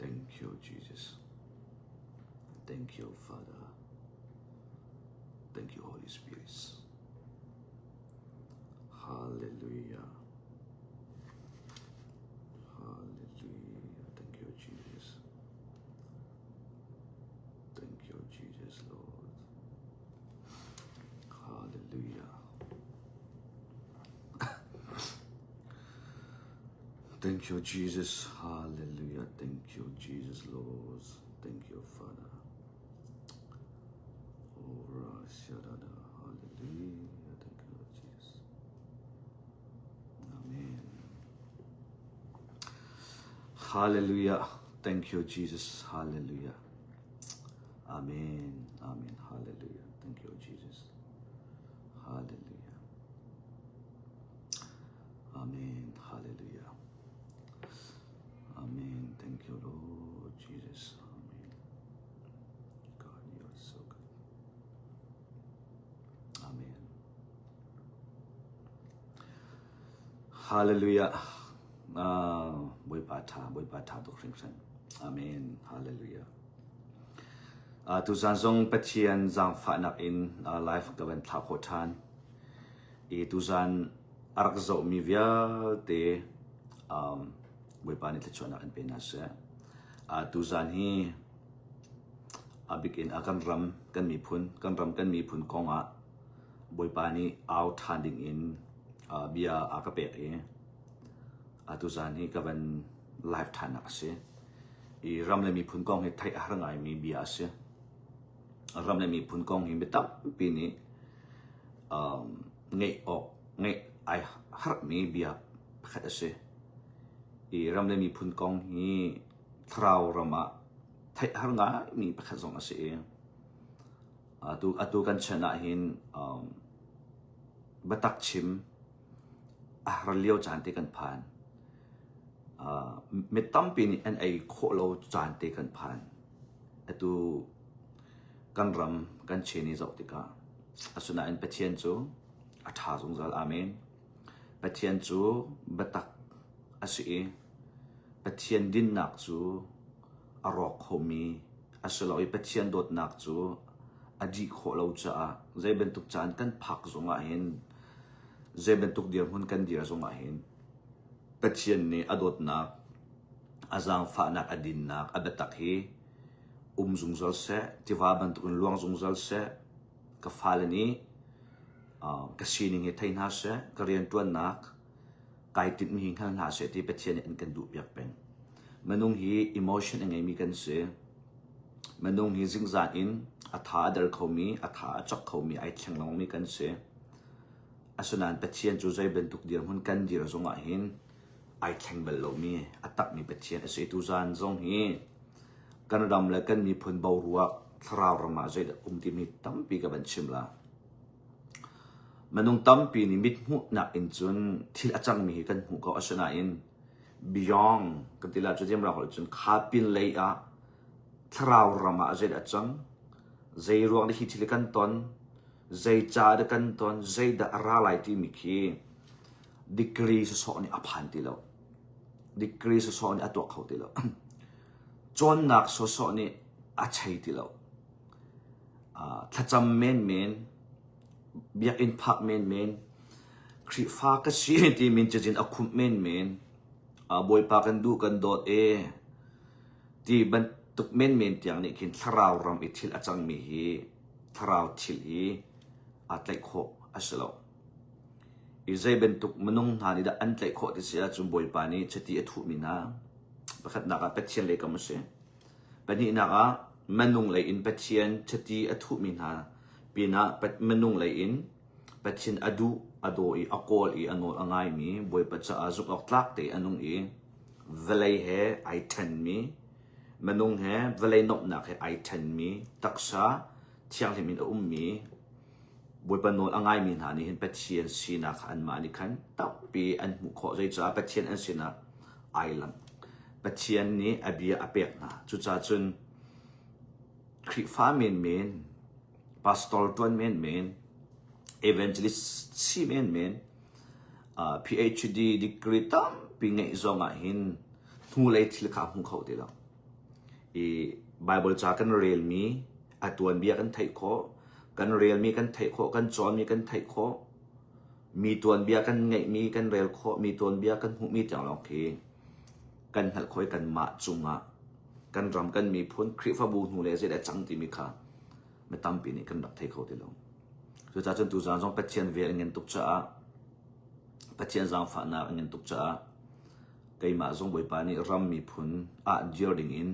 Thank you, Jesus. Thank you, Father. Thank you, Holy Spirit. Hallelujah. Hallelujah. Thank you, Jesus. Thank you, Jesus, Lord. Hallelujah. Thank you, Jesus. Hallelujah. Thank you, Jesus, Lord. Thank you, Father. Hallelujah. Thank you, Lord Jesus. Amen. Hallelujah. Thank you, Jesus. Hallelujah. Amen. Amen. Hallelujah. Thank you, Jesus. Hallelujah. Amen. Hallelujah. Amen. Thank you, Lord Jesus. Amen. God, you are so good. Amen. Hallelujah. Boy pata to Christian. Amen. Hallelujah. Tu zan zong pathian zang fa nak in life gavan tha kho than. Tu zan arak zo mi via te boy pa ni te chona an penas. Tu zan hi abik in akan ram kan mi phun konga boy pa ni out handing in bia akape tu zan hi gavan life than nak se. I ram le mi phun kong he thai harangai mi bia se. Ram le mi phun kong hi betap pini ngay ai har mi bia khat ase. I ram le mi phun kong hi thrau rama thai harangai mi khat zong ase. Atu kan chana hin batak chim ahraliao chante kan phan. Metam pini an ai kholo chante kan phan. Atu kan ram kan cheni zau tika asuna an pathian chu atha zong zal amen. Pathian chu batak asi pathian din nak chu arok khomi asaloi pathian dot nak chu aji kholo cha zai bentuk chan kan phak zonga hin zai bentuk dir hun kan dir zonga hin pathian ni adot nak azang fa nak adin nak abatak hi zungzal se tiwa bantuk luang zungzal se ka falani ka sining he thain ha se ka rian tuan nak kai tit mi hing han ha se ti pathian en kan du piak pen manung hi emotion engai mi kan se manung hi jingza in atha dar khomi atha chak khomi ai thleng mi kan se asunan pathian chu zai bentuk dir hun kan dir zonga hin ai thleng bel lo mi atak mi pathian ase tu zan zong hi kan ram la kan mi phun bau ruwa thrau rama zai da ti mi tampi ka ban chimla manung tampi ni mit mu na in chun thil achang mi kan hu ko asana in beyond kan tila chu jem ra hol chun khapin lei a thrau rama zai da chang zai ruang ni hi thil kan ton zai cha da kan ton zai da ra lai ti mi khi degree so ni aphan ti lo degree so ni atok khau ti lo chon nak so ni achai ti lo thacham men biak in phak men khri fa ka si ti min chajin akhum men boy pa kan du kan dot ti ban tuk men tiang ni kin tharau ram i thil achang mi hi tharau thil hi atlai kho aslo i zai ben tuk manung hani da an tlai kho ti sia chum boy pa ni chati athu mina pakhat naka pathian le kam se pani naka manung le in pathian chati athu mina pina pat manung le in pathian adu ado I akol I anol angai mi boy pa cha azuk ok tlak te anung I velai he ai ten mi manung he velai nok nak he ai ten mi taksa thiang he min mi boy pa nol angai min ha ni hin pathian sina khan ma ni khan tapi an mu kho zai cha pathian an sina ai lam pathian ni abia apek na chu cha chun khri fa men pastor tuan men evangelist si men PhD degree tam pingai zonga hin thu lai thil kha hung khau de la Bible จากันเรียลมีตัวเบียกันไทยโคกันเรียลมีกันไทยโคกันจอนมีกันไทยโคมีตัวเบียกันไงมีกันเรียลโคมีตัวเบียกันหูมีจังหลอกเคกันหัดคอยกันมาจุงะกันรำกันมีพ้นคริฟบูนูเลเซได้จังติมิค่ะไม่ตั้มปีนี้กันดับไทยเขาติลงสุดท้ายจนตัวจางจงปัจเจียนเวียนเงินตุกจ้าปัจเจียนจางฝันนาเงินตุกจ้าไก่มาจงบอยปานี่รำมีพ้นเจียดิงอิน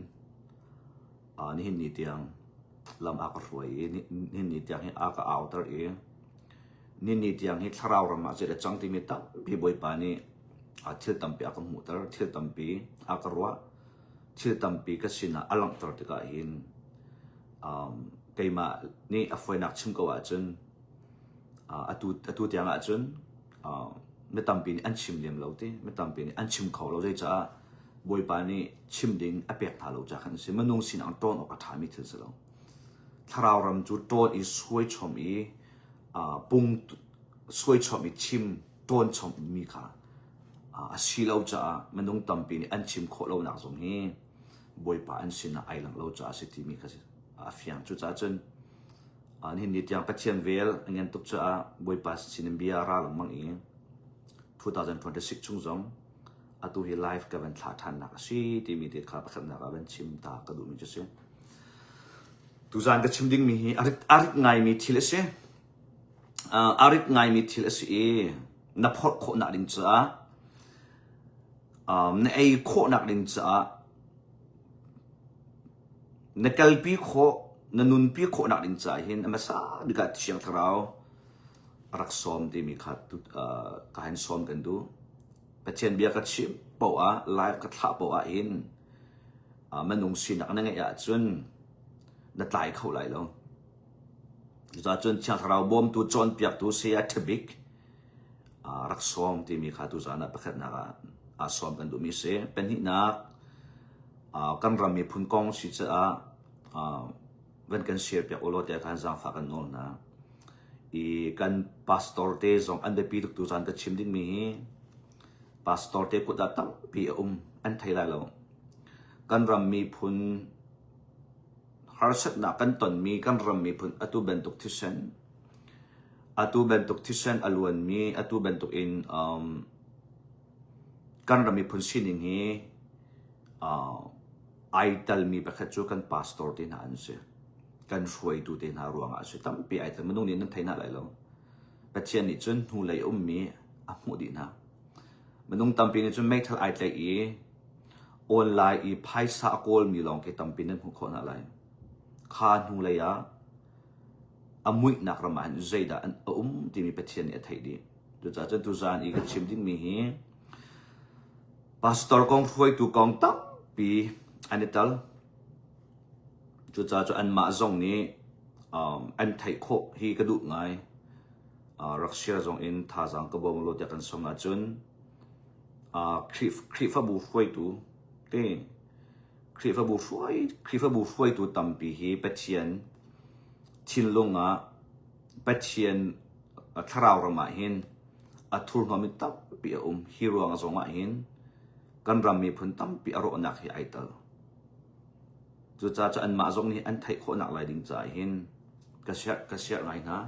นี่หินนิดยังลำอากรวยนี่หินนิดยังให้อากเอาตระเองนี่นิดยังให้ทาราวรำมาเสด็จจังที่มิตรพี่บอยปานี่เชื่อตั้มปีอากหูตระเชื่อตั้มปีอากรัวเชื่อตั้มปีก็สินะอลังตระติกาหินไก่มานี่อฟวยนักชิมกว่าจนอตูที่ยังจนไม่ตั้มปีนี่อันชิมเลี้ยงเราที่ไม่ตั้มปีนี่อันชิมเขาเราได้จ้าบอยปานี่ชิมดิ้งอเปียกทาเราจากขันสิมันนุ่งสินังต้นออกทามิถึงสิเราถ้าเรารำจุดต้นอีสวยชมอีปุงสวยชมอีชิมต้นชมมีค่ะสิเราจะมันนุ่งตั้มปีนี่อันชิมโคเราหนักสงฮีบอยปาอันสินะไอหลังเราจะสิที่มีค่ะสิฟิยังจุดจ้าจนนี่นิดยังปัจเจียนเวลเงินตุกจ้าบอยปาสินเบียราหลังมังอี2026ช่วงจงตัวที่ไลฟ์กับเป็นท่าทางนักสิที่มีเด็กขับขันนักเป็นชิมตากระดูกมีจุดเสียตัวจานก็ชิมดิ้งมีอาริกไงมีทิลเสียอาริกไงมีทิลเสียนับพอดโคนักดิ้งจ้าในไอโคนักดิ้งจ้าในกัลปีโคในนุนปีโคนักดิ้งจ้าเห็นอเมซ่าดิกัดเชียงทราวรักซ้อมที่มีขัดการซ้อมกันดูปัจจัยเบียกัดชิมปะไลฟ์กัดท่าปะอินมันนุ่งสินักนั่งไงจนนัดไล่เข้าไหลแล้วจนเชียงเราบ่มตัวจนเปียกตัวเสียทบิกรักซ้อมที่มีขัดตัวจานะประคัดนักซ้อมกันดูมีเสียเป็นหินักกันรำมีพุ่นกองสิจะเว้นกันเสียเปียกโอโลเตียกันจางฝากกันโน่นนะกันพาสตอร์เตจงอันเดปีตุกตัวจานก็ชิมดิ้งมีพาสตอร์เตกุดตั้งปีอันไทยแล้วกันรำมีพุ่นฮาร์ชัดนักกันตนมีกันรำมีพุ่นอตุเบนตุกทิเซนอลวนมีอตุเบนตุกอินกันรำมีพุ่นสินิงฮีไอตัลมีประคัตจูกันพาสตอร์เตน่าอันเสียกันช่วยดูเตน่ารวงอาศัยตั้งปีไอตัลมันตรงนี้นั่นไทยน่าไรแล้วปัจจัยนี้จนหูไหลมีมุดีนะมันต้องตั้งปีนี้จนไม่ทันไอตัลออนไลน์ไพ่สากลมีลองแค่ตั้งปีนั้นหัวข้ออะไรข้าหูเลยมุยนักระมันใจด่านที่มีปัจจัยนี้ไทยดีดูจากจนตัวจานอีกชิมดิ้งมีพาสตอร์กองช่วยตัวกองตั้งปีอันนี้ตัลจุดจ้าจุดอันมาจงนี้อันไทยโคฮีกระดูกไงรักเชียร์จงอินท่าจังกระบอกมโลดกันสองอาจุนคลิฟบูช่วยตัวเต้คลิฟบูช่วยตัวตั้มปีฮีปัจเจียนชินลงปัจเจียนทาราวรมาหินทุรนามิตับปีฮีโร่งจงมาหินกันรำมีพุ่นตั้มปีอารมณ์นักฮีไอตัลจุดจ้าจะอันมาจงนี้อันไทยโคนักลายดิ้งใจหินกระเสียไงนะ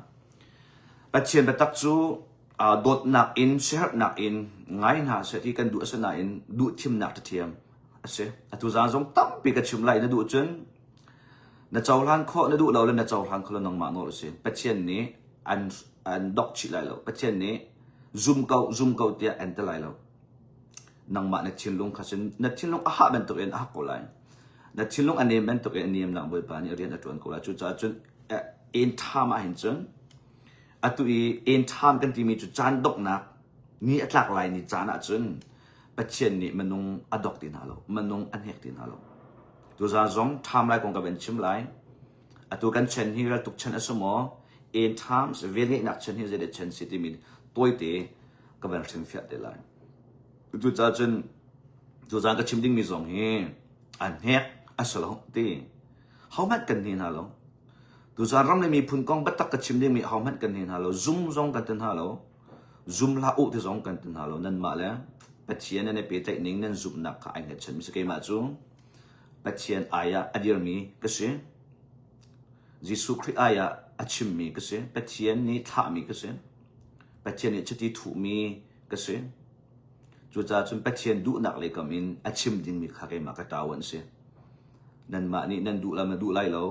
ปัจเจียนไปตักจูโดดนักอินเสียนักอินไงนะเสียที่กันดูเสนาอินดูทิมนักเทียมเสียตัวจานจงตั้มปีกระชิมไหลนะดูจนนะเจ้าหลานโคนะดูเราเลยนะเจ้าหลานเขาเลยน้องมาโน่เสียปัจเจียนนี้อันดอกชิไหลแล้วปัจเจียนนี้zoomเก่าเตียอันตรายแล้วนางมาเนชินลงขันเนชินลงเป็นตัวเองโกไลเนชินลงอันนี้เป็นตัวเองนี่มันบริบาลนี่เรียนตัวเองโกไลจุดจ้าจนเอ็นทามเห็นจนตัวเอ็นทามกันที่มีจุดจานดอกนักนี่หลากหลายนี่จานจนปัจเจียนนี่มันนงอดอกตินาโลมันนงอันเฮกตินาโลตัวจานจงทำไรคงกับเป็นชิมไรตัวกันเชนที่เราตุกเชนอสมอเอ็นทามเวลี่นักเชนที่จะได้เชนสิที่มีตัวเตะกับเป็นชิมฟิตเดลัยตัวจ้าจนตัวจานก็ชิมดิ้งมีสองเฮอันเฮกอัศลงตีเขามัดกันนี่นะลงตัวจานรำเลยมีพุ่นกองบัตรก็ชิมดิ้งมีเขามัดกันนี่นะลงzoomซองกันตินฮาลzoomลาอุที่ซองกันตินฮาลนั่นมาแล้วปัจเจียนในปีเทคนิคนั้น zoom นักขายเงินฉันมิสเกมาจู ปัจเจียนอายะอดีรมีก็เสียยิสุคริอายะอชิมมีก็เสียปัจเจียนนี้ท่ามีก็เสียปัจเจียนนี้ชุดที่ถูมีก็เสียจุดจ้าจนปัจเจียนดูหนักเลยก็มินอชิมดินมีข้าเกมากระตาวันเสียนั่นมานี่นั่นดูละมาดูไล่เรา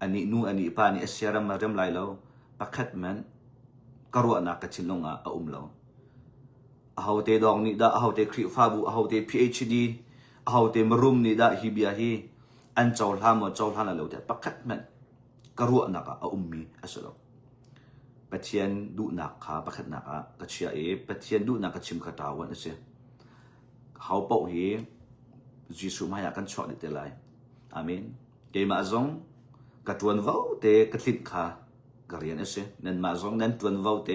อันนี้นู่อันนี้ป้านี่เสียรำมาเริ่มไล่เราปักขัดมันกรัวนักกระชินลงอ่ะเราเอาเตดองนี่ได้เอาเตคริฟาบุเอาเต PhD เอาเตมรุมนี่ได้ฮิบิอาฮีอันเจ้าท่ามาเจ้าท่านั่นเราแต่ปักขัดมันกรัวนักอ่ะมีอัศโลปัจเจียนดูนักขาปักขัดนักอ่ะกระเชียปัจเจียนดูนักกระชิมกระตาวันเสียเขาเป่าฮียิสุมาอยากกันช็อตเตลัยอาเมนเกมาซงกระตวนเว้าเตกระติดขากระเรียนเสียนั่นมาซงนั่นตวนเว้าเต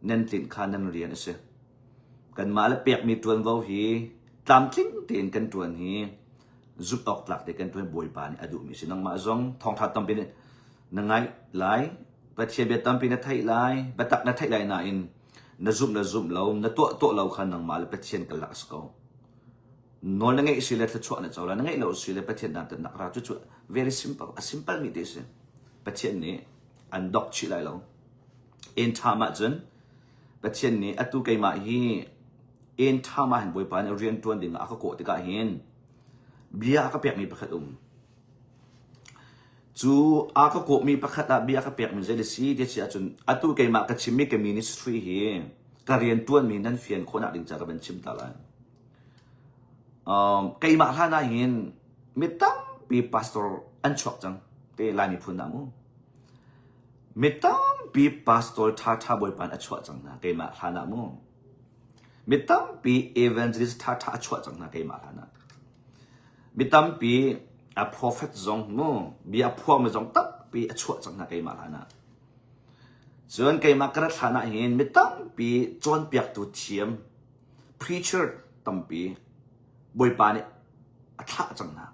นั่นติดขานั่นเรียนเสียกันมาแล้วเปียกมีตวนเว้าฮีตามทิ้งเตียนกันตวนฮีจุดออกหลักเด็กกันตวนบวยปานอดุมีสินังมาซงทองทัดตั้มเป็นนังไงไหลปัจเจียเบตั้มเป็นนัทไทยไหลปัตตักนัทไทยไหลน่าอินนัซุมเรานัตัวเราขันนังมาแล้วปัจเจียนกันหลักสกอ นอนนั่งไงสิเลทชวนะเจ้าละนั่งไงเราสิเลปัจเจนนั่นแต่นักราจุด very simple a simple มีดีสิปัจเจนนี้อันดอกชิไลเราเอ็นทามาจนปัจเจนนี้อัตุกัยมาฮีเอ็นทามาเห็นบ่อยปานเรียนตัวดิ่งอาก็โกติกาเห็นเบียก็เปียกมีประคัดจูอาก็โกมีประคัดเบียก็เปียกมีเจลิซีเดียชจนอัตุกัยมาก็ชิมิกมินิสทรีเฮการเรียนตัวมีนั่นเฟียนคนอ่ะดิ่งจากเป็นชิมตาลายkay makhlana hin mitam pi pastor anchok jang te lani phun namu mitam pi pastor tha boy pan achwa jang na kay makhlana mu mitam pi evangelist tha achwa jang na kay makhlana mitam pi a prophet jong mu bi a phom jong tap pi achwa jang na kay makhlana chon kay makrat thana hin mitam pi chon piak tu thiam preacher tampiบอยปานี่อัฐจังนะ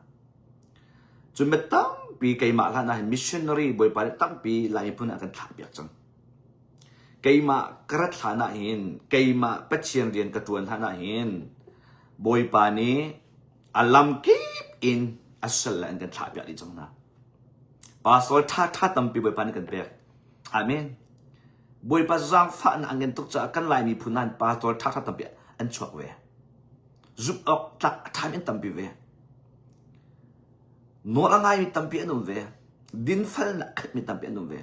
จนเมื่อตั้งปีไกมาล้านนะมิชชันนารีบอยปานี่ตั้งปีลายพุ่นกันทับยักจังไกมากระฐานะเห็นไกมาปัจเจียนเรียนกระตวนฐานะเห็นบอยปานี่อัลลัมกีบอินอัศลันกันทับยักจังนะปาสอลท่าตั้งปีบอยปานี่กันเปียกอาเมนบอยปาจังฝันอันกันตุกจะกันลายมีพุ่นนั้นปาสอลท่าตั้งปีอันชวกเวจุดออกตักทำเป็นตั้มปีเวโน้ตอะไรมีตั้มปีอันนู้นเวดินฟัลนักมีตั้มปีอันนู้นเว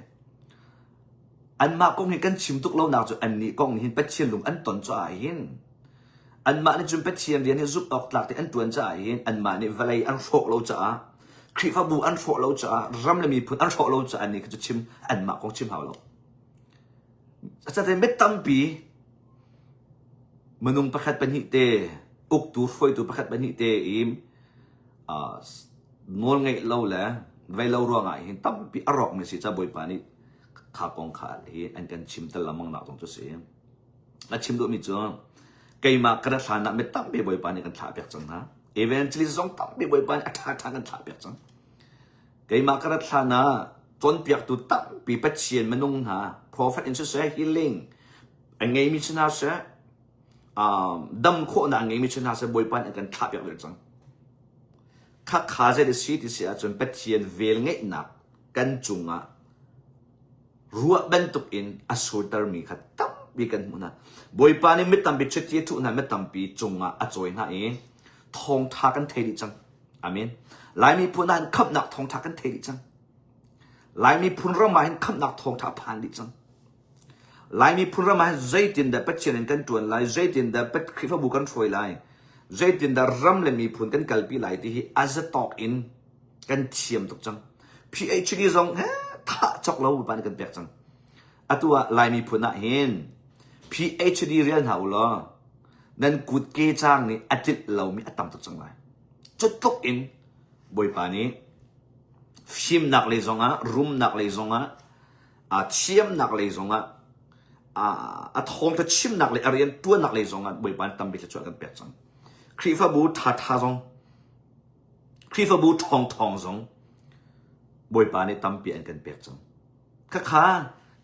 อันมากงเห็นกันชิมทุกเล่าหนักจุดอันนี้กงเห็นเป็ดเชียนลุงอันตนจ่ายเห็นอันมาในจุดเป็ดเชียนเรียนให้จุดออกตักที่อันตัวจ่ายเห็นอันมาในเวลัยอันโฟกเราจ่าครีฟาบูอันโฟกเราจ่ารำเลยมีพุ่นอันโฟกเราจ่าอันนี้ก็จะชิมอันมากงชิมหาเราจะได้ไม่ตั้มปีมนุษย์ประคัดเป็นหิเตอุกตัวช่วยตัวประคัดบันทิเตอิมนวลไงเล่าแหละไว้เล่ารัวไงเห็นตั้มปีอรอกไม่สิจะบ่อยปานี่ขากองขาดเห็นอันกันชิมตะละมังหนักตรงจุดเสียแล้วชิมตัวมิจฉาไก่มากระสานะไม่ตั้มปีบ่อยปานี่กันถาเปียกจังนะเอเวนต์ลิซองตั้มปีบ่อยปานี่ทางกันถาเปียกจังไก่มากระสานะจนเปียกตัวตั้มปีปัจเจียนมันนุ่งหา prophet in social healing อันไงมิชนาเสดำโคนังเองมิชนาเสบอยปันกันทับอย่างเดียวจังข้าขาจะได้สิทธิ์เสียจนเป็ดเชียนเวลเงยหนักกันจุงอ่ะรัวเป็นตุกินอสูตรมีขัดตั้มบีกันมุนะบอยปันนี่ไม่ตั้มบีเช็ดที่ทุกนั้นไม่ตั้มบีจุงอ่ะอจอยน่ะเองทองทากันเทดิจังอามินหลายมีพูนันขับหนักทองทากันเทดิจังหลายมีพูนระมาเห็นขับหนักทองทาผ่านดิจังหลายมีพูดมาใจตินเดเป็ดเชียนกันจวนหลายใจตินเดเป็ดคลิฟบุกันช่วยหลายใจตินเดรำเลยมีพูดกันกัลปีหลายที่อาจจะตอกอินกันเชียมตุกจัง PhD ซองเฮ้ถ้าจอกเราบุปผากันเปียกจังอัตัวหลายมีพูดน่ะเห็น PhD เรียนหาอุลนั่นกุดเกจังนี่อาทิตย์เรามีอัตตามตุกจังหลายจุดตกอินบุปผานี้ฟิล์มหนักเลยซองอ่ะรูมหนักเลยซองอ่ะเชียมหนักเลยซองอ่ะทองจะชิมหนักเลยอะไรยันตัวหนักเลยซองบ่อยปานตั้มไปจะช่วยกันเปียกจังครีฟาบูท่าซองครีฟาบูทองซองบ่อยปานในตั้มเปียกันเปียกจังข้า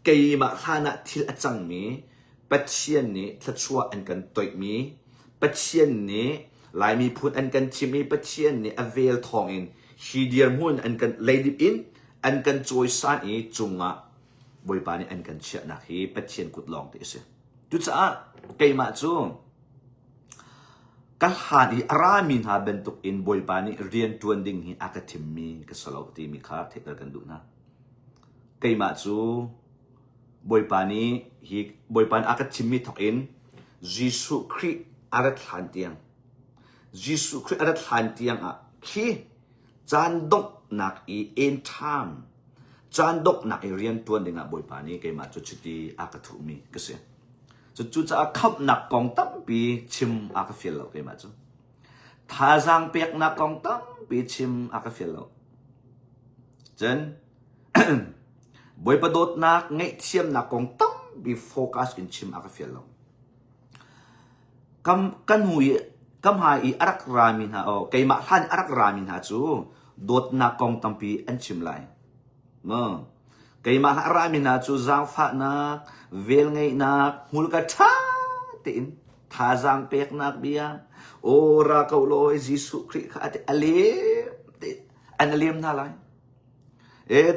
เกี่ยมาข้านะที่ละจังมีปัจเจียนนี้ถ้าช่วยอันกันตัวมีปัจเจียนนี้ ลายมีพูดอันกันชิมีปะเชียนนี่อเวลทองอินฮีเดียร์มุนอันกันเลดิบอินอันกันจอยซานอีจุงะบอยปานี่อันกันเชียนักฮีปะเชียนกุดลองติเสจุดจ้าเกยมาจูกัลฮานีอารามินฮาเบนตุกอินบอยปานี่เรียนตวนดิ่งฮีอากาทิมีกสลาวตีมีคาเทกันดูนะเกยมาจูบอยปานี่ฮีบอยปานอากาทิมีทอกอินยิสุคริอารัตหันเตียงยิสุคริอารัตหันเตียงอ่ะคีจานดกนักอีเอ็นทามจานดกนักเรียนตัวหนึ่งอ่ะบอยปานี่เกมาจุดจุดที่อากาทุมีก็เสียจุดจุดจะขับนักกองตั้มปีชิมอากาฟิลเราเกมาจุดท่าจังเปียกนักกองตั้มปีชิมอากาฟิลเราจนบอยประโดดนักเงยเทียมนักกองตั้มปีโฟกัสกินชิมอากาฟิลเรากันหุยกำหายอารักรามินฮะโอเกมาทันอารักรามินฮะจูโดดนักกองตั้มปีอันชิมไลเมื่อเกมารามินฮะจูจางฟ้านักเวลไงนักหูลกะท่าตินท่าจางเปียกนักเบียโอราเกาโลยิสุคริขาติอเลติอันอเลมน่าไร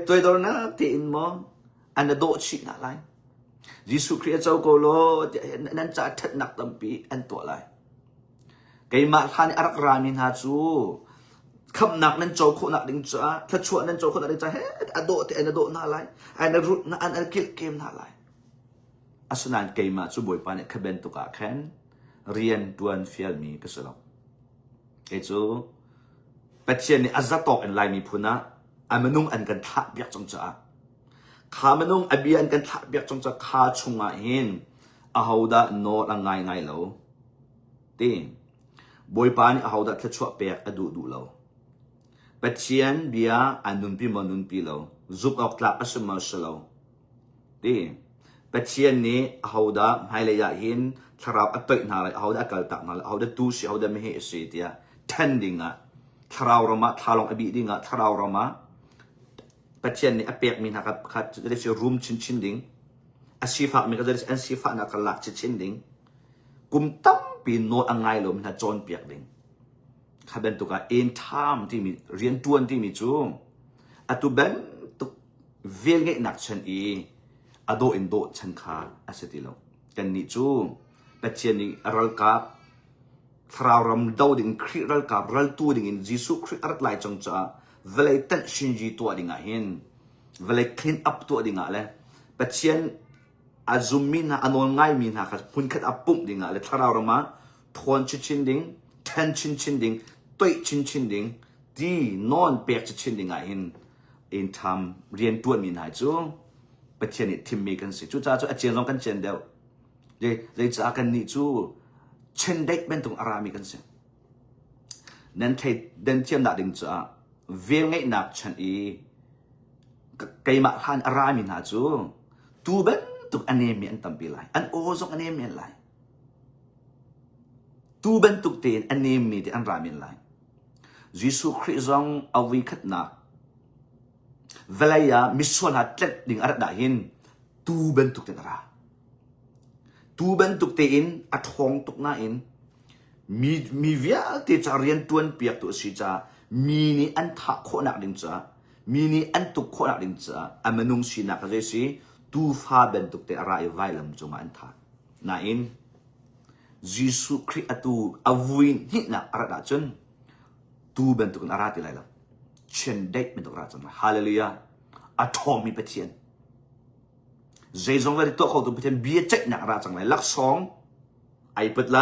ตัวโดนนักตินมั้งอันโดดชิน่าไรยิสุคริสต์เจ้าโกโลนั่นจะทัดนักตั้มปีอันตัวไรไกมาทันอารักรามินฮาจูคำนักนั้นโจโคนักดิ้งจ้าถ้าชวนนั้นโจโคนักดิ้งจ้าเฮ้อโดดอันโดดน่าไรอันรุดอันกิลเกมน่าไรอาสนันไกมาจูบอยปานขบันตุกะแคนเรียนดวนฟิลมีก็สลบไอจูปัจเจนี่อาจจะตอกอันไลมีพุนะอันมนุงอันกันทับยักจงจ้าข้ามนุงอเบียนกันทับยักจงจะข้าชงอาหินอาหูดาโนละไงไงเหลาตีบอยปานี่อาหูดาทะชวเปียกอดูดูเหลาปัจเจียนเบียอันนุนปีมันนุนปีเหลาจุกออกลักอสมาสเหลาตีปัจเจียนนี้อาหูดาให้เลยาหินทาราบอัตตินาเลยอาหูดากัลตักนาเลยอาหูดาตูสิอาหูดาไม่เหตุเดียทันดิ่งอ่ะทาราวรมาทารองอบีดิ่งอ่ะทาราวรมาปัจเจียนนี้อเปียกมีนะครับครับจะได้ใช้รูมชินดิ่งอาชีพมีก็จะได้อาชีพนักลักชินดิ่งกุมตั้มปีโนอังไงลมนะจอนเปียกดิ่งข้าเป็นตัวการเอ็นทามที่มีเรียนตัวนที่มีจูอัตุเป็นตุเวลเงยหนักชันอีอโดอินโดชันขาอาศัยเรากันนี่จูปัจเจียนนี้รัลกับทราวรำดาวดิ่งคริรัลกับรัลตัวดิ่งยิสุคริรัลไลจังจ้าเวลาตั้งชินจีตัวดิ่งหินเวลาคลีนอัพตัวดิ่งอะไรปัจเจียนอาจุมินะอันนง่ายมีนะคับพุ่นคัดอัพปุ่มดิ่งอะไรทาราวรมาทวนชินดิ่งแทนชินดิ่งตัวชินดิ่งดีนอนเปียกชินดิ่งหินเอ็นทำเรียนตัวมีนะจูปัจเจียนนี่ทีมมีกันสิจูจ้าจูอาเจียนลองกันเจนเดียวเลยจ้ากันนี่จูเช่นเด็กเป็นตรงอารามีกันสินั่นเทเดินเทียมหนักดิ่งจ้าเวลไงหนักฉันอีไกมาหันอารามินหาจูตูเป็นตุกอันนี้มีอันตั้มปีไลอันโอซงอันนี้มีอะไรตูเป็นตุกเตียนอันนี้มีที่อันรามินไลยิสุคริสต์องเอาวิคัดนักเวลายามิสวนหัดเล็ดดิ่งอารัดได้หินตูเป็นตุกเตียนราตูเป็นตุกเตียนอัดหงตุกน่าอินมีเวียที่จะเรียนตัวนเปียกตัวสิจ้ามีนี่อันทักโคนักดิ่งจ้ามีนี่อันตุกโคนักดิ่งจ้าอันมนุงสินักเรสิตูฟ้าเป็นตุกเตะอะไรไว้ลำจงมาอันทักน่าอินยิสุคริสต์ตูอวินหินักอาราจนตูเป็นตุกอาราติไรล่ะเช่นเด็กเป็นตุกอาราจนฮาเลลูยาอัทอมีเปเทียนเจสองเลยตัวเขาตัวเปเทียนเบียเจ็ดนักอาราจังไรลักสองไอเปิดไล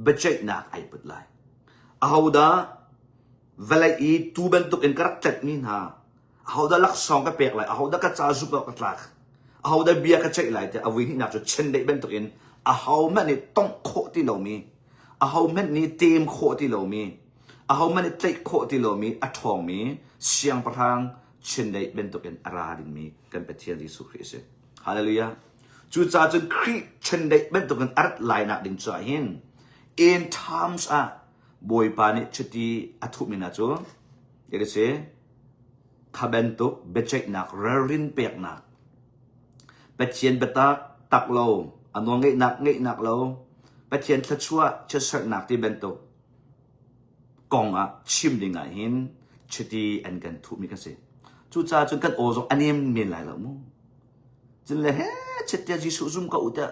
เบเจ็ดนักไอเปิดไลเอาดาเวลาอีตูเป็นตุกเอ็นกระตัดนี่นะเอาดาลักสองก็เปียกเลยเอาดากระจาจุกกระตักเอาได้เบียกระเจไหลแต่เอาวิธีนักจะเช่นได้เป็นตัวเองเอาแม่นี่ต้องโคที่เรามีเอาแม่นี่เต็มโคที่เรามีเอาแม่นี่เตะโคที่เรามีอัฐองมีเสียงประทางเช่นได้เป็นตัวเองอาราดินมีกันเป็นเทียนยิสุคริสต์ฮาเลลูยาจู่จ้าจนคริสเช่นได้เป็นตัวเองอารัดไหลนักดินจ่าหินเอ็นทามส์อะบอยปานิชุดที่อัฐุมินาจูเดี๋ยวเสข้าเป็นตัวเบเจกนักเรินเปียกนักเป็ดเชียนเป็ดตักโลอันนู้นเงยหนักเราเป็ดเชียนชัดชัวชัดหนักที่เป็นตัว กองชิมดิ่งหินชิตีอันกันทุมีกันสิจู่จ้าจนกันโอซงอันนี้มีหลายแล้วมั้งจนเลยเฮ้ชิตีจิสุซุมก็อุตะ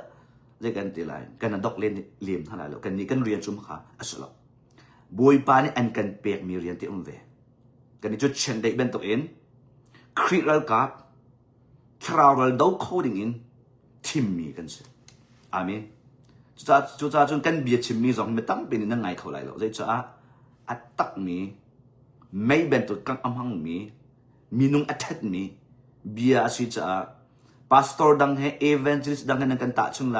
เรื่องกันตีไรกันนั่นดอกเล่นเลี้ยมทั้งหลายแล้วกันนี่กันเรียนจุ่มขาอัศลบวยปานี่อันกันเปียกมีเรียนที่อุ้มเวกันนี่จุดเช่นเด็กเป็นตัวเองครีรัลกับคราวรัลดาวโคดิ้งอินทิมมีกันสิอามีจู่จ้าจนกันเบียดชิมมีสองไม่ตั้งเป็นนั่งไงเขาไรหรอกใจจ้าอัตตักมีไม่เป็นตัวกังอัมหังมีนุ่งอัตถัดมีเบียอาศิจ้าพาสตอร์ดังเฮเอเวนเจลิสดังเฮนังกันตาจุนไล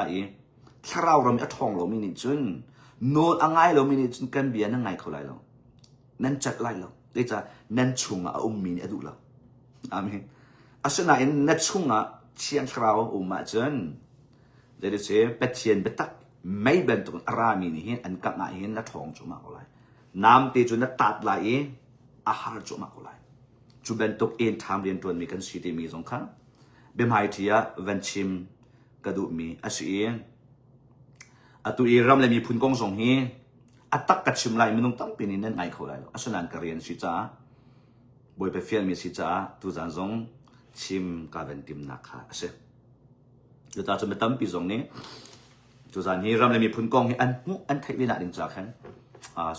คราวเรามีอัทองเรามีนิจุนโนอังไงเรามีนิจุนกันเบียนั่งไงเขาไรหรอกนั่นจัดไรหรอกใจจ้านั่นชุงมีนี่ดูหรอกอามีอาศัยนั่นนั่นชุงเชียงคราวมาจุนเดี๋ยวเสียเป็ดเชียนเป็ดตักไม่เป็นตัวรามีนี่เห็นอันกังไงเห็นนัททองจุมาเขาไรน้ำตีจุนนัดตัดไหลอาหารจุมาเขาไรจุเป็นตัวเอ็นทำเรียนตัวมีกันสีที่มีสองครั้งเบมไฮที่วันชิมกระดูมีอาศัยตัวอีรำเลยมีพุ่นกงส่งฮีอัตักกัดชิมไหลมันต้องตั้งปีนี้นั่นไงเขาไรอาศัยนั่นการเรียนสิจ้าบอยไปเฟียนมีสิจ้าตัวจานส่งชิมกาเวนติมนักค่ะอาศัยจุดจ้าจะไม่ตั้งปีส่งนี้จุดจานฮีรำเลยมีพุ่นกงฮีอันไทยวินาดินจากนั้น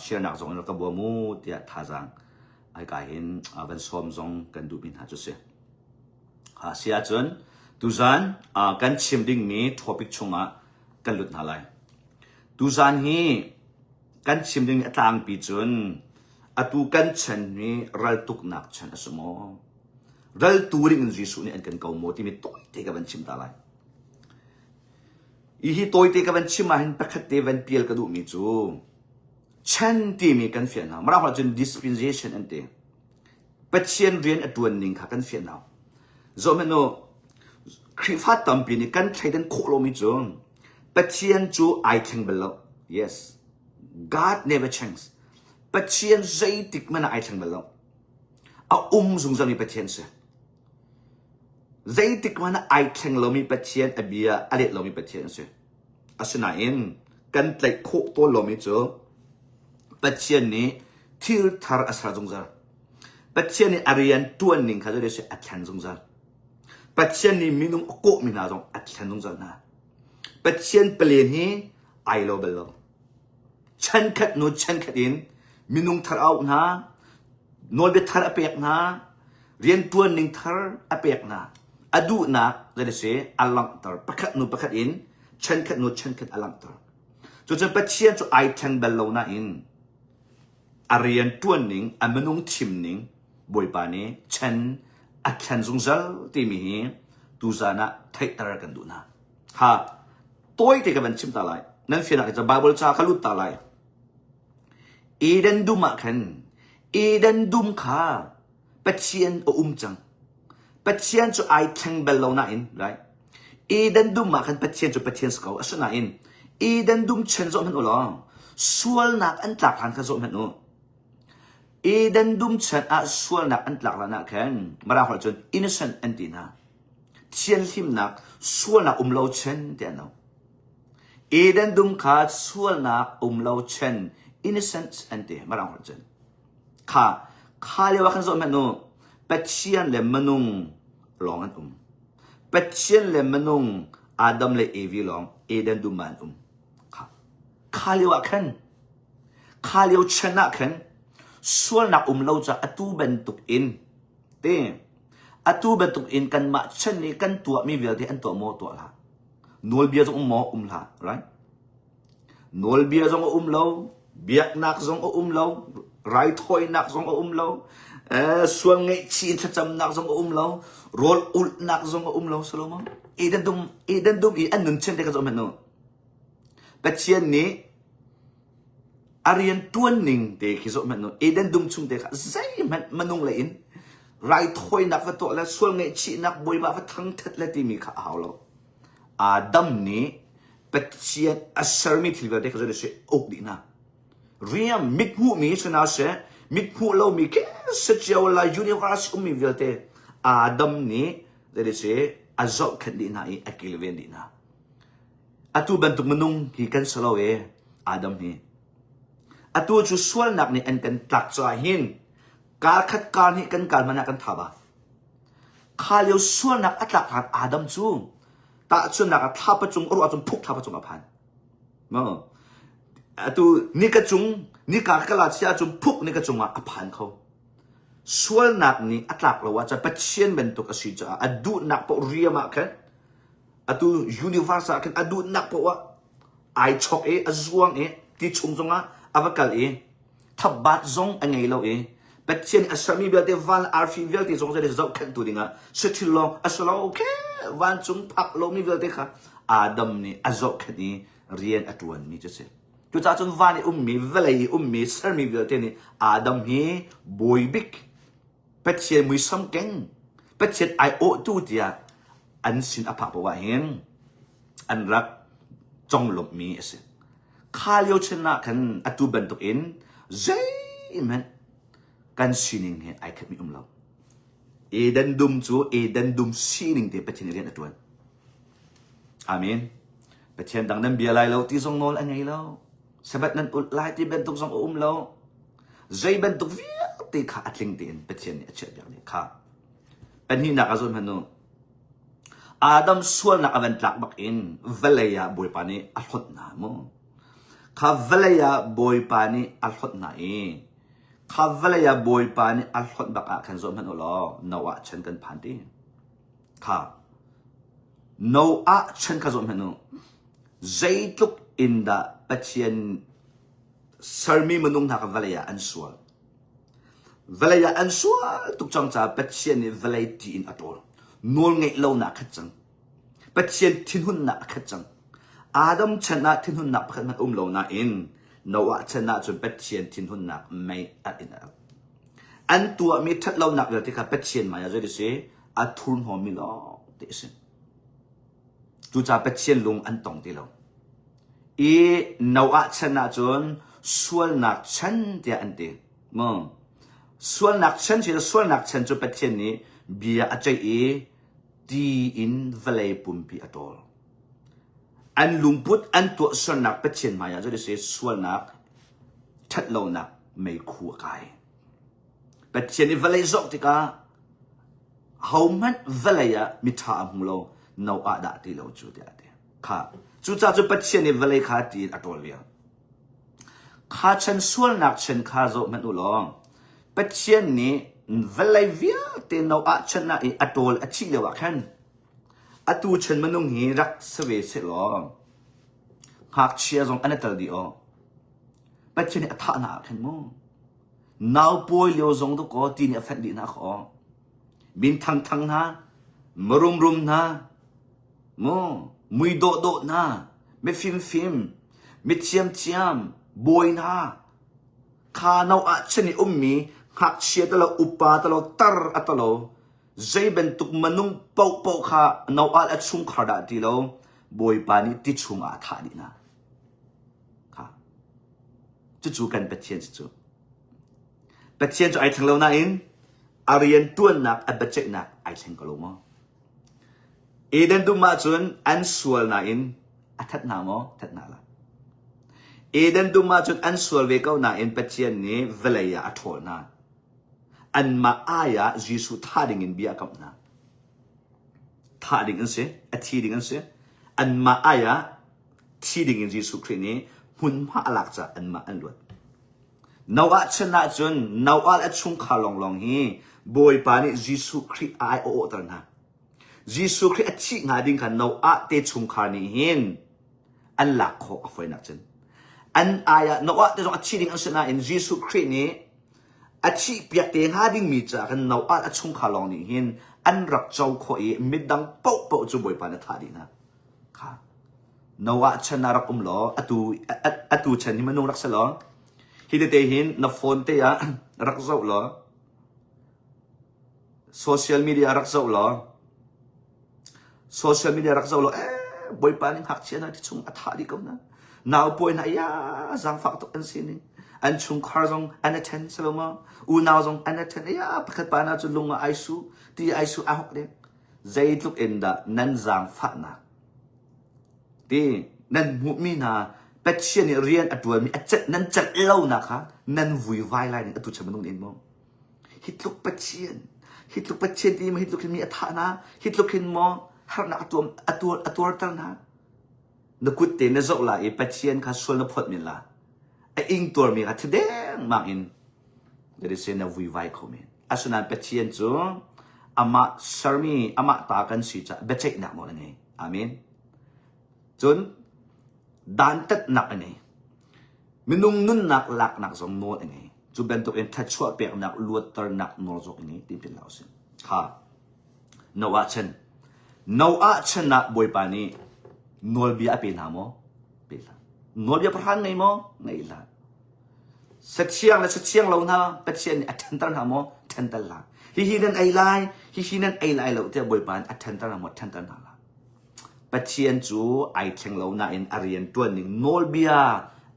เชียร์นักส่งแล้วก็บัวมูเดียท่าจังไอ้กายเห็นวันซ้อมส่งกันดูบินหาจุดเสียเสียจนดูจานกันชิมดิ้งมีทอปิกชงกันหลุดหาไรดูจานฮีกันชิมดิ้งต่างปีจนตูกันฉันมีรัลตุกนักฉันสมอรัลตูริงจิสุนี่อันกันเก่าโมที่มีตัวเตกันชิมตาไรอีฮีตัวเตกันชิมมาเห็นประคัตเตวันเปียลกระดูมีจูฉันที่มีกันเฟียนเอามาเราจน dispensation อันเตปัจเจียนเรียนอตัวหนึ่งค่ะกันเฟียนเอาจอมโนคริฟัตตัมปีนี่กันใช้ดันโคโลมิจูปัจเจียนจู I think below yes God never changes ปัจเจียนใจติกมัน I think below เอาสงสารมีปัจเจียนเสียใจติกมัน I think เรามีปัจเจียนอเบียอะไรเรามีปัจเจียนเสียอาศัยนั่นกันใช้โคตัวเรามีจูปัจเจียนนี้ที่ทาร์อัสราจงจารปัจเจียนนี้อารียันตัวหนึ่งเขาจะเรียกอัตยันจงจารปัจเจียนนี้มีนุ่งโกมินาจงอัตยันจงจารนะปัจเจียนเปลี่ยนให้ไอโลเบลโลฉันขัดโนฉันขัดอินมีนุ่งทาร์เอานะโนเบทาร์อเปียกนะเรียนตัวหนึ่งทาร์อเปียกนะอดูนะจะเรียกอัลลังตาร์ประคัดโนประคัดอินฉันขัดโนฉันขัดอัลลังตาร์จนปัจเจียนจะไอยันเบลโลนะอินอารียันตัวหนึ่งอเมนุงทิมหนึ่งบอยปานี้ฉันอักขันสงสัยที่มีตูจานะไทยตระกันดูนะฮะตัวที่กันชิมตาไลนั่นเฟียนักจะบาบิลจากลุตตาไลอีเดนดุมขันอีเดนดุมข้าปัจเจียนจังปัจเจียนจะไอแข่งเบลล์น่าอินไรอีเดนดุมขันปัจเจียนจะปัจเจียนสกาวอัศน่าอินอีเดนดุมเชนโซมันอุลองส่วนนักอันตรากหันข้าโซมันอุอีเดนดุมเชนส่วนนักอันตรากละนักแข่งมาราหัวจนอินเซนต์อันตีน่าเชียนทิมนักส่วนนักเลาเชนเดียนเอาอีเดนดุมข้าส่วนนักเลาเชนอินเซนต์อันตีมาราหัวจนข้าเรียกว่าขันโซมันอุปัจเจียนเลมนุงลองอันปัจเจียนเลมนุงอาดัมเลเอวีลองอีเดนดุมันข้าเรียกว่าขันข้าเรียกชนะขันส่วนนักเราจะอตูเป็นตุกอินเต้อตูเป็นตุกอินกันมาเช่นนี้กันตัวมีเวลที่อันตัวโมตัวละนัวเบียจงโมละไรนัวเบียจงเราเบียกนักจงเราไรถอยนักจงเราส่วนไงชีนจำนักจงเราโรลอุลนักจงเราสโลมอีเดนดุมอีอันนึงเช่นเดียวกันจอมเนาะแต่เช่นนี้อารียันตัวหนึ่งเด็กที่สุดมันนู้นเอเดนดุมชุ่มเด็กใจมันนุ่งเลยอินไรถอยนักว่าตัวแล้วส่วนไงชีนักบอยบ้าว่าทั้งทัดและที่มีข้าวเราอาดัมนี้เป็นเชียนอัศร์มิทิลว่าเด็กเขาจะได้เสียอกดีนะเรียมมิกหูมีชนะเสียมิกหูเรามีแค่เสียเวลายูนิเวอร์สมีเวลเตอาดัมนี้จะได้เสียอาจจะขัดดีนะอีกิลเวนดีนะอาตูบันตุกมันนุ่งที่กันสลาวอาดัมนี้ อตัวจุส่วนหนักนี่อันกันตักใจหินการคัดการนี่กันการมันกันทับข้าเลี้ยวส่วนหนักอัตลักษณ์อาดัมจูตาส่วนหนักทับประจุงรู้อาจจะพุกทับประจุงอภันมั้งตัวนี่กระจุงนี่การกระลาเชียจุงพุกนี่กระจุงอภันเขาส่วนหนักนี่อัตลักษณ์เราว่าจะเป็นเชียนเป็นตัวกสิจ้าอดูหนักปะเรียมากันอตัวยูนิเวอร์สกันอดูหนักปะว่าไอช็อกอจวงที่ชงจงอ่ะอวกาศทับบัดจงอันไงเราเป็นเช่นอัศมีเบลต์วันอาร์ฟีเบลต์จงจะได้จับขันตัวดิ่งอ่ะสุดที่ลองอัศลาโอเควันจงพักลงมีเบลต์ค่ะอาดัมนี่อัจฉรินี่เรียนอัตวันมีจะเสร็จจุดจ้าจนวันมีเวลัยมีสารมีเบลต์นี่อาดัมนี่บอยบิกเป็นเช่นมือซ้ำเก่งเป็นเช่นไอโอตูเดียอันสินอภัพว่าเห็นอันรักจงหลบมีเสร็จข้าเลี้ยวชนะกันอัตุบันตุกอินใจมันกันสินิงเฮไอคัดมีเราดันดุมจูดันดุมสินิงเดเป็นเช่นเรียนอัตวันอามีนเป็นเช่นดังนั้นเบียร์ไลเราที่ทรงโนลอันไงเราสบัดนั้นอุดไลที่เป็นตุกทรงเราใจเป็นตุกเวียที่ข้าอัดลิงตีนเป็นเช่นนี้เช่นอย่างนี้ข้าเป็นที่นักอาจุนมันโนอาดัมส่วนนักอเวนตักบักอินเวลัยบอยปานีอัลฮดนาโมข้าเวลัยบอยปานีอัลฮดนาข้าเวลัยบอยปานีอัลฮดบักอาคันซอมฮันอุลอนาวะฉันกันพันตีข้านาวะฉันกันซอมฮันอุใจตุกอินดาปัจเจียนสามีมนุษย์นักเวลัยอันสวลเวลัยอันสวลตุกจังจ้าปัจเจียนเวลัยตีอินอัตโตนวลไงเราหนักขัดจังปัจเจียนทิ้งหุ่นหนักขัดจังอาดัมชนะทิ้งหุ่นหนักขัดมันเราหนักอินนาวะชนะจนปัจเจียนทิ้งหุ่นหนักไม่อัดอินอันตัวมีทัดเราหนักเลยที่ข้าปัจเจียนมาจะได้สิอัดทุนหอมมีล้อที่สิจู่จ้าปัจเจียนลงอันตรงที่เรานาวะชนะจนส่วนหนักฉันเดียอันเดียมั้งส่วนหนักฉันคือส่วนหนักฉันจนปัจเจียนนี้เบียอาใจดีอินเวลัยปุ่มปีอัตโตอันลุงพุทธอันตัวส่วนหนักเป็นเช่นมายาจะได้เสียส่วนหนักทัดเราหนักไม่คู่กายเป็นเช่นเวลัยจบที่กาเขามันเวลัยมิถามของเราเนาอาดาที่เราจุดเดียดค่ะจุดจ้าจุดเป็นเช่นเวลัยขาดีอัตโตเลียข้าฉันส่วนหนักฉันข้าจบมันอุลองเป็นเช่นนี้เวลาเวียเตนเอาอัจฉริยะตัวอัจฉริยะขันอัตุฉันมันนุ่งหิรักสเวสลอหากเชียร์จงอันนั้นดีอ๋อปัจจุบันอัฐานาขันมั้งนาวป่วยเลี้ยวจงตุกอตีนี่ฟันดีนะขอบินทั้งนะมรุมนะมั้งมุยโดนะไม่ฟิมไม่เชียมบอยนะข้านาวอัจฉริยะมีหากเชียร์ตลอดอุปาตลอดตรอัตลอดใจเป็นตุกมนุงเป่าข้านาวอัลชุงขาดดีแล้วบอยปานิติชุงอาถาดีนะค่ะจู่กันเป็นเชียนจู่เป็นเชียนจู่ไอ้ทั้งเราหน้าอินอารียนตัวนักอับเจนักไอ้ทั้งก็รู้มั้งเดินดูมาจนอันสวลหน้าอินอัดหน้ามั้งทัดหน้าละเดินดูมาจนอันสวลเวก้าหน้าอินเป็นเชียนนี้เวลายาอัดหัวหน้าอันมาอายะยิสุท่าดิ่งเบียกับนะท่าดิ่งเสียทีดิ่งเสียอันมาอายะทีดิ่งยิสุครินี้หุ่นมาหลักจากอันมาอันลวดนาวะชนะจนนาวะและชุงขาลองฮีบอยปานิยิสุคริไอโอตระนะยิสุคริทีงาดิ่งกันนาวะเตชุงขานี้หินอันหลักขอไฟนักจนอันอายะนาวะเตจงทีดิ่งอันชนะอินยิสุครินี้อาชีพอยากเตะหาดิ่งมีจากกันนาวอัดชุ่มขาลองนี่หินอันรักเจ้าคอยมิดังเป่าจุบอยปานท่าดีนะค่ะนาวฉันน่ารักล้ออัตุฉันที่มันนุ่งรักสลองฮิตเตหินนับโฟนเตะรักเจ้าล้อโซเชียลมีเดียรักเจ้าล้อรักเจ้าล้อบอยปานิหักเชียนะที่ชุ่มอัฐาดีก็นะนาวป่วยนะยาจังฝากตัวอันสินี่อันชุงคาร์จงอันนั้นเทนสโลมาอูนาวจงอันนั้นเทนประคัตปานาจุลงมาไอซูที่ไอซูอาหกเด็กใจทุกอินดานั่นจังฝันนะที่นั่นมุมีนา เป็ดเชียนี่เรียนอดวนมีอจัดนั้นจัดเล่านะคะนั้นวุ่ยวายไรนี่อตุชมันต้องเรียนมั้งฮิตลุกเป็ดเชียนที่มันฮิตลุกมีอัฐานะฮิตลุกขึ้นมอหานักตัวตั้งนะนักกุฏินจกละไอ้เป็ดเชียนข้าส่วนนับพอดมิลละไอ้อิงตัวมีข้าทเด้งมากอินเดี๋ยวเสียนั้นวุ่ยวายเขาเองอาสุนันเป็ดเชียนจูอามาสามีอามาตากันสิจ้ะเบ็ดเช็คหนักหมดเลยไงอามินจนดันตัดหนักไงมินุงนุ่นหนักหลักหนักสมโนไงจูเป็นตัวเองทัดชั่วเปียกหนักลวดตรหนักนอจกไงที่เป็นเราสิค่ะนวะเช่นนะบอยปานีนวลบีอาเป็นหามอเป็นละนวลบีประธานไงมอไงละสักเชียงเราหน้าเป็ดเชียงอัดทันตันหามอทันตันละฮินันไอไลเราเที่ยวบอยปานอัดทันตันหามอทันตันละปัจเจียนจูไอเชงเราหน้าอินอารียนตัวหนึ่งโนลเบีย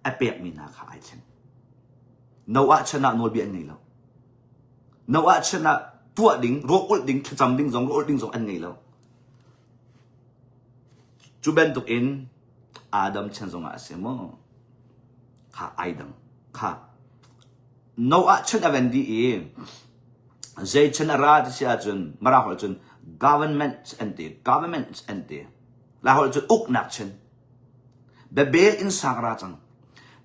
อเปียกมีนาค่ะไอเชงนวะชนะโนลเบียอันไงเรานวะชนะตัวดิ่งโรคอุดดิ่งจำดิ่งโรคอุดดิ่งอันไงเราจูเป็นตุกินอาดัมเชนซงอาเซโมค่ะไอดังค่ะนวะชนะเวนดีใจชนะราชาจุนมาราหอจุน government อันตีลาหอจุนอุกนักชนเบเบลอินสังราจัง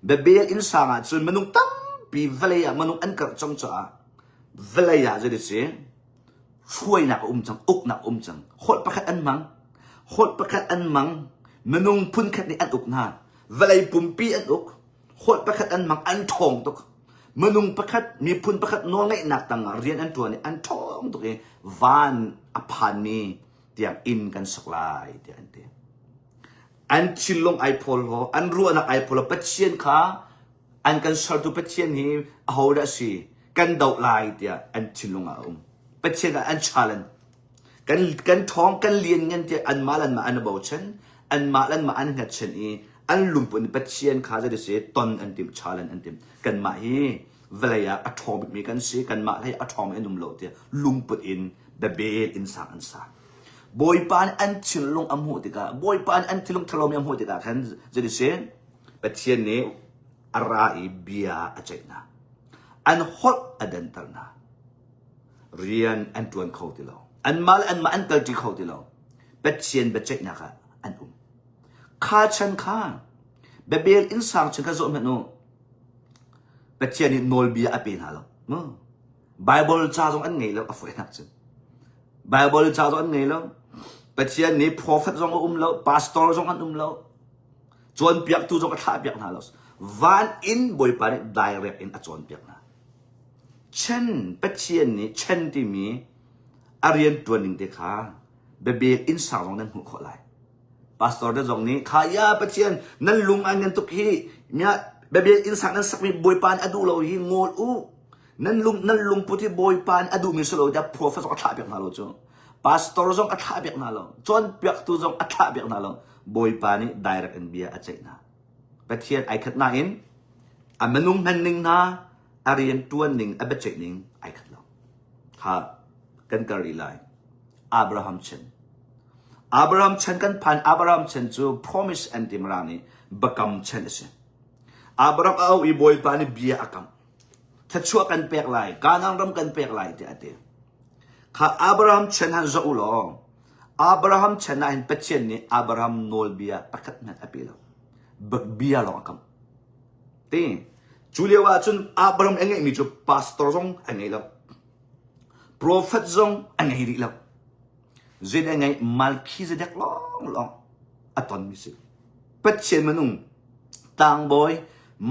เบเบลอินสังอาจุนมนุษย์ตั้มปีเวลยามนุษย์อันกระจงจ้าเวลยาจะได้เสียช่วยนักจังอุกนักจังโคตรประคัดอันมังมนุษย์พุ่นขัดในอันอุกนาเวลยปุ่มปีอันอุกโคตรประคัดอันมังอันทองตุกมนุษย์ประคัดมีพุ่นประคัดน้องไงนักตังเรียนอันตัวนี้อันทองตุกเองวานอภานีเตียงอินกันสักลายเตียงอันชิลลงไอพอลโฮอันรัวนักไอพอลปัจเจียนขาอันกันสอดตัวปัจเจียนฮีเอาได้สิกันดาวลายเตียอันชิลลงอาปัจเจียนอันชาลันกันท้องกันเลียนเงินเตียอันมาลันมาอันบ่าวฉันอันมาลันมาอันหัดฉันอันลุมปุ่นปัจเจียนขาจะได้สิตอนอันติมชาลันอันติมกันมาฮีเวลาอะทอมิกมีกันสิกันมาให้อะทอมิกอันนุ่มโลเตียลุมปุ่นอินเบเบลอินสังอันสังบอยปานอันชิลลงอัมหูติกาบอยปานอันชิลลงทะลมอัมหูติกาขันจะได้เสียปัจเจียนนี้อะไรเบียอาเจนะอันฮอตอดันตัลนะเรียนอันตวนเขาติเราอันมาอันตัลจีเขาติเราปัจเจียนปัจเจนะคะอันข้าฉันข้าเบเบลอินสังฉันข้าโจมเหนูปัจเจียนนี้โนลเบียอเป็นหาเราไบเบิลจ้าจงอันไงแล้วอฟเวนักจังไบเบิลจ้าจงอันไงแล้วปัจเจียนนี้โปรเฟตจงเราพาสตอร์จงอันเราจวนเปียกตูจงกระทาเปียกนาเราวันอินบอยปานไดเรกอินอจวนเปียกนาเช่นปัจเจียนนี้เช่นที่มีอารียนตัวหนึ่งเด็กขาเบเบลอินสาวนั้นหัวข้อไหลพาสตอร์ได้จงนี้ขายาปัจเจียนนั้นลุงอันนั้นตุกฮีเนี่ยเบเบลอินสาวนั้นสักมีบอยปานอดูเราฮีงออูนั้นลุงพุทธิบอยปานอดูมิสโลจะโปรเฟสกระทาเปียกนาเราจ้ะพาสตอร์จงกระทาเปียกนาเราจวนเปียกตูจงกระทาเปียกนาเราบอยปานี่ไดเรกอินเบียอาเจนาปัจเจียนไอขัดนาอินอันมนุษย์มันหนึ่งนะอารียนตัวหนึ่งอับเจหนึ่งไอขัดเราค่ะกันกรีไลอับราฮัมเชนกันผ่านอับราฮัมเชนจู promise อันติมรานี่บักำเชนเสอับราฮัมเอาอีบอยปานี่เบียอากำถ้าชั่วกันเปียกไหลการนั่งรำกันเปียกไหลเดียดค่ะอับราฮัมเชนฮันจะอุลออับราฮัมเชนน่ะเห็นปัจเจียนนี่อับราฮัมโนลเบียประคัดนั่นอภิลาบักเบียลองคำทีจูเลียว่าจนอับราฮัมเองมีจูพาสตอร์จงเองแล้วโปรเฟตจงเองดีแล้วเจนเองมัลคีเซเด็กลองอัตตอนมิสิปัจเจียนมนุษย์ต่างบอย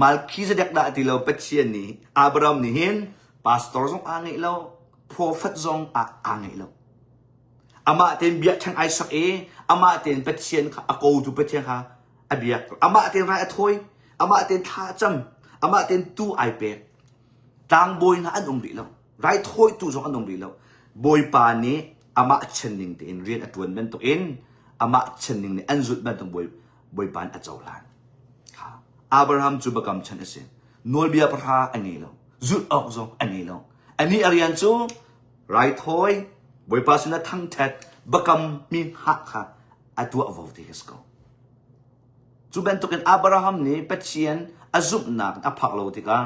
มัลคีเซเด็กได้ที่เราปัจเจียนนี่อับราฮัมนี่เห็นพาสตอร์จงเองแล้วโปรเฟตจงเองแล้วอามาเต็นเบียช่างไอสักอามาเต็นปัจเจียนค่ะอโกจูปัจเจียนค่ะอเบียอามาเต็นไรอัทอยอามาเต็นท่าจำอามาเต็นตู้ไอเปกต่างบอยน่ะอันดีแล้วไรทอยตู้จงอันดีแล้วบอยปานนี้อามาเชนนิงเต็นเรียนอัตวนเป็นตัวเองอามาเชนนิงเนี่ยอันจุดเป็นตัวบอยปานอัจฉริยะค่ะอับราฮัมจูบกำเชนเสนโนลเบียพระอันนี้แล้วจุดออกจงอันนี้แล้วอันนี้อารียันจูไรทอยบอยปาสนะทั้งแท้บักมีหักค่ะอัตัวอวติเกสโก จูเป็นตุกันอับราฮัมนี่เป็ดเชียนอาซุบนักอภักโลติกา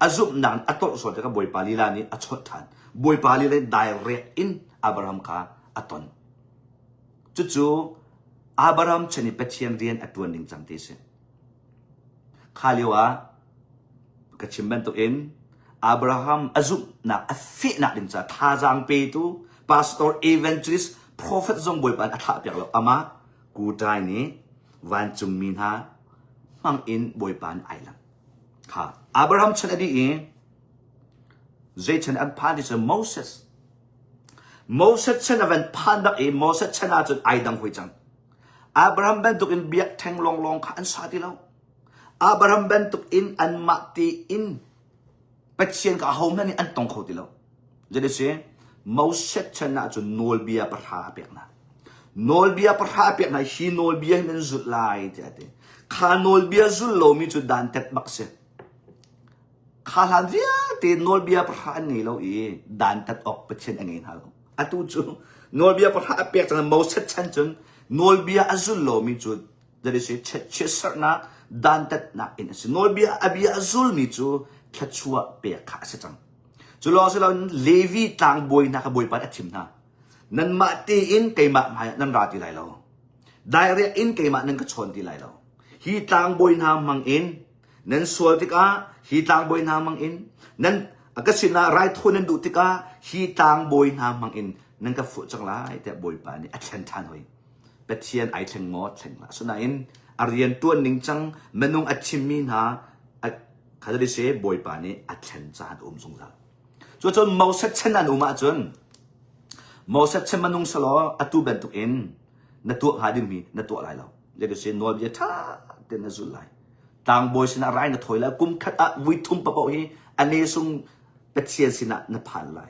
อาซุบนักอัตโตส่วนติกาบอยปาลีลานี่อัชดทันบอยปาลีเลย direct in อับราฮัมค่ะอัตตนจู่ๆอับราฮัมชนิดเป็ดเชียนเรียนอัตวันหนึ่งจังที่เสข้าเรียกว่าก็ชิมเป็นตุกินอับราฮัมอาซุบนักอฟินักดินจ้าท่าจังเปตูพาสตอร์เอเวนจลิสโปรเฟตซงบอยปานอัฐาเปียกแล้วอามากูใจนี้วันจุงมินฮามังอินบอยปานไอลังค่ะอับราฮัมชนะดีเองเจชันอันพานที่จะโมเสสชนะวันพานดักเองโมเสสชนะจนไอดังหุยจังอับราฮัมเป็นตุกินเบียกแทงลองข้าอันสาธิแล้วอับราฮัมเป็นตุกินอันมาตีอินเป็ดเชียนกับเขาเนี่ยอันตรงเขาทีแล้วจะได้เสียโมเสสชนะจนโนลเบียประหาเปียกนะโนลเบียประหาเปียกนะฮีโนลเบียมันจุดลายที่อะไรข้าโนลเบียจุดโลมีจุดดันเต็ดบักเสข้าหลังเดียที่โนลเบียประหานี่เราดันเต็ดออกเป็ดเชียนเองฮะอัตุจูโนลเบียประหาเปียกจนโมเสสชันจนโนลเบียจุดโลมีจุดจะได้เสียเชื่อสักนักดันเต็ดนักอินสิโนลเบียอบียจุดมีจุดแค่ชัวเปียกขาเสียจังจุลอสิเราเลวีต่างบอยนักบอยปัดทิมนะนั่นมาตีอินเกยมานั่นราตีไรเราได้เรียกอินเกยมานั่นก็ชนตีไรเราฮีต่างบอยนามังอินนั่นสวดติกาฮีต่างบอยนามังอินนั่นก็สินาไรทุนนั่นดูติกาฮีต่างบอยนามังอินนั่นก็ฟุจังไรแต่บอยปานี่อัจฉริยะหน่อยเป็ดเชียนไอเชงมอดเชงละส่วนนั้นอาเรียนตัวหนึ่งจังเมนุงอัจฉิมีนาเขาจะได้เสียบอยปานี่อัจฉริยะสงสารจนโมเสสชนะนุมาจนโมเสสชนะนุงสโลอตูเป็นตุกินนัตัวหาดิมีนัตัวอะไรเราเรียกเสียนวลเยท่าเดินสุดไหลต่างบอยสินะไรนัถอยแล้วกุมขัดวิทุมปะปะฮีอันนี้ซุงเป็ดเชียนสินะนัผ่านไหล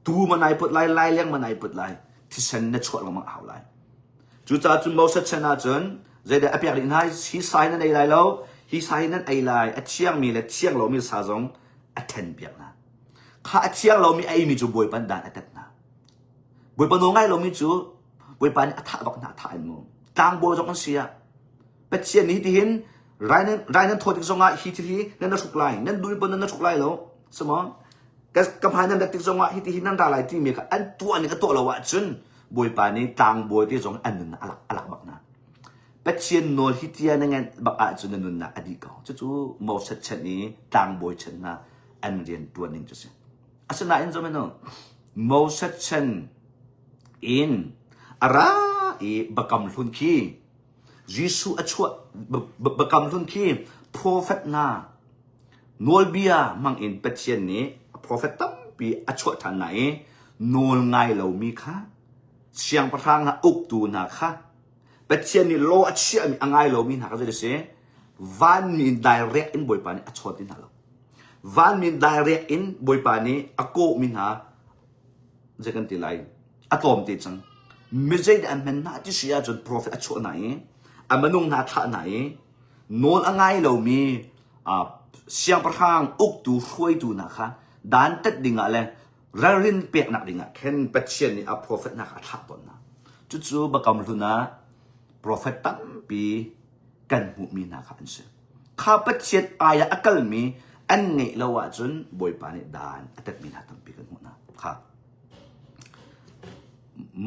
ตูมันไหนปดไหลไหลเลี้ยงมันไหนปดไหลที่ฉันนัชวดลงมาเอาไหลจู่ๆจนโมเสสชนะจนใจเด็กอภิรินให้ฮีไซนั่นไอไหลแล้วฮีไซนั่นไอไหลเชียงมีและเชียงเรามีสาจงอัเทนเปียกนะข้าเชียงเรามีไอมีจูบอยปันดานอัตตนะบอยปันโนง่ายเรามีจูบอยปันอัฐบักนาถ่ายมุต่างบอยจงกันเสียเป็ดเชียนนี้ที่เห็นไรนั้นโทษที่จงอ่ะฮิตที่นั่นน่ะชุกไล่นั่นดูปันนั่นน่ะชุกไล่แล้วสมองกับพานั่นที่จงอ่ะฮิตที่นั่นอะไรที่มีกันอันตัวนี้ก็ตัวเราว่าจนบอยปันนี้ต่างบอยที่จงอันนั้นอัลักบักนาเป็ดเชียนโนฮิตที่นั่นไงบักอาจจะนั่นน่ะอดีตเขาจู่ๆมอสัตชนี้ต่างบอยชนะอันเรียนตัวหนึ่งจะเสียอาศัยอินจำเป็นว่าโมเสสชันอินอะไรบักกำลุนคียิสุอัชวะบักกำลุนคีโปรเฟตนาโนลเบียมังอินเป็ดเชียนนี้โปรเฟตตั้มปีอัชวะท่านไหนโนลไงเรามีค่ะเสียงประทางนะอุกตูนะค่ะเป็ดเชียนนี้โลอัชเชียมีอังไงเรามีนะก็จะได้เสียวันนี้ direct in บ่อยปานอัชวะที่นั่นเราวันมิน direct in บอยปานี้อโกมินหาจะกันตีไลอะตอมตีจังไม่ใช่แต่มันน่าที่เสียจน prophet ชั่วไหนมันนุ่งนาท่าไหนโน้นอะไรเรามีเสียงประทางอุกตูช่วยตูนะคะด้านตัดดิ่งอะไรเราเรียนเปียกหนักดิ่งแค่เป็ดเชียนนี่prophet นะคะท่าตนนะจู่ๆบักกำลุนะ prophet ตั้งปีกันมุมีนะคะอันเสียข้าเป็ดเชียนอายะอักลมีอันนี้เราว่าจนบอยปานิดานอัตตมีนาตั้งปีกันหัวนะครับ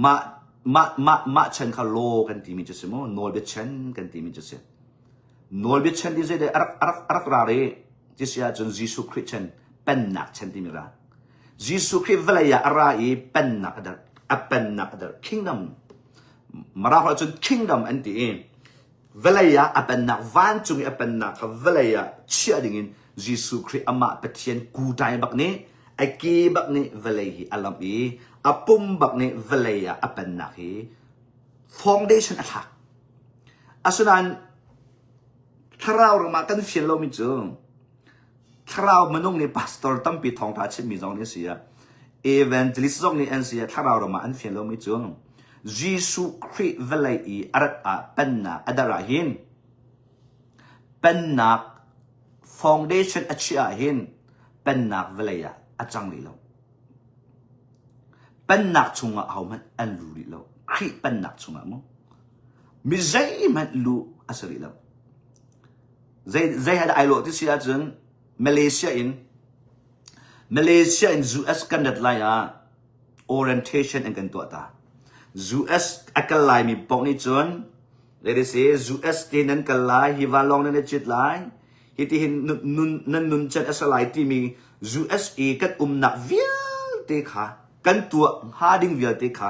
มาเช่นข้าโลกันที่มีจะเสียมั้งโนลเบเชนกันที่มีจะเสียโนลเบเชนที่จะได้รักราเรที่เสียจนยิสุคริสต์เป็นนักเช่นที่มีละยิสุคริสต์เวลายาอะไรเป็นนักเดอเป็นนักเดอ kingdom มาราจน kingdom อันที่เวลายาเป็นนักวันจุงเป็นนักเวลายาเชื่อดิ่งยิสุคริสต์อามาเป็นเชียนกูใจบักนี้ไอ้กีบักนี้เวลายาอารมณ์อาปุ่มบักนี้เวลายาเป็นนักfoundation attack อาศัยนั้นถ้าเรามากันเฟียนเราไม่เจอถ้าเรามันต้องในพาสตอร์ตั้งปีทองทัชมีตรงนี้เสียเอเวนต์ลิสตรงนี้อันเสียถ้าเรามาอันเฟียนเราไม่เจอยิสุคริสต์เวลายาอาเป็นนักอะไรหินเป็นนักfoundation อัจฉริยะเป็นนักเวลายาอาจังลีเราเป็นนักชงเอามันอันรู้ลีเราคริเป็นนักชงมั้งมิใจมันรู้อาศัยเรา zai had ai lo ti sia chun Malaysia in US kan dat lai a orientation and kan to ta US akalai mi pok ni chun let us say US tin nan kalai hi walong nan chit lai hi ti hin nun chan asalai ti mi USA kat nak vial te kha kan tua harding vial te kha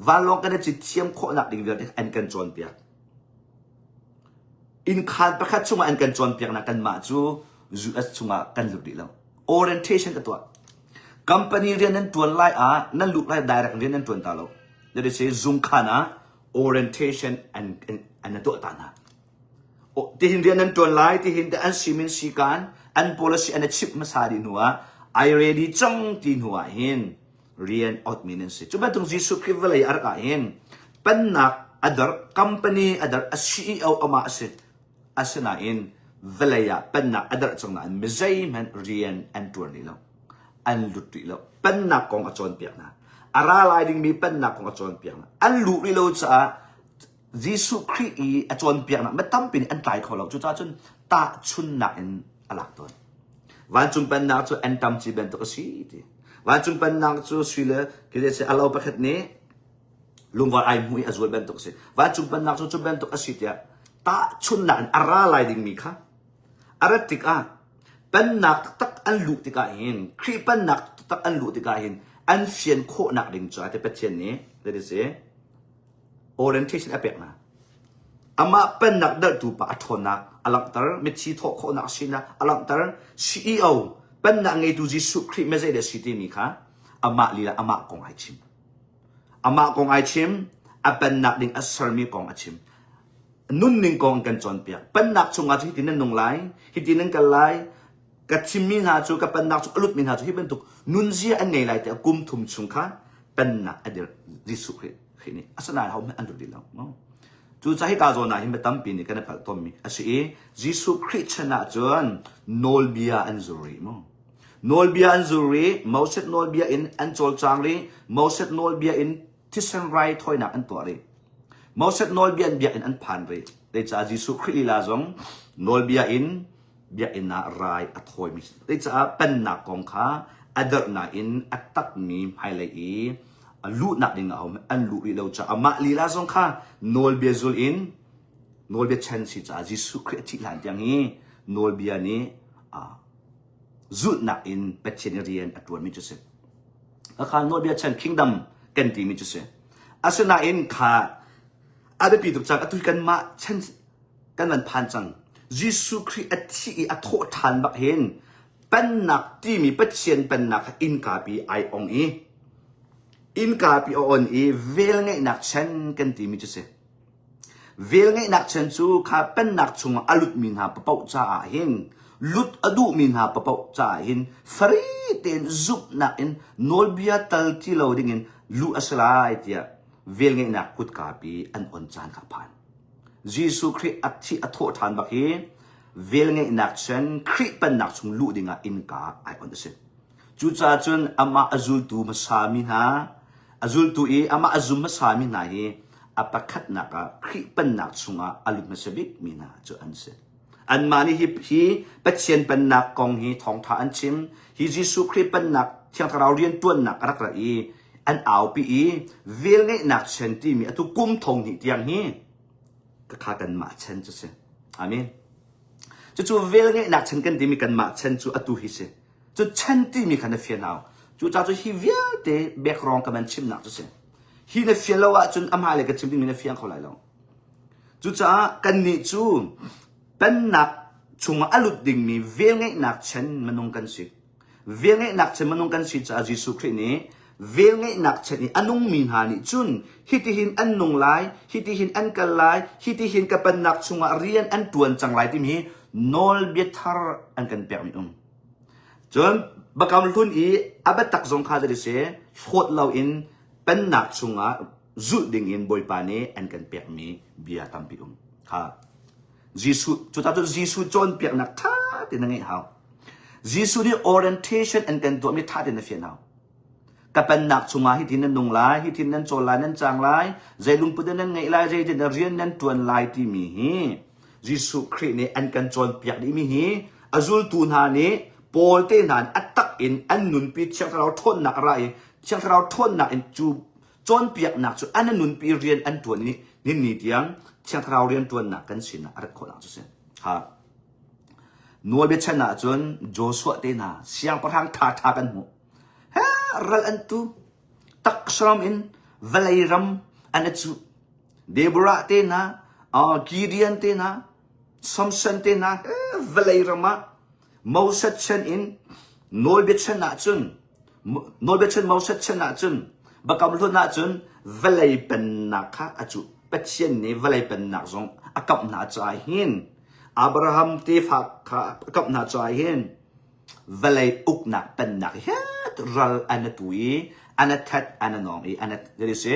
walong kan chit thiam kho nak ding vial te an kan chon pia in khan pakhat chunga an kan chon pia na kan ma chu US chunga kan lu di lo orientation ka tua company rian nan tuan lai a nan lu lai direct rian nan tuan ta lo let us say zoom khana orientation and to ta na o ti hin rian nan tuan lai ti hin da an simin si kan an policy an chip masari nuwa I ready chang ti nuwa hin rian out minen se chuba tung jisu krivelai ar ka hin pannak other company other a CEO ama ase asana in velaya pannak other chang na mezai man rian and tuan ni lo an luti lo pannak kong achon piak na ara lai ding mi pannak kong achon piak na an lu ri lo cha jisu kri i achon piak na matam pin an tai kho lo chu cha chun ta chun na in alak ton wan chung pannak chu an tam chi ben to si ti wan chung pannak chu swile ke se alo pakhat ne lungwa ai mui azul ben to se wan chung pannak chu ben to si tia ta chun na ara lai ding mi kha aratik a pannak tak an lu ti ka hin kri pannak tak an lu ti ka hin an fian kho nak ding cha te pathian ni let us say orientation apek na ama pannak dal tu pa athona alak tar mi chi tho kho nak sina alak tar CEO pannak ngai tu ji su kri me zai de city mi kha ama lila ama kong ai chim a pannak ding asar mi kong achim nun ning kong kan chon pia pannak chunga chi tin nong lai hi tin nang kalai ka chimmin ha chu ka pannak chu alut min ha chu hi ben tuk nun zia an nei lai te kum thum chung kha pannak adir jisu khini asana ha an du dilaw no chu cha hi ka zo na hi metam pi ni kan phal tom mi asi jisu chana chon nolbia an zuri mo nolbia an zuri mauset nolbia in an chol changri mauset nolbia in tisan rai thoina an to ri mauset nolbia in bia in an phan ri te cha jisu khri la zong nolbia in bia ina rai athoi mi te cha panna kong kha adar na in atak mi highlight e lu na ding au an lu ri lo cha ama li la zong kha nol bia zul in nol bia chen si cha jisu khri thi lan yang hi nol bia ni zut na in pechenerian atwan mi chuse kha nol bia chen kingdom kan ti mi chuse asuna in kha ada pi tu cha atu kan ma chen kan lan phan chang jisu khri athi a tho than bak hen pannak ti mi pachen pannak in ka pi ai ong e in ka pi on e vel ngai nak chen kan ti mi chuse vel ngai nak chen chu kha pannak chung alut min ha pa pau cha a hen lut adu min ha pa pau cha hin fari ten zup na in nolbia tal ti lo ding in lu aslai tia vel ngai nak kut ka pi an on chan ka phan jisu khri athi atho than bak hi vel ngai nak chen khri pan nak chung lu dinga in ka ai on se chu cha chun ama azul tu ma sa min ha azul tu e ama azum ma sa min na hi apakhat na ka khri pan nak chunga alut ma sabik min ha chu an se an mani hi patchen pan nak kong hi thong tha an chim hi jisu khri pan nak thiang tharau rian tuan nak rak ra i an au pi i vel ngai nak chen ti mi atu kum thong hi tiang hi ka kha kan ma chen chu se amen chu vel ngai nak chen kan ti mi kan ma chen chu atu hi se chu chen ti mi kan fian au chu cha chu hi vial te background ka man chim nak chu se hi na fian lo wa chun am ha le ka chim ti mi na fian kho lai lo chu cha kan ni chu pan nak chung alut ding mi vel ngai nak chen manung kan si vel ngai nak chen manung kan si cha jisu khri ni vel ngai nak chen ni anung min ha ni chun hiti hin an nung lai hiti hin an kal lai hiti hin ka pan nak chunga rian an tuan chang lai ti mi nol bethar an kan pe mi chun bakam thun i abatak zong kha de se phot law in pan nak chunga zu ding in boy pa ne an kan pe mi bia tam pi kha jisu chu ta jisu chon pe nak tha ti na ngai haw jisu ni orientation an kan to mi tha de na fian haw ka pan nak chunga hi tin nung lai hi tin nan chol lai nan chang lai zai lung pu nan ngai lai zai tin rian nan tuan lai ti mi hi ยิสุคริสต์นี่อันกันจนเปียกนี่มีหีอจุลตูนานี่โปลเตนานอัตตักอินอันนุนปีเชียงเราทนหนักอะไรเชียงเราทนหนักอินจูจนเปียกหนักจุอันนุนปีเรียนอันตัวนี้นี่เดียงเชียงเราเรียนตัวหนักกันสินะอะไรคนหลังจุเสียครับนัวเบชนะจนโจสวเตนาเสียงประทังท่ากันหมดฮะรัลอันตุตักสรมอินเวลัยรัมอันจุเดบราเตนากีเดียนเตนาสมสันเตนาเวลัยรัมมาสัดชันอินโนเบชนะจนโนเบชนมาสัดชนะจนบักำลุนะจนเวลัยเป็นนักข้าอจุเป็ดเช่นนี้เวลัยเป็นนักจงอากับนาจายหินอับราฮัมตีฟักข้าอากับนาจายหินเวลัยอุกนักเป็นนักเฮ็ดรัลอันตุยอันทัดอันนองอีอันเดี๋ยวสิ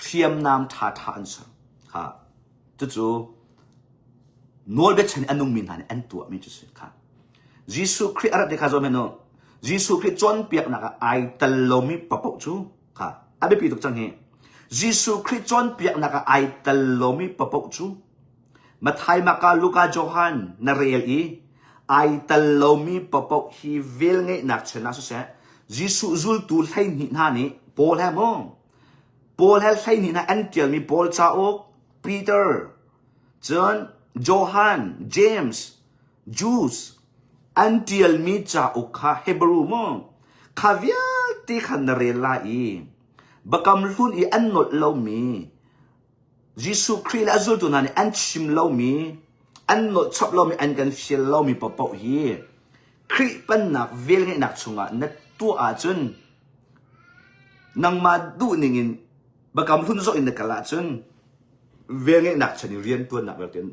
เทียมนามท่าทานส์ค่ะจู่ๆโนเบชนอันนุ่งมินหันอันตัวมิจุสิค่ะยิสุคริสต์อะไรเด็กข้าจอมเนาะยิสุคริสต์จนเปียกนักไอตลมิปะปกจูค่ะอาเบปีตุกจังเฮยิสุคริสต์จนเปียกนักไอตลมิปะปกจูมาไทยมากาลูกาโจฮันนาเรียลอีไอตลมิปะปกฮีเวลเงนักชนะสุดเสียยิสุจุลตูให้หินหานี่โปลแฮมงโปลแฮให้หินหาอันเดียลมีโปลซาโอกปีเตอร์จอห์นโจฮันเจมส์จูสอันเดียลมีจ่าอุคาเฮบรูมงข้าเวียที่ขันเรลาอีบักำลุนอีอันนดเลามียิสุคริสต์อาจุลตุนันอันชิมเลามีอันนดชอบเลามีอันกันฟิลเลามีปะปะฮีคริเป็นนักเวลเงนักชงอ่ะนัดตัวอาจุนนังมาดูนิ่งบักำลุนโซอินเดกลาจุนเวลเงนักชนิเรียนตัวนักเวลเต็น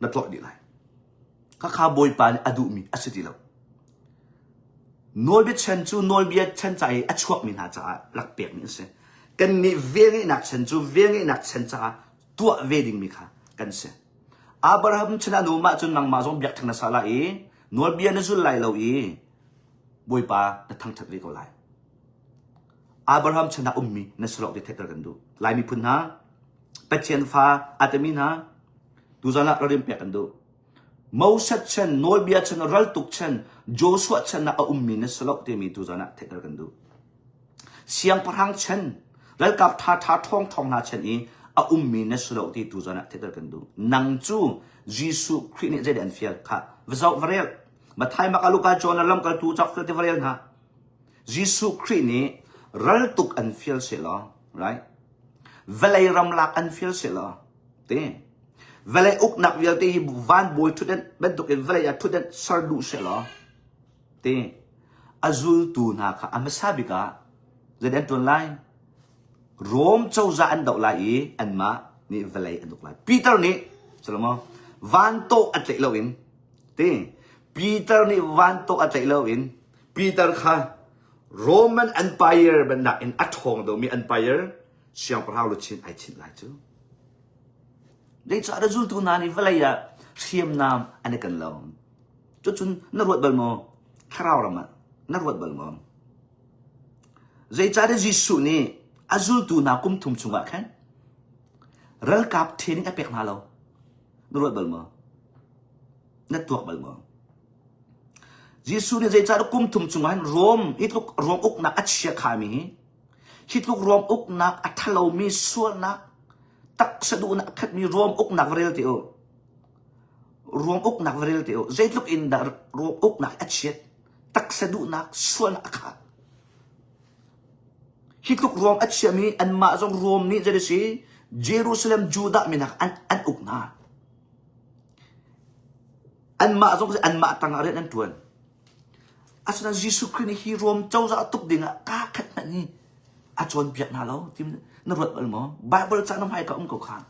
นัดหลอดดีไรข้าบอยปานอดูมีอสิติเลานอลเบียชันจูนอลเบียชันใจอชวกมินาจ้าหลักเปียกนี่สิกันนี่เวงนักชันจูเวงนักชันจ้าตัวเวดิงมีค่ะกันสิอับราฮัมชนะนูมาจนนังมาจงเบียกทางนัสลาอีนอลเบียนจุลไลเลาอีบอยปานัทางทัดเวกเอาไลอับราฮัมชนะมีนัสลอกที่เทกันดูไลมีพุนฮะเป็ดเชียนฟ้าอาตมินฮะดูจานะเราเรียนเปียกันดูมาสัดชันโนเบียชันรัลตุกชันโจสวชันนะมีนสลอกที่มีตัวจานะเทกันดูเสียงพลังชันรัลกับท่าท่องนาชันอีมีนสลอกที่ตัวจานะเทกันดูนังจูยิสุคริสต์เนี่ยจะเดินฟิลค่ะวิจารณ์วเรลมาไทยมาการลูกาโจนลำกันตูจักฟิลที่วเรลนะยิสุคริสต์นี่รัลตุกอันฟิลเสลอ right เวลัยรำลักอันฟิลเสลอเต้เวลาอุกนักเวลที่วันบอยทุเดนเป็นตุกันเวลาทุเดนสารดูเสลอเต้อาจุลตูนักอามาซาบิกาจะเดินตัวไลน์โรมเจ้าจะอันดอกไลน์อันมานี่เวลาอันดอกไลน์ปีเตอร์นี่สลมวันโตอัตเลวินเต้ปีเตอร์นี่วันโตอัตเลวินปีเตอร์ค่ะโรมันอันไพร์เป็นนักอินอัตฮองดูมีอันไพร์เสียงพระฮาลุชินไอชินไลจูได้จากระจุลตูนานี่เวลาเทียมนามอันนี้กันแล้วจุนนรวดเบลมอคราวละมันนรวดเบลมอได้จากระยิสุนี่อาจุลตูนาคุมทุ่มชุงะแค่รัลกับเทนิงอเปกมาแล้วนรวดเบลมอนัดตัวเบลมอยิสุนี่ได้จากคุมทุ่มชุงะโรมฮิตลุกโรมอุกนักอัจฉริยะมีฮิตลุกโรมอุกนักอัทโลมีส่วนนักตักสะดุนักขัดมีรวมอุกนักเวลติโอรวมอุกนักเวลติโอใจลุกอินดารวมอุกนักอัจฉริยะตักสะดุนักส่วนนักขัดฮิตลุกรวมอัจฉริยะมีอันมาจงรวมนี้จะได้สิเยรูซาเล็มจูดามีนักอันอุกนักอันมาจงอันมาตั้งอะไรนั่นตัวอาศัยยิสุคริสต์ฮีรวมเจ้าจะตุกดิ่งกาขัดนั่นนี่อาจวนเปียกนาแล้วที่นรวดเบลมอไบเบิลจะนำให้กับเขาข้าง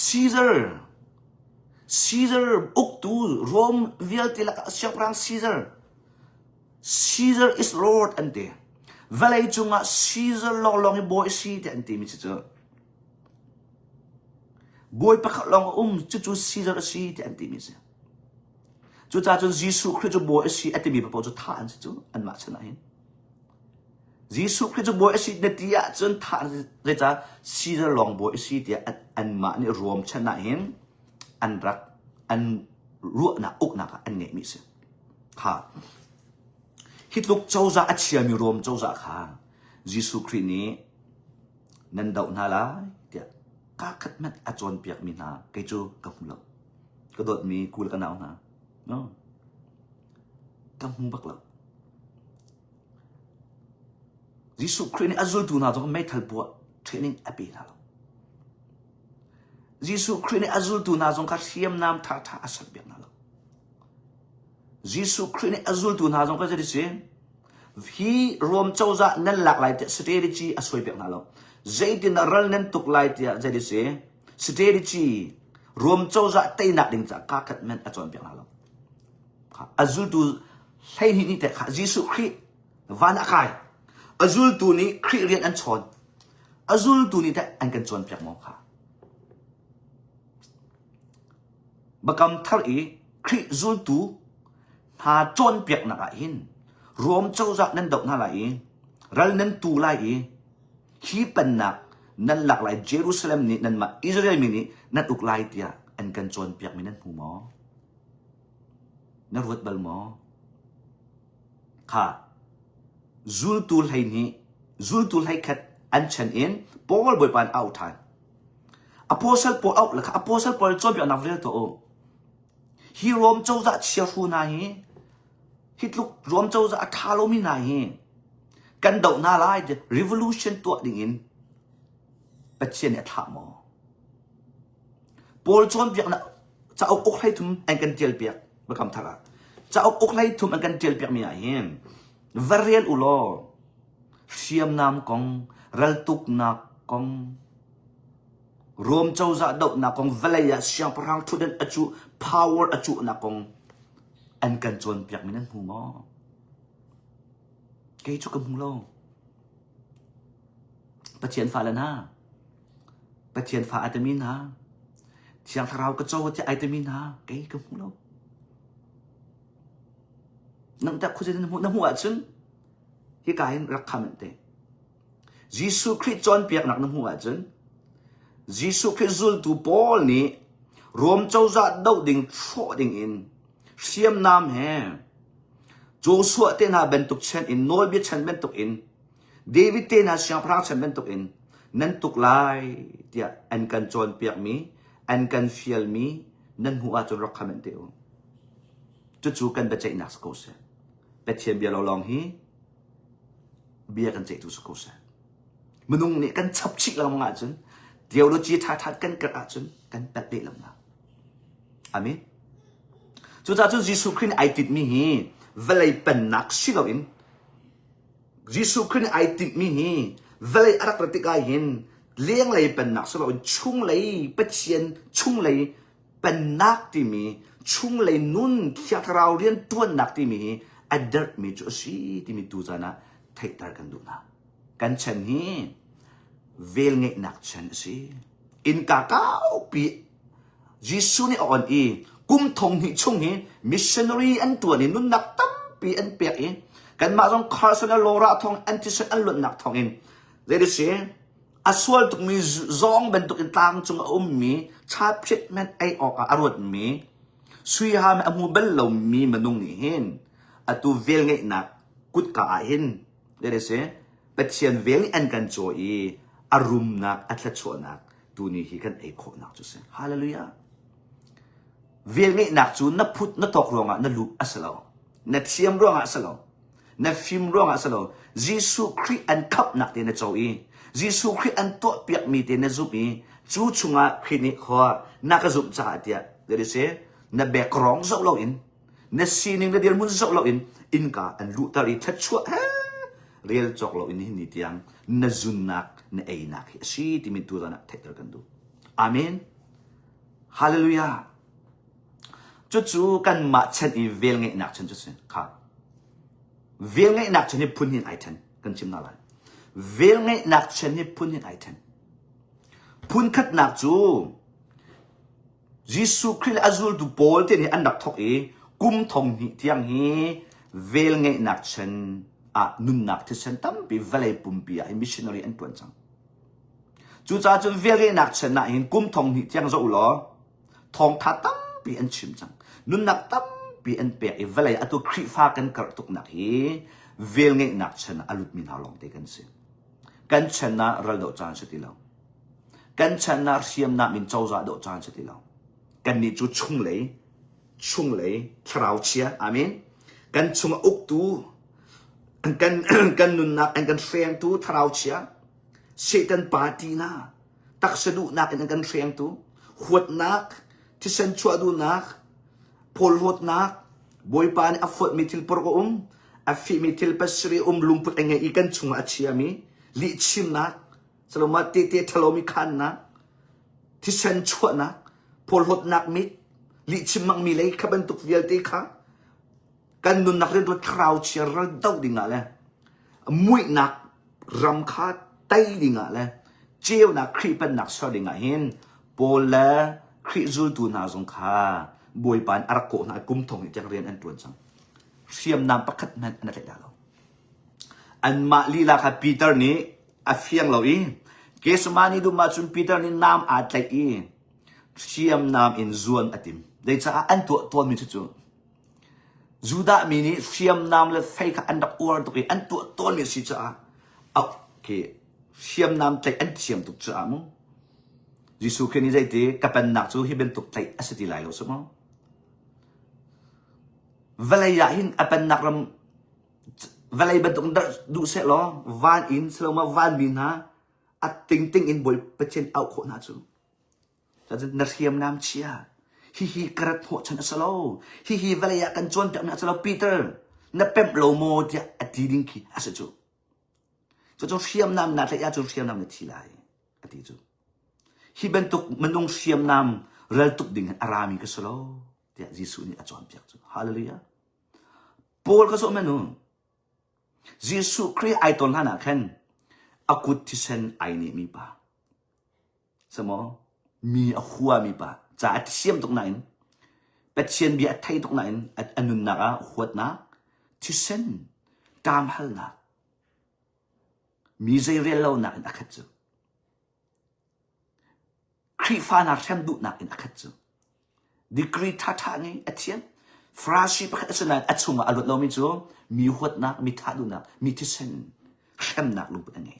ซีซาร์อุกตูโรมเวียลติลักเสียงพลังซีซาร์ is Lord อันเดียเวลาจุงอ่ะซีซาร์ลองให้บอยซีแต่อันเดียมิจิจ้ะบอยปักลองจู่ซีซาร์ซีแต่อันเดียมิจิจู่จ่าจนยิสุคริสต์บอยซีอันเดียมีพระพรจะท่านจิจ้ะอันมาชนะเห็น Giêsu Christ boy si na tia chun tha re cha si ra long boy si tia an ma ni rom chana hin an rak an ru na uk na ka an nge mi se kha hit luk chau za achia mi rom chau za kha Giêsu Christ ni nan dau na la tia ka khat mat a chon piak mi na ke chu ka hum lo ka dot mi kul ka naw na no ka hum bak lo Giêsu Christ ni azul tu na zo mai thal pu training api na lo Giêsu Christ ni azul tu na zo ka thiam nam tha tha asat biak na lo Giêsu Christ ni azul tu na zo ka jari se hi rom chauza nan lak lai te strategy asoi biak na lo zaidin ral nan tuk lai te jari se strategy rom chauza tai nak ding cha ka khat men achon biak na lo azul tu hai ni te kha Giêsu Christ van akai azul tu ni Christ rian an chon azul tu ni te an kan chon biak mo kha bakam thar e Christ zul tu ha chon piak na ka hin rom chau za nan dok na lai ral nan tu lai hi pan nak nan lak lai Jerusalem ni nan ma Israel mi ni nan uk lai tia an kan chon piak mi nan hu mo na ruat bal mo kha zul tu lai ni zul tu lai khat an chan in Paul boy pan out thai apostle Paul out la apostle Paul chon piak na vre to hi rom chau za chia fu na hi hit luk rom chau za tha lo mi na hi kan dau na lai de revolution to ding in patchen ya tha mo Paul chon piak na cha ok lai thum an kan tel piak ba kam thara cha ok lai thum an kan tel piak mi a hin varial ulo siam nam kong ral tuk na kong rom chau za dau na kong valaya siang parang thuden achu power achu na kong an kan chon piak mi nan hu mo ke chu kam hung lo pathian fa lan ha pathian fa atamin ha siang tharau ka chau ti atamin ha ke kam hung lo nang ta khu je na hu a chun hi ka hin rak kham te Giêsu Christ chon piak nak na hu a chun Giêsu Christ zul tu Paul ni rom chau za dau ding tho ding in siam nam he Joshua te na ben tuk chen in nol bi chen ben tuk in David te na siang prang chen ben tuk in nan tuk lai tia an kan chon piak mi an kan fiel mi nan hu a chon rak khamen te o chu kan ba chai nak ko se pe chen bia lo long hi bia kan chai tu ko se menung ni kan chap chik lang nga chun theology tha tha kan ka a chun kan pat de lam na amen chu cha chu Giêsu Christ ai tit mi hi velai pen nak silo in Giêsu Christ ai tit mi hi velai arak ratika hin liang lai pen nak silo in chung lai patien chung lai pen nak ti mi chung lai nun khia tharau rian tuan nak ti mi adert mi chu si ti mi tu jana thai tar kan du na kan chen hi vel nge nak chen si in ka kau pi Giêsu ni on i kum thong hi chung hi missionary an tuan ni nun nak tam pi an pek i kan ma jong Carson Lora thong antisan an lut nak thong in there is a aswal tuk mi zong ben tuk in tang chung mi cha phit men ai ok arut mi sui ha ma mu bel lo mi manung ni hin atu vel nge nak kut ka hin there is a pathian vel an kan cho i arum nak atla cho nak tu ni hi kan ai kho nak chu se hallelujah vel nge nak chu na phut na tok ronga na lup asalo na thiam ronga asalo na phim ronga asalo Giêsu Christ an khap nak te na cho i Giêsu Christ an to piak mi te na zup i chu chunga khini kho na ka zup cha tia there is a na background zo lo in na sining na dir mun zo lo in ka an lu ta ri that chu real chok lo in ni tiang na zunak na ai nak si ti min tu na thai kan du amen hallelujah chu kan ma chen i vel nge nak chen chu sen kha vel nge nak chen ni phun hin ai then kan chim na lai vel nge nak chen ni phun hin ai then phun khat nak chu Giêsu Christ azul du Paul te ni an dak thok e kum thong hi tiang hi vel nge nak chen นุนนักที่เซนตั้มปีเวลัยปุ่มปีไอมิชชันนารีอันตัวจังจูจ้าจนเวลัยนักเชนะเห็นกุมทองหิจังจะอุลอทองทัดตั้มปีอันชิมจังนุนนักตั้มปีอันเปียไอเวลัยอัตุครีฟ้ากันกระตุกนักฮีเวลเงนักเชนะอลุดมินหาลองเตกันสิกันเชนะรัลโดจานสติลากันเชนะเสียมนักมินเจ้าจ่าโดจานสติลากันนี่จูชุ่งเลยคราวเชียอามินกันชุ่งอุกตูกันนุนนักกันเฟียงตูคราวเชียเซตันปาตีนาตักสะดุนักกันเฟียงตูหวดนักที่เซนชัวดูนักพลหวดนักบอยปานอัฟดมิทิลปรกอัฟฟิมิทิลปัสรีลุมพุดเองไงกันชุ่งอาชียมีลิชิมนักสโลมาเตทะโลมิคันนักที่เซนชัวนักพลหดนักมิดลิชิมังมีเลยขับเป็นตุกเวียลตีค่ะกันนุนนักเรียนตัวคราวเชียร์ดาวดิ่งอะไรมวยนักรำคาไตดิ่งอะไรเจียวนักครีเป็นนักสอดิ่งเห็นโปลครีจูตูนาสงขาบวยปานอารักโกนักกุมทองที่จะเรียนอันตัวจังเสียมนำประคัดนั้นอันอะไรเราอันมาลีลาค่ะปีเตอร์นี้อาเฟียงเราอีเกสมานี่ดูมาจุนปีเตอร์นี้น้ำอาจใจอีเชียมนามอินซวนอติมได้จะอันตัวมีจุดจูดามินิเชียมนามเลยไฟกับอันดับอวร์ตุกีอันตัวมีสิจ้าเอาโอเคเชียมนามใจอันเชียมตุกจ้ามั้งยิสุคืนนี้ใจตีกับเป็นนักจูฮิเป็นตุกใจอสติไลโลสมั้งเวลายาหินอเป็นนักรำเวลาเป็นตุกดูเสร็จล้อวานอินสโลมาวานบินฮะอัดติงอินบอยเปเชนเอาโคนาจูจะนักเชียมน้ำเชียฮิกระหัวฉันสโลฮิเวลากันจวนจากนักสโลปีเตอร์นับเป็นโลโมเดียอดีดิงคีอาศัยจูจะเชียมน้ำนักเลยจะเชียมน้ำในทีไรอดีจูฮิเป็นตุกมันต้องเชียมน้ำเรลตุกดิ่งอารามีก็สโลเดียจิสุนี่อาจารย์เปียกจูฮาเลลูยาปอลก็สมัยนู้นจิสุครีไอตอนนั้นนะแค่อากุติเซนไอนี่มีป่ะสมอมีหัวมีป่ะจะเทียมตรงไหนเป็ดเชียนเบียดไทยตรงไหนอันนุนนักหัวนักที่เส้นตามหัลนักมีใจเรียลเรานักนักขัดจูครีฟ้านักแทมดุนักนักขัดจูดีกรีท่าทางไงเทียนฟราชีประคัตสนานอัดส่งอารมณ์เราไม่จูมีหัวนักมีท่าดุนักมีที่เส้นแทมนักลงไปยังไง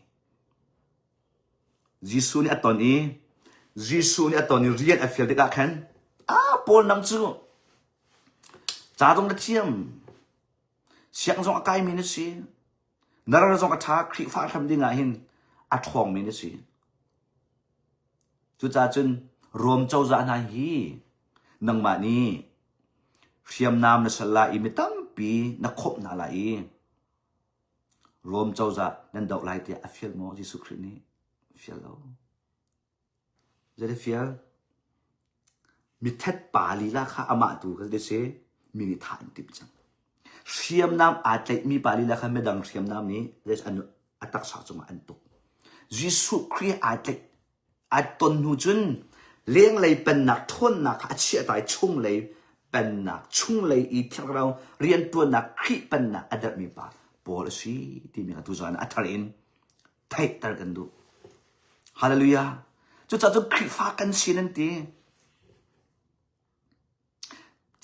ยิสุนี่ตอนนี้ยิสุนี่ตอนนี้เรียนเอฟเฟลต์กันแค่ปอลนั่งจูจ้าตรงนั้นเทียมเสียงส่งอากาศมีนี่สินาราส่งกระทาครีฟ้าทำได้ไงเห็นอัดทองมีนี่สิจุดจ้าจนรวมเจ้าจานาฮีนังมานี่เชียมน้ำในสลายไม่ตั้มปีนักขบนาลายรวมเจ้าจานั่นดอกลายที่อัฟเฟลโมยิสุคริสต์นี่เฟียลแล้วจะได้เฟียลมีเท็ดป่าลีลาค่ะอามาตูก็ได้เสมีนิทานติดจังเชียมน้ำอาจจะมีป่าลีลาค่ะไม่ดังเชียมน้ำนี้เรื่องอัตักษาจงอันตุกยิสุคริสต์อาจตนหูจุนเลี้ยงเลยเป็นนักทนนักอาชีพตายชุ่งเลยเป็นนักชุ่งเลยอีที่เราเรียนตัวนักคริเป็นนักอดีตมีป่าปอลสีที่มีตัวจานอัตรินไทยตระกันดูฮาเลลูยาจุดจ้าจุดคริฟ้ากันสินั่นที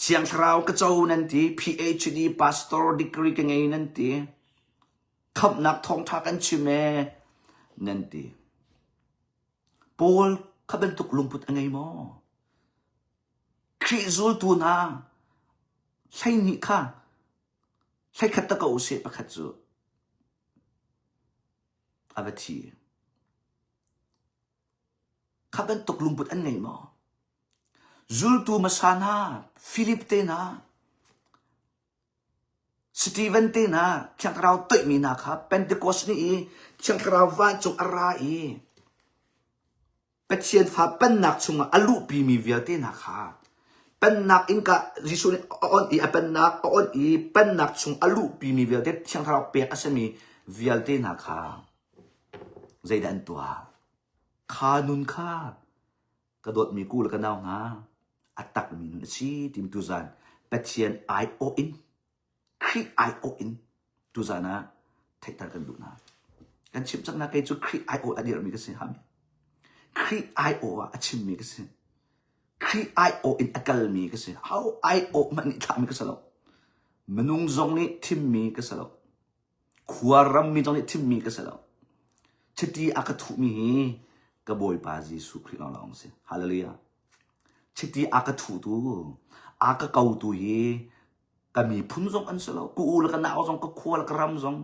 เชียงคราวก็เจ้านั่นที PhD Pastor Degree กันไงนั่นทีขับนักท่องทากันชิเมนั่นทีปอลขับเป็นตุกลุงพุทธไงมั้งคริซูลตัวน่ะใช่นี่ค่ะใช่ขัดตะกอุเสปะขัดจูอาเวทีขับเป็นตุกลุงพุทธไงมั้งจูลตัวมาสานาฟิลิปเตน่ะสตีเวนเตน่ะเชียงราวตุยมีนะครับเป็นเดโกสนี่เชียงราววันจงอะไรเป็นเชียนฟ้าเป็นนักชงอลูปีมีเวียเตนะคะเป็นนักอินกะจิสุนออนอีเป็นนักออนอีเป็นนักชงอลูปีมีเวียเตเชียงราวเปียอาศัยมีเวียเตนะคะใจดันตัวขานุนค่ะกระโดดมีกู้แล้วก็น่าวนะอัตตักมีนุนชีทีมตุจานเป็นเชียนไอโออินครีไอโออินตุจานะ ไทยตันกันดูนะกันชิมจังนะไกจูครีไอโออดีรมีกันสิฮะครีไอโออะชิมมีกันสิครีไอโออินอักลมีกันสิ how ไอโอมันนี่ทำมีกันสิแล้วมนุงจงนี่ทิมมีกันสิแล้วขวารำมีจงนี่ทิมมีกันสิแล้วชิตีอากาทุมีกระบอยปาจีสุครีลองสิฮาเลลูยาชิตีอากาทุตูอากาเกาตูเยก็มีพุ่มจงอันสิแล้วกูแล้วก็นาวจงก็ขวาแล้วก็รำจง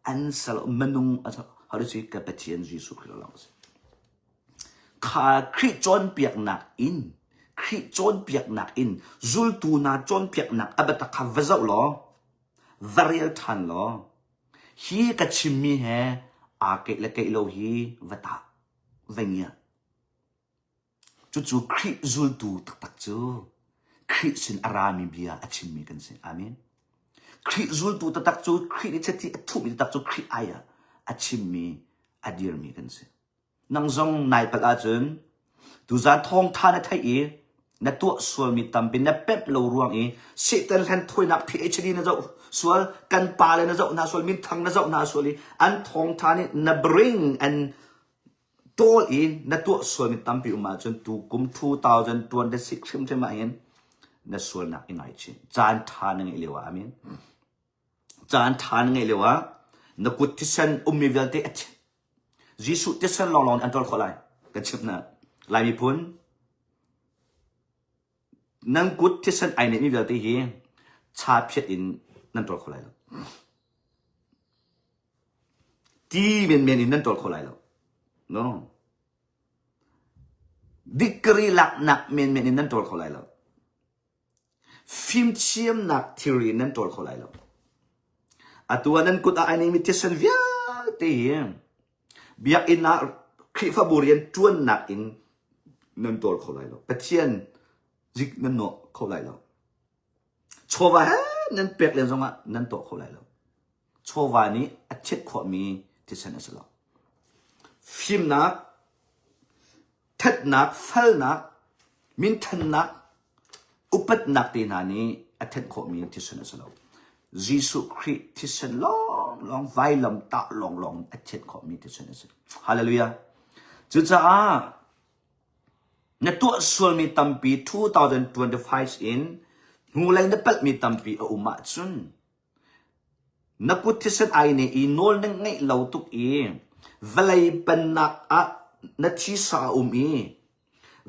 อันสิแล้วมนุงอันสิฮาเลลูยากับเทียนจีสุครีลองสิข้าคริจอนเปียกหนักอินคริจอนเปียกหนักอินจุลตูนาจอนเปียกหนักอับตะข้าเวจ้าหรอวารีลทันหรอฮีก็ชิมมีแฮอาเกลเกลโลฮีวตาเวงียจู่ๆคริจุลตูตักจูคริสินอารามีเบียอชิมมีกันสิอาเมนคริจุลตูตักจูครินิชที่ทุมีตักจูคริอายะอชิมมีอดีรมีกันสินังจงนายปลาจุนดูจานทองทานไทยนัตัวส่วนมีตั้มเป็นนับเป็ดเรารวงเสตันแลนถอยนับ PhD นะเจ้าส่วนกันปาเลยนะเจ้าน่าส่วนมีทั้งนะเจ้าน่าส่วนอันทองทานนี่นับ bring and ตัวนัตัวส่วนมีตั้มปีอุมาจนตูกุม2026ใช่ไหมเห็นนัส่วนนักอินไอชิจานทานยังไงเลยวะอามินจานทานยังไงเลยวะนักกุฏิสันมีเวลเตะยิสุเตสันลองอันตรขอไลกันชิบนะไลมีพ้นนังกุฏิสันไอเนี่ยมีเวลเตะฮีชาเพียอินนั่นตรขอไลแล้วตีเมียนอินนั่นตรขอไลแล้วโน่ดิกรีหลักหนักเมียนอินนั่นตรขอไลแล้วฟิล์มเชียมหนักทีรีนั่นตรขอไลแล้วอัตัวนั้นกุฏไอเนี่ยมีเตสันเวียเตะbiak ina khifa burian tuan nak in nan tol kholai lo pathian zik nan no kholai lo chowa nan pek len zonga nan to kholai lo chowa ni achet kho mi tisan aslo phim nak that nak phal nak min than nak upat nak te na ni achet kho mi tisan aslo Jesus Christ tisan long vai lam ta long achet kho mi tisan aslo hallelujah chu cha na tu sul mi tampi 2025 in ngulai na pal mi tampi a uma chun na kutisan ai ne i nol na ngai lau tuk i valai panak a na chi sa i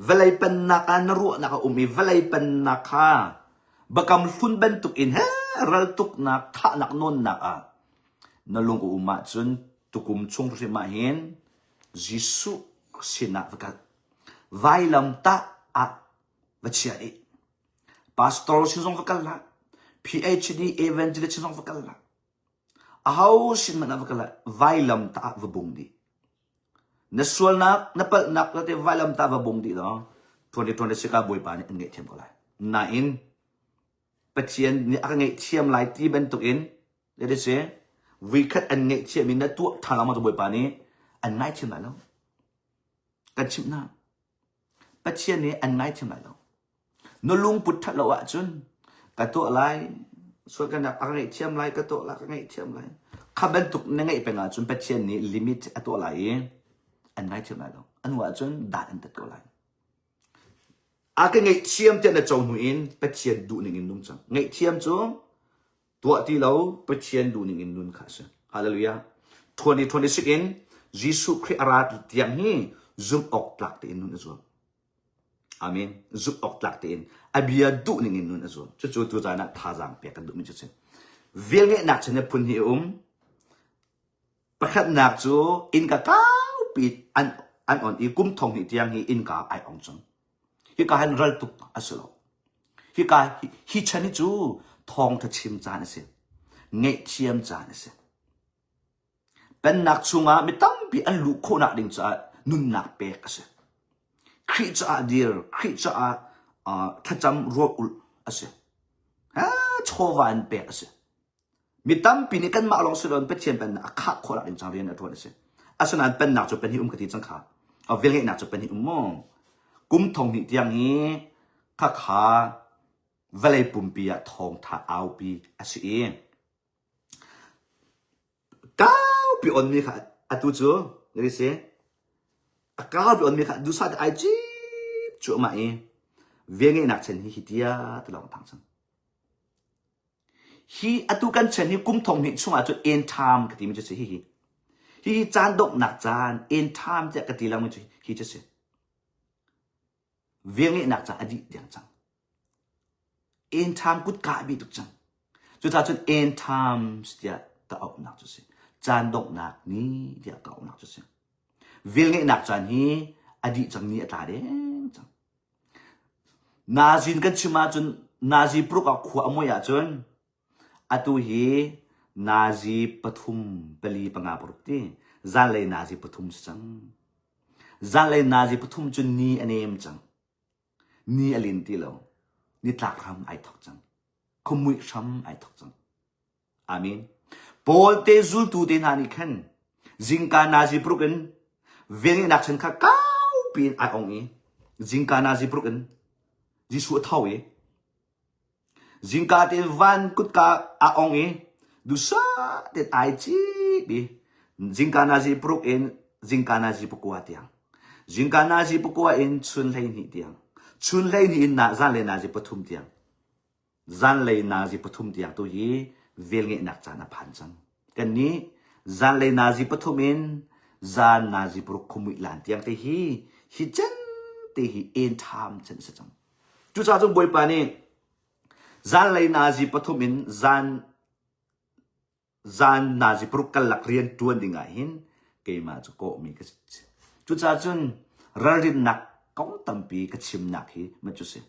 valai panak a na ru na ka valai panak ha bakam hun ban tuk in ha ral tuk na tha nak non na a na lung uma chun tukum chung ri ma hen jisu sina vakat vai lam ta a vachia e pastor sinong vakal la PhD evangelist sinong vakal la ahaw sin man vakal la vai lam ta vabung di naswal nak napal nak te vai lam ta vabung di no 2026 ka boy pa ni ngai them ko lai na in patien ni aka ngai thiam lai ti ben tuk in let us say we cut an ngai thiam min na tu thala ma boy pa ni an ngai thiam lai lo kan chim na patien ni an ngai thiam lai lo no lung put that lo wa chun ka to lai so kan aka ngai thiam lai ka to la ka ngai thiam lai kha ben tuk na ngai pe nga chun patien ni limit ato lai an ngai thiam lai lo an wa chun da an tat ko lai aka ngai thiam te na chong hu in patien du ning in nung chang ngai thiam chu tua ti lo patien du ning in nun kha sa hallelujah 2026 in Jesus Christ arat tiang hi zum ok tlak te in nun azwa amen zum ok tlak te in abia du ning in nun azwa chu chu tu za na tha jang pe kan du mi chu chen vel nge nak chen pun hi pakhat nak chu in ka kau pi an on i kum thong hi tiang hi in ka ai ong chang hi ka han ral tuk aslo hi ka hi chani chu thong tha chim chan ase ngai chiam chan ase pen nak chunga mi tam pi an lu kho na ding cha nun nak pe ase khri cha dir khri cha tha cham ro ul ase ha chowan pe ase mi tam pi ni kan ma long sulon pe chen pen akha kho la ding cha rian atwa ase asana pen nak chu pen hi ka ti chang kha a vel ngai nak chu pen hi mo kum thong ni tiang hi kha kha valai pumpia thong tha au pi asi ka pi on mi kha atu chu ngari se a kau pi on mi kha du sa ai chi chu ma e venge nak chen hi hitia ta long thang chang hi atu kan chen hi kum thong hi chunga chu en tham ka ti mi chu se hi chan dok nak chan en tham ja ka ti lang mi chu hi chu se venge nak cha adi diang chang en tham kut ka bi tuk chang chu ta chu en tham stia ta op nak chu se chan dok nak ni dia ka nak chu se venge nak chan hi adi chang ni ata de chang nazin kan chima chun nazi pro ka khu amoya chun atu hi nazi pathum pali panga prukti zalai nazi pathum chang zalai nazi pathum chun ni anem chang ni alin ti lo ni tlak ram ai thok chang khumui ram ai thok chang amen pol te zul tu te na ni khan jingka nazi pruken veng nak chen kha kau pin ai ong e jingka nazi pruken jisu thau e jingka te van kut ka a ong e du sa te ai chi bi jingka nazi pruken jingka nazi pukwa tiang jingka nazi pukwa in chun lai ni tiang chun lai ni in na zan le nazi pathum tiang zan le nazi pathum tiang to hi vel nge nak cha na phan chang kan ni zan le nazi pathum in zan nazi pruk khumui lan tiang te hi chen te hi en tham chen sa chang chu cha chung boi pa ni zan le nazi pathum in zan nazi pruk kal lak rian tuan dinga hin ke ma chu ko mi ka chu cha chun rarin nak kong tampi ka chim nak hi ma chu se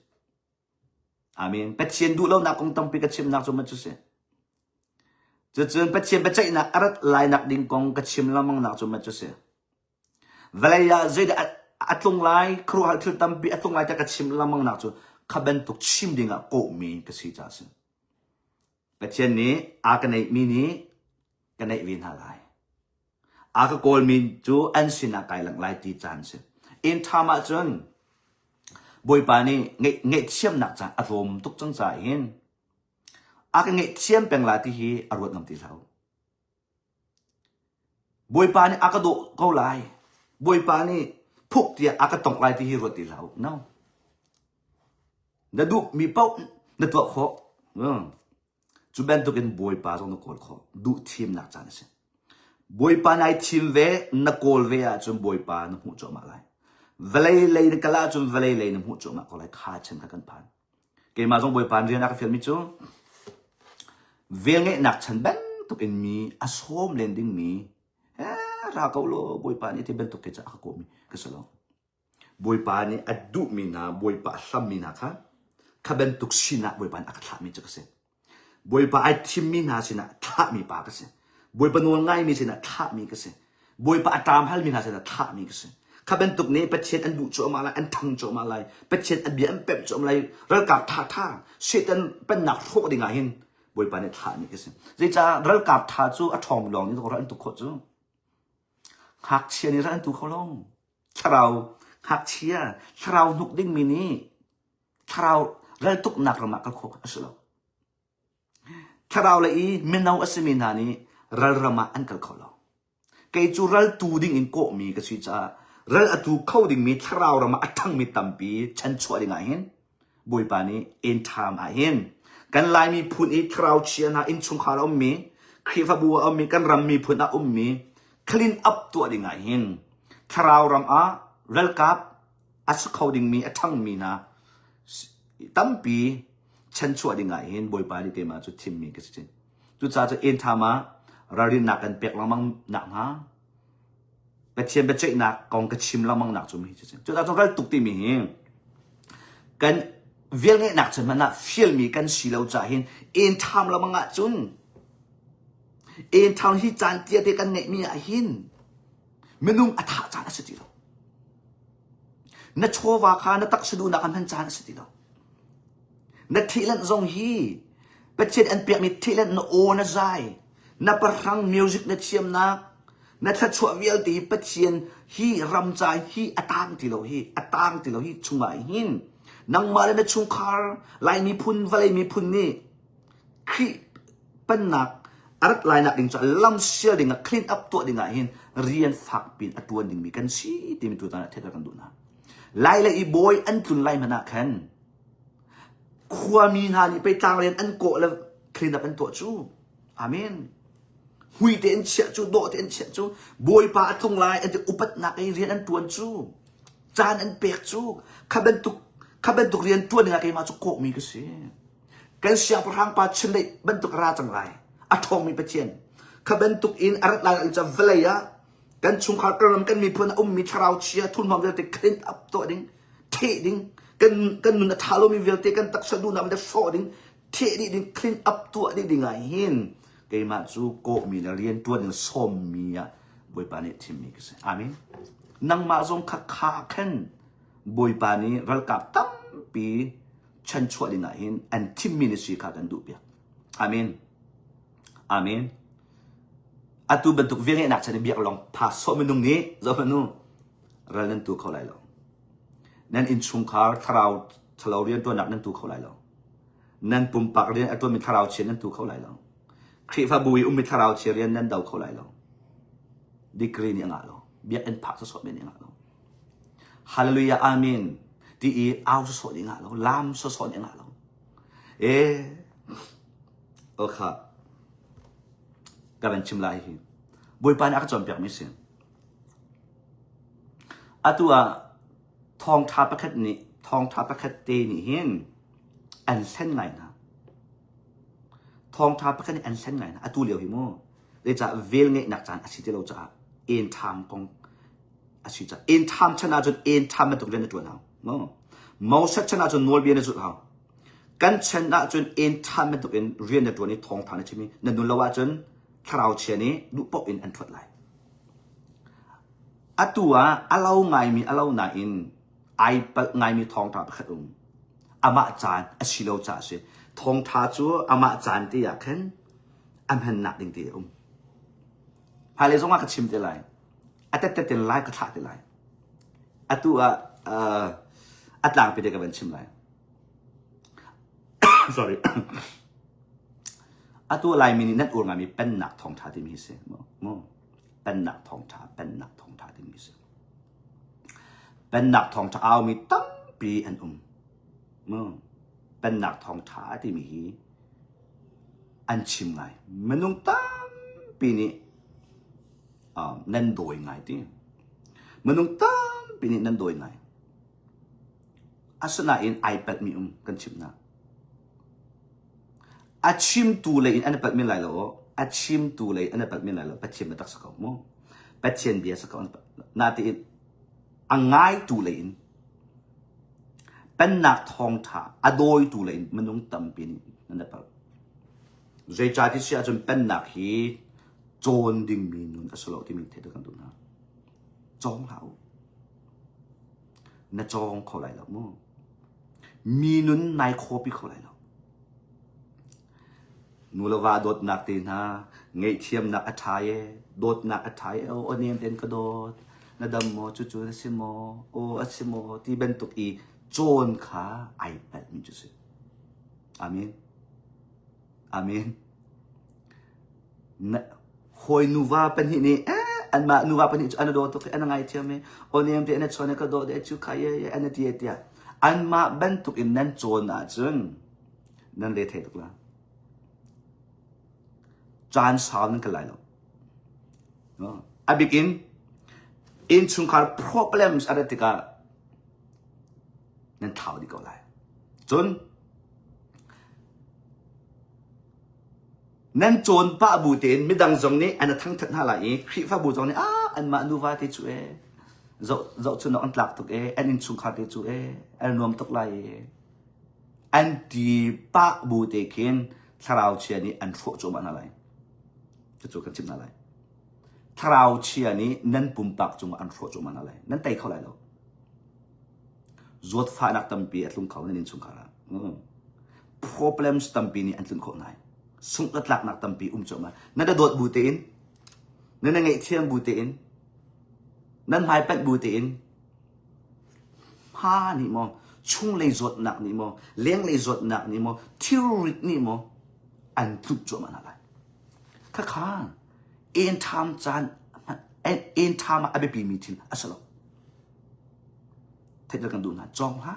amen patien du lo nak kong tampi ka chim nak chu ma chu se chun patien pa chai nak arat lai nak ding kong ka chim lamang nak chu ma chu se valaya zed atlung lai kru hal thil tampi atlung lai ta ka chim lamang nak chu khaben tuk chim dinga ko mi ka si cha se patien ni a ka nei mi ni ka nei win ha lai a ka kol min chu an sina kai lang lai ti chan se in thama chun boi pa ni nge chiam nak cha arom tuk chang cha hin a ka nge chiam peng la ti hi arwat ngam ti lau boi pa ni a ka do ko lai boi pa ni phuk ti a ka tong lai ti hi rot ti lau no na du mi pau na to kho chu ben to ken boi pa jong no kol kho du thim nak cha na se boi pa nai thim ve na kol ve a chum boi pa na hu cho ma lai velai lei na kala chum velai lei na hu cho ma ko lai kha chen ka kan phan ke ma jong boi pan rian ka film mi chu vel nge nak chan ben to ken mi a som lending mi ra ko lo boi pa ni te ben to ke cha ko mi ka salo boi pa ni adu mi na boi pa sam mi na kha ben tuk sina boi pa ak tha mi cha ka se boi pa ai thim mi na sina tha mi pa ka se boi pa nol ngai mi sina tha mi ka se boi pa atam hal mi na sina tha mi ka se kha ben tuk ne patchen an du cho ma lai an thang cho ma lai patchen an bi an pep cho ma lai ral kap tha shetan pen nak tho dinga hin boi pa ne tha mi ka se je cha ral kap tha chu a thom long ni to ran tu kho chu hak chia ni ran tu kho long thrau hak chia thrau nuk ding mi ni thrau ral tuk nak ra ma ka kho aslo thrau la i minau asmi na ni ral rama an kal kho lo ke chu ral tu ding in ko mi ka si cha ral atu khau ding mi thrau rama athang mi tampi chan chua ding a hin boi pa ni in tham a hin kan lai mi phun i thrau chia na in chung kha om mi khifa bu om mi kan ram mi phun a mi clean up to ding a hin thrau ram a ral kap as khau ding mi athang mi na tampi chan chua ding a hin boi pa ni te ma chu thim mi ka si chu cha cha in thama rarin nak kan pek lamang nak ha patien ba chei nak kong ka chim lamang nak chu mi chu cha cha ral tuk ti mi kan vel nge nak chen na feel mi kan si lo cha hin in tham lamang a chun in tham hi chan tia te kan nge mi a hin menung atha chan a si lo na chowa kha na tak sudu na kan han chan a si lo na thilan zong hi patien an pek mi thilan no o na zai na parang music na chiam na tha chua vial ti patien hi ram chai hi atang ti lo hi chunga hin nang male na chung khar lai mi phun valai mi phun ni khi pan nak อารัดลายนักดิ่งจะล้ำเสียดิ่งคลีนอัพตัวดิ่งหินเรียนฝักปีนตัวดิ่งมีกันสีที่มีตัวตาเทกันดูนะไล่เลยอีบอยอันตุนไล่มันนักแค่ความมีงานไปต่างเรียนอันโกะแล้วคลีนอัพอันตัวจูอาเมนหุยเต็นเชียจูโดเต็นเชียจูบอยป่าตรงไล่อันจะอุปนักเรียนอันตัวจูจานอันเปียกจูข้าเป็นตุกเรียนตัวดิ่งอะไรมาจูโกะมีก็สิกันเสียพลังป่าฉันได้เป็นตุกราจังไรอัทองมีประเชียนข้าเป็นตุกอินอารัดลายจะเวลยะกันชุงขากระลำกันมีเพื่อนมีชาวเชียทุนมองเวลติคลีนอัพตัวดิ่งเทดิ่งกันนุนทาโลมีเวลติกันตักสะดุนำได้ฟอดิ่งเทดิ่งคลีนอัพตัวดิ่งไงหินเกมาจูโกมีเรียนตัวดิ่งสมมีอะบอยปานิทิมิกส์อามินนังมาจงขาขันบอยปานิรัลกับตั้มปีฉันช่วยดิ่งไงหินอันทิมินิสีขากันดูเปียอามินอามินอาตูbentuk viang nak cari biar long pasok menung ni zaman nu ralan tu kau lai lo nan in chungkar tharau rian tu nak nan tu kau lai lo nan pumpak rian atu mi tharau chen nan tu kau lai lo khri fa bui mi tharau chen rian nan dau kau lai lo dikri ni ngak lo biar en pak sosok ben ngak lo haleluya amin ti i au sosok ni ngak lo lam sosok ni ngak lo okhaกันชิมลายหิบอยปานอักจอมเปียกไม่เสียงอาตัวทองทาประคัดนี่ทองทาประคัดเตนี่เห็นอันเส้นไงนะทองทาประคัดนี่อันเส้นไงนะอาตัวเหลียวหิโมเลยจะเวลเงยหนักจานอาชีพที่เราจะเอ็นทามกองอาชีพจะเอ็นทามชนะจนเอ็นทามมันตกเรียนในตัวเราเนาะมองชัดชนะจนนวลเบียนในสุดเรากันชนะจนเอ็นทามมันตกเรียนในตัวนี้ทองทาในชีวิตนั่นนุนละว่าจนคราวเชนี้ดูปอินอันทวดไหลอัตัวอาเล่าไงมีอาเล่าหนาอินไอปไงมีทองทาประคัดอามาจานอาชิโลจ่าเชทองทาจัวอามาจานที่อยากเห็นอันหันหนักดิ่งที่ภายในสองวันก็ชิมที่ไหลอัตเตเตนไลก็ถ่ายที่ไหลอัตัวอัตหลังไปเด็กกันชิมไหล sorryอาตัวลายมินินัดอวดงามีเป็นหนักทองทาที่มีเสียงมั้งเป็นหนักทองทาเป็นหนักทองทาที่มีเสียงเป็นหนักทองทาเอามีตั้งปีอันมั้งเป็นหนักทองทาที่มีอันชิมไงมันต้องตั้งปีนี้นั่นโดยไงที่มันต้องตั้งปีนี้นั่นโดยไงอาสนะอินไอแพดมีกันชิมนะอาชิมตูเลยอันนั้นปัดไม่ไหลหรออาชิมตูเลยอันนั้นปัดไม่ไหลหรอปัดเชียนมาตักสักมั้งปัดเชียนเบียสักนาทีอังไงตูเลยเป็นนักทองถาอโดยตูเลยมันต้องตั้มปีนี้นั่นแหละปัดใจใจที่เสียจนเป็นนักฮีโจนดิ่งมีนุนอสโลที่มีเทศกันดูนะจองเขาน่าจองเขาไหลหรอมั้งมีนุนนายโคปีเขาไหลหรอนูลาวาโดดนักตีนะเงยเทียมนักอัฐายโดดนักอัฐายโอเนียมเต็นกระโดดนาดำโมจู่ๆนะสิโมโออัสิโมที่เป็นตุกีโจนขาไอแปดมิจุสิอาเมนอาเมนนะหอยนูวาเป็นที่นี่อันมานูวาเป็นที่อันโดดตุกอันไงเทียมโอเนียมเต็นชนกระโดดจู่ขายอันเดียเดียอันมาเป็นตุกินนั่นโจนอ่ะจึงนั่นเลยเทตุกละจานสาวนั่นก็ไหลหรอกอาบิกินอินชุงคาร์ problems อะไรที่ก็นั่นเท่าดีก็ไหลจนนั่นโจนป้าบูเตนไม่ดังตรงนี้อันนั้นทั้งทั้งอะไรคลิปฟ้าบูตรงนี้อันมาดูว่าที่ช่วยเราชนอันหลักตุกอันอินชุงคาร์ที่ช่วยอันรวมตุกไหลอันที่ป้าบูเตเคนสาวเชียนี่อันโฟโจมันอะไรจะจูกันชิมอะไรถ้าเราเชียร์นี้นั่นปุ่มปากจงอันโฟจงมันอะไรนั่นไต่เขาไหลแล้วจวดฟ้านักตั้มปีอันลุงเขานั่นนินสุงขาระproblems ตั้มปีนี้อันลุงเขาไหนสุงกัดหลักนักตั้มปีจงมานั่นจะโดดบูเตนนั่นไงเทียมบูเตนนั่นไม้เป็ดบูเตนผ้านี่มองชุ่งเลยจดหนักนี่มองเลี้ยงเลยจดหนักนี่มองทิวริตนี่มองอันลุงจงมันอะไร ข้าเอ็นทามจานเอ็นทามอาเบปีมีทิลอัสลอเทเดกันดูนะจองฮะ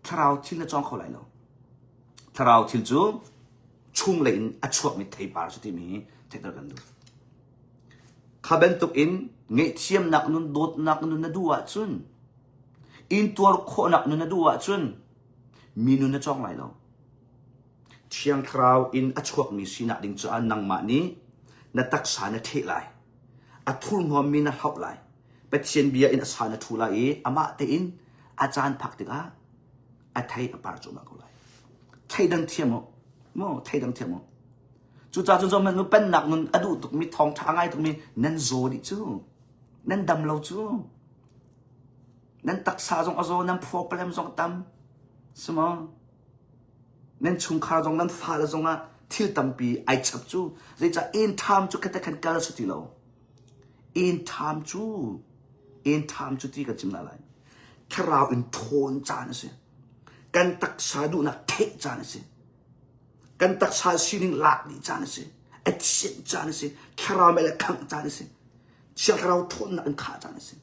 ถ้าเราทิลจองเขาไหลเราถ้าเราทิลจูชุ่มเลยอินอัชวกมีเทปาร์สุดที่มีเทเดกันดูข้าเป็นตุกอินเงยเทียมนักนุนโดดนักนุนนดูอ่ะจุนอินตัวโคนักนุนนดูอ่ะจุนมีนุนจองไหลเราเชียงคราวอินอัชวกมีสินักดิ่งจานนังมานี้นัตักษาเนเทไหลอัทุลหัวมีนักเฮาไหลเป็ดเชียนเบียอินอัศานทุลายอามาเตอินอาจารย์พักติกาอัไทยอปาร์จุมากุไลไทยดังเทียมโมไทยดังเทียมจุจ้าจุจ้ามันเป็นหนักนุนอดูตุกมีทองทางไงตุกมีนั่นโซดิจูนั่นดำเราจูนั่นตักษาจงอโซนั่นพวกเปลมจงตำสมองนั่นชุงคาจงนั่นฟ้าจงอ่ะทิลตัมปีไอจับจูเรื่องจะอินทามจูก็แต่ขันการสุดที่เราอินทามจูที่กันจิมนาไลถ้าเราอินโทนจานสิกันตักษาดูนักเทจานสิกันตักษาสิ่งหลักนี่จานสิเอ็ดเสียจานสิถ้าเราไม่ละขังจานสิเชื่อเราทนนักขาจานสิ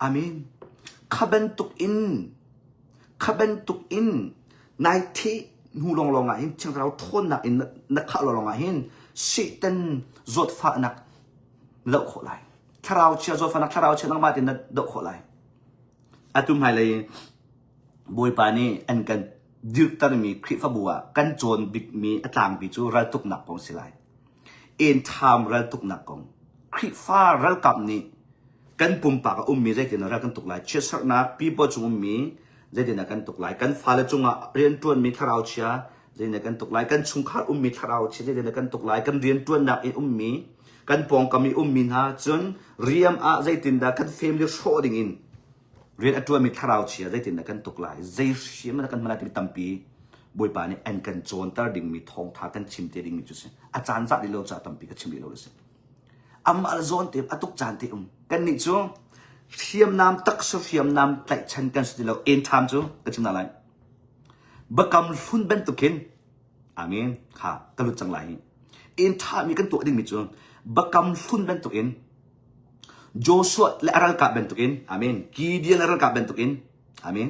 อาเมนข้าเป็นตุกอินในที่หูลงอ่ะเห็นเชื่อเราทนนักอินนักขาลงอ่ะเห็นสิเต็นจดฟ้านักเล่าขอไลถ้าเราเชื่อจดฟ้านักถ้าเราเชื่อนักมาตินนักเล่าขอไลอาตุมไฮเลยบอยปานี่อันกันยึดตั้งมีคลิปบัวกันโจนบิกมีอัตางบิจูรัลตุกหนักของสิไลเอ็นทามรัลตุกหนักของคลิปฟ้ารัลกับนี่กันปุ่มปากมีใจเดียนรัลกันตุกไลเชื่อสักนักปีบจงมีใจเดียนกันตุกไลกันฟ้าเลยจงเรียนตัวมีถ้าเราเชื่อใจเดียนกันตุกไลกันชุงขาดมีถ้าเราเชื่อใจเดียนกันตุกไลกันเรียนตัวหนักมีกันปองกมีมีนะจนเรียมใจเดียนกันเฟมเลือโชดิ่งอินเรียนตัวมีทาราวเชียได้ติดนักกันตกไหลใจเสียมันกันมาติดตั้มปีบอยปานี่แอนกันโจนตาดิ่งมีทองทากันชิมเตดิ่งมีจุดเสียอาจารย์จัดดิโลจัดตั้มปีก็ชิมดิโลเลยเสียอามาโจนเต็มอตุกจานเต็มกันนี่จูเทียมน้ำตักสุเทียมน้ำแต่ฉันกันสุดดิโลเอ็นทามจูก็ชิมอะไรบักกำฟุ้นเป็นตุกินอามีนค่ะกระลุจังไหลเอ็นทามีกันตัวดิ่งมีจูบักกำฟุ้นเป็นตุกินโจชัวและอารัลกับเป็นตุกินอามีนกีเดียนอารัลกับเป็นตุกินอามีน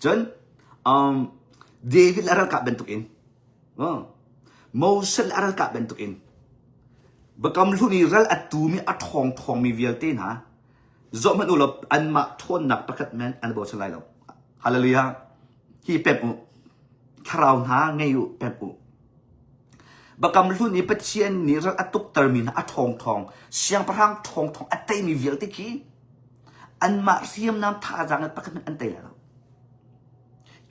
จนเดวิดอารัลกับเป็นตุกินโมเสสอารัลกับเป็นตุกินบักำลุนี่รัลอัตูมีอัดทองมีเวียลเตนฮะจอมันอุลบอันมาทนหนักประคัดแมนอันบอกฉันไรหรอกฮาเลลูยาที่เป็ดอุคราวหาไงอยู่เป็ดอุบักำลุนี่เป็นเชียนนี่รักอัตุกเตอร์มินอัดทองเสียงพลังทองอัดเตมีเวียลติกีอันมาเรียมน้ำท่าจังอันประคัดอันเตแล้ว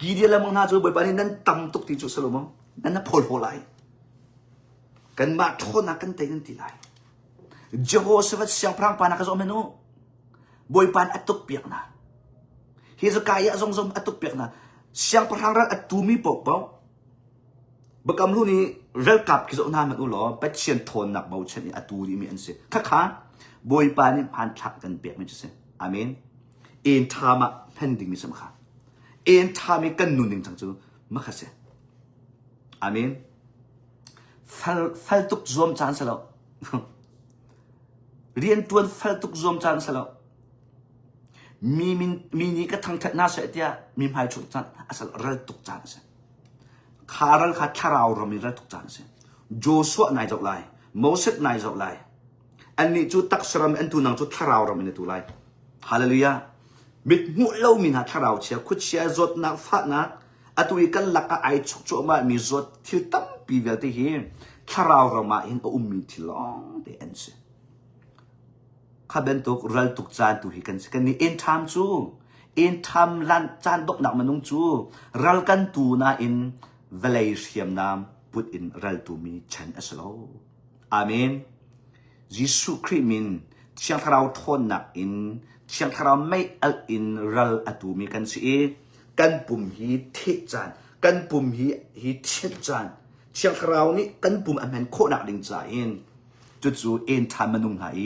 กีเดียละมึงน่าจะบ่อยปานนี้นั่นตั้มตุกติจุสโลมงนั่นน่ะโพลโพไลกันมาทนนักกันเตกันตีไลเจ้าโฮสวัสเสียงพลังปานักจอมเมนูบ่อยปานอัตุกเปียกนะฮิสกายะซงอัตุกเปียกนะเสียงพลังรักอัตุมีปกเปล่าบักกำลุนี่เรื่องกับกิจนามันอุลอไปเชียนทนหนักเบาเช่นนี้อัตูดีมีอันเสียข้าบ่อยปานนี่พันทักกันเปียกไม่ใช่เสียอาเมนเอ็นทามะแผ่นดินมีสำคัญเอ็นทามีกันนุนดิงจังจูมะขัดเสียอาเมนฟัลตุกรวมจานสละเรียนตัวฟัลตุกรวมจานสละมีนี่ก็ทั้งน่าเสียเดียมีหมายชุดจานอาศัยรัลตุกจานเสียขารัลขาทาราวเรามีรัลตุกจานเสียโจชัวนายจบไลโมเสสนายจบไลอันนี้จุดตักสรามอันตุนังจุดทาราวเรามีในตุไลฮาเลลูยามิดมุเล่ามีนาทาราวเชียคุเชียจดนักฟ้านักอัตุยกันลักไอชุกโจมามีจดที่ตั้มปีเวลที่เห็นทาราวเรามาเห็นมีที่ลองเดนเซข้าเป็นตุกรัลตุกจานตุหิกันสิกันนี่เอ็นทามจูเอ็นทามลันจานดอกหนักมันนุ่งจูรัลกันตูน่าอินเวลาเชียมน้ำพุดอินรัลตูมีฉันเอสโลอาเมนยิสุคริมินเชียงทาราวทนหนักอินเชียงทาราวไม่อัลอินรัลอัตูมีกันสิกันปุ่มฮีเทจานกันปุ่มฮีเทจานเชียงทาราวนี่กันปุ่มอันเป็นโคหนักดิ่งใจอินจู่ๆเอ็นทามมันนุ่งหาย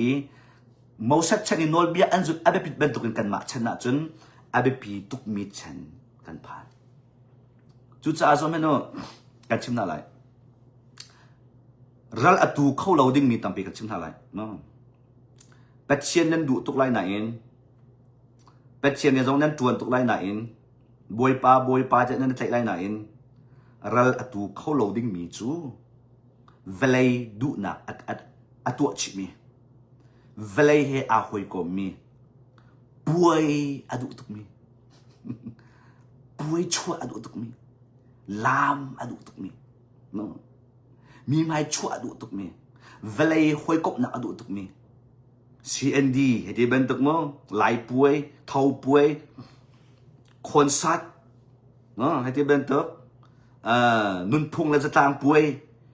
มอสักชันอินโนลเบียอันจุดอาเบปิดเป็นตุกันมาชนะจนอาเบปีตุกมีฉันกันผ่านจุดจะอาจจะไม่โน่กันชิมน่าไร รัลอตูเข้าเราดิ้งมีตั้มปีกันชิมท่าไรเนาะเป็ดเชียนนั้นดูตุกไลไหนเองเป็ดเชียนเนี่ยตรงนั้นจวนตุกไลไหนเองบวยปลาจะนั้นใช้ไลไหนเองรัลอตูเข้าเราดิ้งมีจูเวลัยดูนักอัตัวชิมีเวลัยเฮอาหวยก็มีบวยอดุตุกมีบวยชั่วอดุตุกมีลามอดุตุกมีเนาะมีไม้ชั่วอดุตุกมีเวลัยหวยกบนักอดุตุกมี CND เฮติเป็นตุกมั้งไหลป่วยเท่าป่วยคนสัตว์เนาะเฮติเป็นตุกนุนพุงและสตางป่วย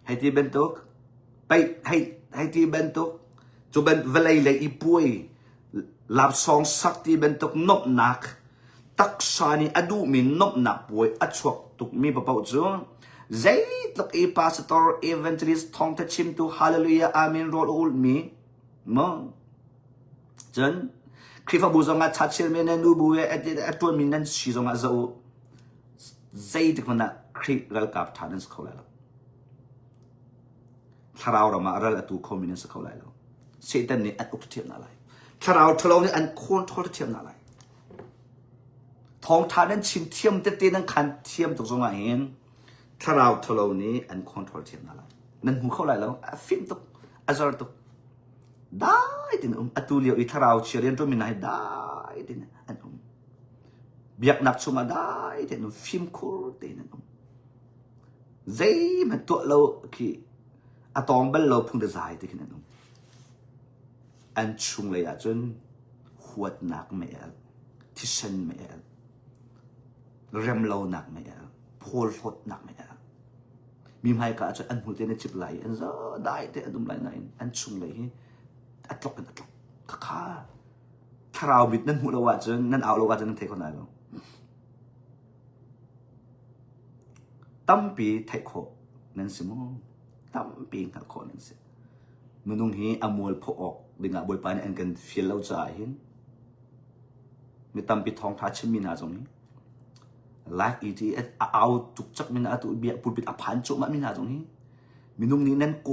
เฮติเป็นตุกไปให้ที่เป็นตุกจูเป็นเวลัยเลยอีป่วยลาบสองสักที่เป็นตุกนบหนักตักษานี่อดูมีนบหนักป่วยอัดชวกตุกมีปะเป่าจูใจตุกอีพาสตอร์อีเวนต์ลิสท่องทัชิมตุฮาเลลูยาอาเมนโรลอุลมีมั้งจนคริฟบูซงอาชัดเชลเมนันดูบุเอตัวมีนันชีซงอาเจ้าใจตุกมันน่ะคริรัลกับทานันสเขาแล้วถ้าเรามาเรื่องตัวคอมมิวนิสต์เขาเลยแล้วเสียแต่เนี่ยอันอุปเทียมอะไรถ้าเราทะเลาะเนี่ยอันโค่นทอดเทียมอะไรทองทานั้นชิมเทียมเต้นั้นคันเทียมตกลงมาเองถ้าเราทะเลาะนี้อันโค่นทอดเทียมอะไรนั่นหูเขาเลยแล้วฟิล์มตกอาจารย์ตกได้ดินะอัตุเลียวอีถ้าเราเชื่อเรียนตัวมินายได้ดินะอันเบียกนักสมาได้ดินะฟิล์มคูร์ดินะใจมันตัวเราคืออะตอมเป็นเราพุ่งจะใจที่ขนาดนั้นอันชุงเลยจนหัวหนักไม่เอลที่เส้นไม่เอลเริ่มเราหนักไม่เอลโพลฟดหนักไม่เอลมีไม่ก็อาจจะอันหัวเตียนจิบไหลอันจะได้แต่อันดุมไหลไหนอันชุงเลยอัดลอกข้าถ้าเราบิดนั่นหัวเราว่าจนนั่นเอาเราว่าจนนั่นเทคนไหนเราตั้มปีเทโคนั่นสิมั้งตั้มปีนักคนนั่นสิมันต้องให้อมวยพออกดึงอ่ะบอยปานอันกันฟิลเราจ่ายเห็นมีตั้มปีทองทัชมินาตรงนี้ไลฟ์อีทีเอาตุกจักมินาตุเบียปุบปิดอภันจุมามินาตรงนี้มีนุ่งนี้นั่นโก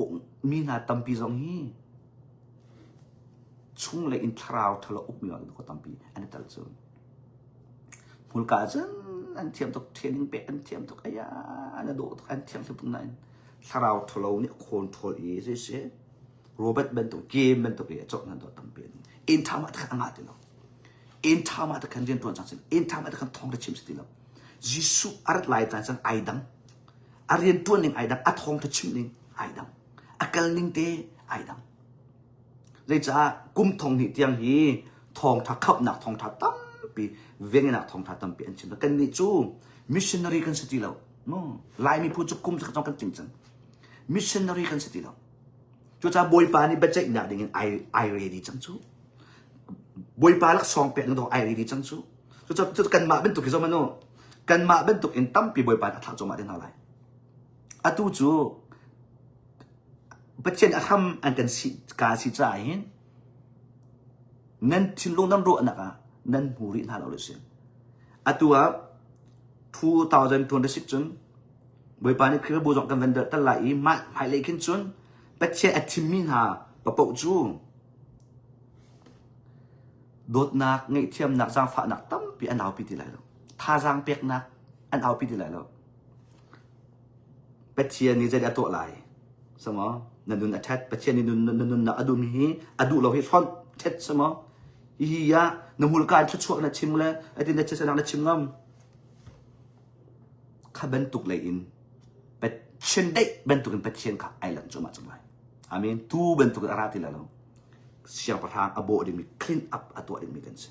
มินาตั้มปีตรงนี้ช่วงเลยอินทราวทะเลาะอุกมีอะไรก็ตั้มปีอันนี้ตัดส่วนมูลค่าจันอันเทียมตุกเทียนเป็ดอันเทียมตุกอายาอันนั้นโดดอันเทียมตุกตรงนั้นถ้าเราทะเลาะเนี่ยคอนโทรลเองใช่โรเบิร์ตเป็นตัวเกมเป็นตัวเองจบนั่นตัวตั้งเป็นอินทามาตะขันงาติเราอินทามาตะขันเรียนตัวจังสิอินทามาตะขันท่องได้ชิมสิเรายิสุอาร์ตไลน์จังสันไอดังอาเรียนตัวหนึ่งไอดังอาท่องได้ชิมหนึ่งไอดังอาเกลหนึ่งเตไอดังเลยจ้ากุมท่องนี่เตียงฮีท่องทักขับหนักท่องทักตั้มปีเวียงหนักท่องทักตั้มปีอันชิมแล้วกันนี่จูมิชชันนารีกันสิเราโน่ไลน์มีผู้จุกุมสักจ้องกันจริงจังมิชชันนารีกันสิเราจูจ้าบอยปานี่เป็นใจหนักดิ่งไอเรดีจังจูบอยปาลักซองเป็ดนั่งตัวไอเรดีจังจูจูกันมาเป็นตุกิจมันโน่กันมาเป็นตุกินตั้มปีบอยปาอัฐาจงมาได้เท่าไรอัตุจูเป็นเช่นอาทำอันกันสิกาสิจ่ายเห็นนั่นทิ้งลงน้ำรั่วนักนั่นหูริน่าเราเลยเสียอัตัว2026จนบอยปานี่คือบูจงกันเวนเดอร์ตลาดอีมาหายเลยขึ้นจนเป็นเช่นอัติมินาปะปะจูโดดนักเงี้ยเทียมนักจางฝานักตั้มปีอันเอาปีที่ไรแล้วท่าจางเปียกนักอันเอาปีที่ไรแล้วเป็นเช่นนี้จะได้ตัวอะไรสมองนั่นนุนอัดเท็ดเป็นเช่นนี้นุนนักอดูมีอดูเราให้ฟอนเท็ดสมองฮียะนมูลการชั่วๆนัดชิมเลยไอ้ที่นัดเชนักนัดชิมงามข้าเป็นตุกเลยอินเป็นเช่นได้เป็นตุกเป็นเช่นข้าไอหลังจุมาจุมาอามีนทูเป็นตุกอะไรที่แล้วเสียงประธานอโบดิมีคลีนอัพอัตัวดิมีกันสิ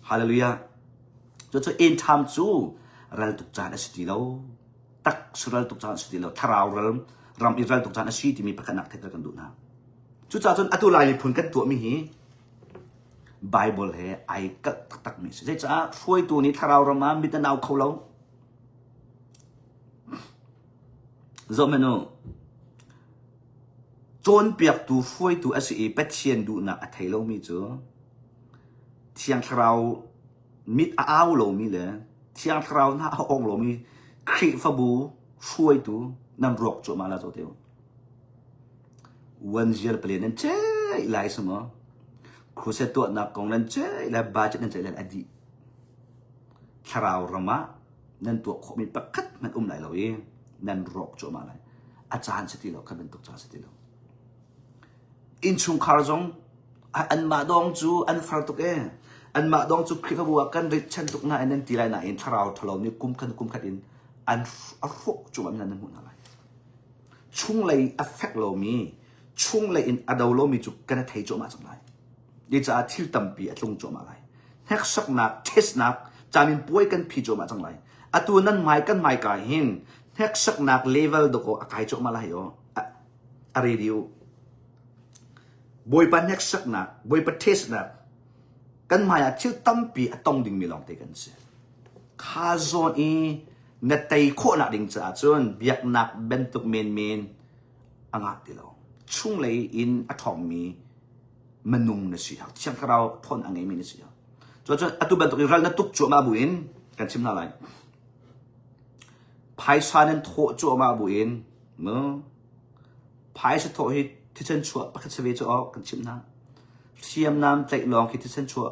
ฮาเลลูยาจะเอ็นทำจูเราตุกจานสิทธิเราตักสุราตุกจานสิทธิเราถ้าเรารำอิรัลตุกจานสิทธิมีประกันนักเทศกันดูนะจุดจ้าจนอัตุลายผลกันตัวมีหีไบเบิลเฮไอกักตักมีสิจ้าช่วยตัวนี้ถ้าเรารำมามิตรนาวเขาเราจอมโนจนเปียกตัวช่วยตัวสิเป็ดเชียนดูนักอัฐิเรามีจ้ะเที่ยงเรามิดอ้าวเรามีเลยเที่ยงเราหน้าองเรามีครีฟบูช่วยตัวนำรกจุมาแล้วตัวเดียว วันเจียร์เปลี่ยนนั้นเจ๊หลายสมอครูเสตัวนักกองนั้นเจ๊หลายบาดนั้นเจ๊หลายอดีตคราวรำมะนั่นตัวขมิประคัดมันไหลเราเองนั่นรอกโจมาเลยอาจารย์สติเราขันเป็นตุกจารสติเราอินชุงคาร์จงอันมาดองจูอันฟาร์ตุกอันมาดองจูคริฟบัวกันริชันตุกน่าอันนั้นตีไรน่ะอินคราวทะเลานี่กุมขัดอินอันรอกโจมานั่นหุ่นอะไรช่วงเลยเอฟเฟกต์เรามีช่วงเลยอินอดาวเรามีจุกันเทโจมาจังไรยิ่งจะทิลตัมปีอัดลงโจมาอะไรแฮกสักนักเทสนักจามินป่วยกันพีโจมาจังไรอัตัวนั้นไม่กันไม่กายหินแฮกสักนักเลเวลดูก็อากายโจมาอะไรอ๋ออะไรเดียวบอยปันแฮกสักนักบอยปันเทสนักกันไม่อาทิลตัมปีอัดต้องดิ่งมีลองเตกันเสียข้าโซนอีนัดไต่โคนักดิ่งจ้าจนเบียกนักเบนตุกเมนอ่างติเราช่วงเลยอินอะทอมมีมันนุ่งนะสิครับที่เราทนอังไงมีนะสิครับจนอัตุบันตุกอิรัลนัตุกจัวมาบุอินกันชิมนาไรภายชานันโถจัวมาบุอินเมื่อภายชาโถฮิที่ฉันชัวปะคัตเวจออกกันชิมนาเทียมน้ำใจลองคิดที่ฉันชัว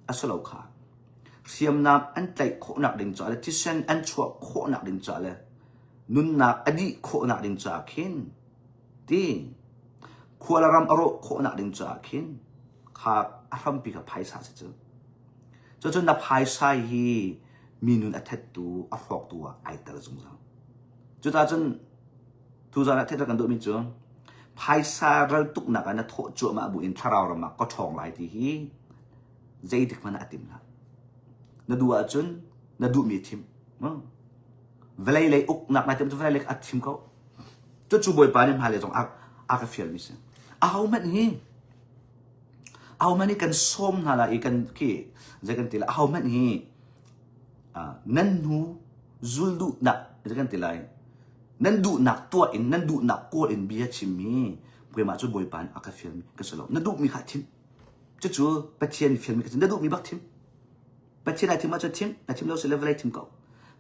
อัสลาวขาเทียมน้ำอันใจโคนักดิ่งจ่าเลยที่ฉันอันชัวโคนักดิ่งจ่าเลยนุนนักอดีโคนักดิ่งจ่าเข็นที่ควรรำอารมณ์โคนักดิ่งจ่าเข็นข้าอารมณ์ปีกับภายชาเจอจนนับภายชาฮีมีนุนอัตตัวอัฟอกตัวไอตระจงจังจุดอาจารย์ทุจาระเทศกันดูมิจงภายชาเราตุกนักอันนั้นโถจัวมาบุอินทาราวรมาก็ทองหลายทีฮีใจดิกมันอติมละนดูอาจารย์นดูมีทิมเวลาเลยอุกนักนายทิมจะเวลาเลยอัดทิมเขาจุดจูบอยปานิมหาเลยจงอากาเฟียลมิเซเอามันนี่เอามันนี่กันส้มฮาลาอีกันกี่จะกันตีละเอามันนี่นั่นหูจุลดูนักจะกันตีละนั่นดูนักตัวอินนั่นดูนักกูอินเบียชิมีเพื่อมาจูบอยปานอากาเฟียลมิกันสลบนั่นดูมีขัดทิมจุดจูปัจเจียนเฟียลมิกันนั่นดูมีบักทิมปัจเจียนไอทิมมาจุดทิมไอทิมเราเสร็จแล้วเวลาทิมเขา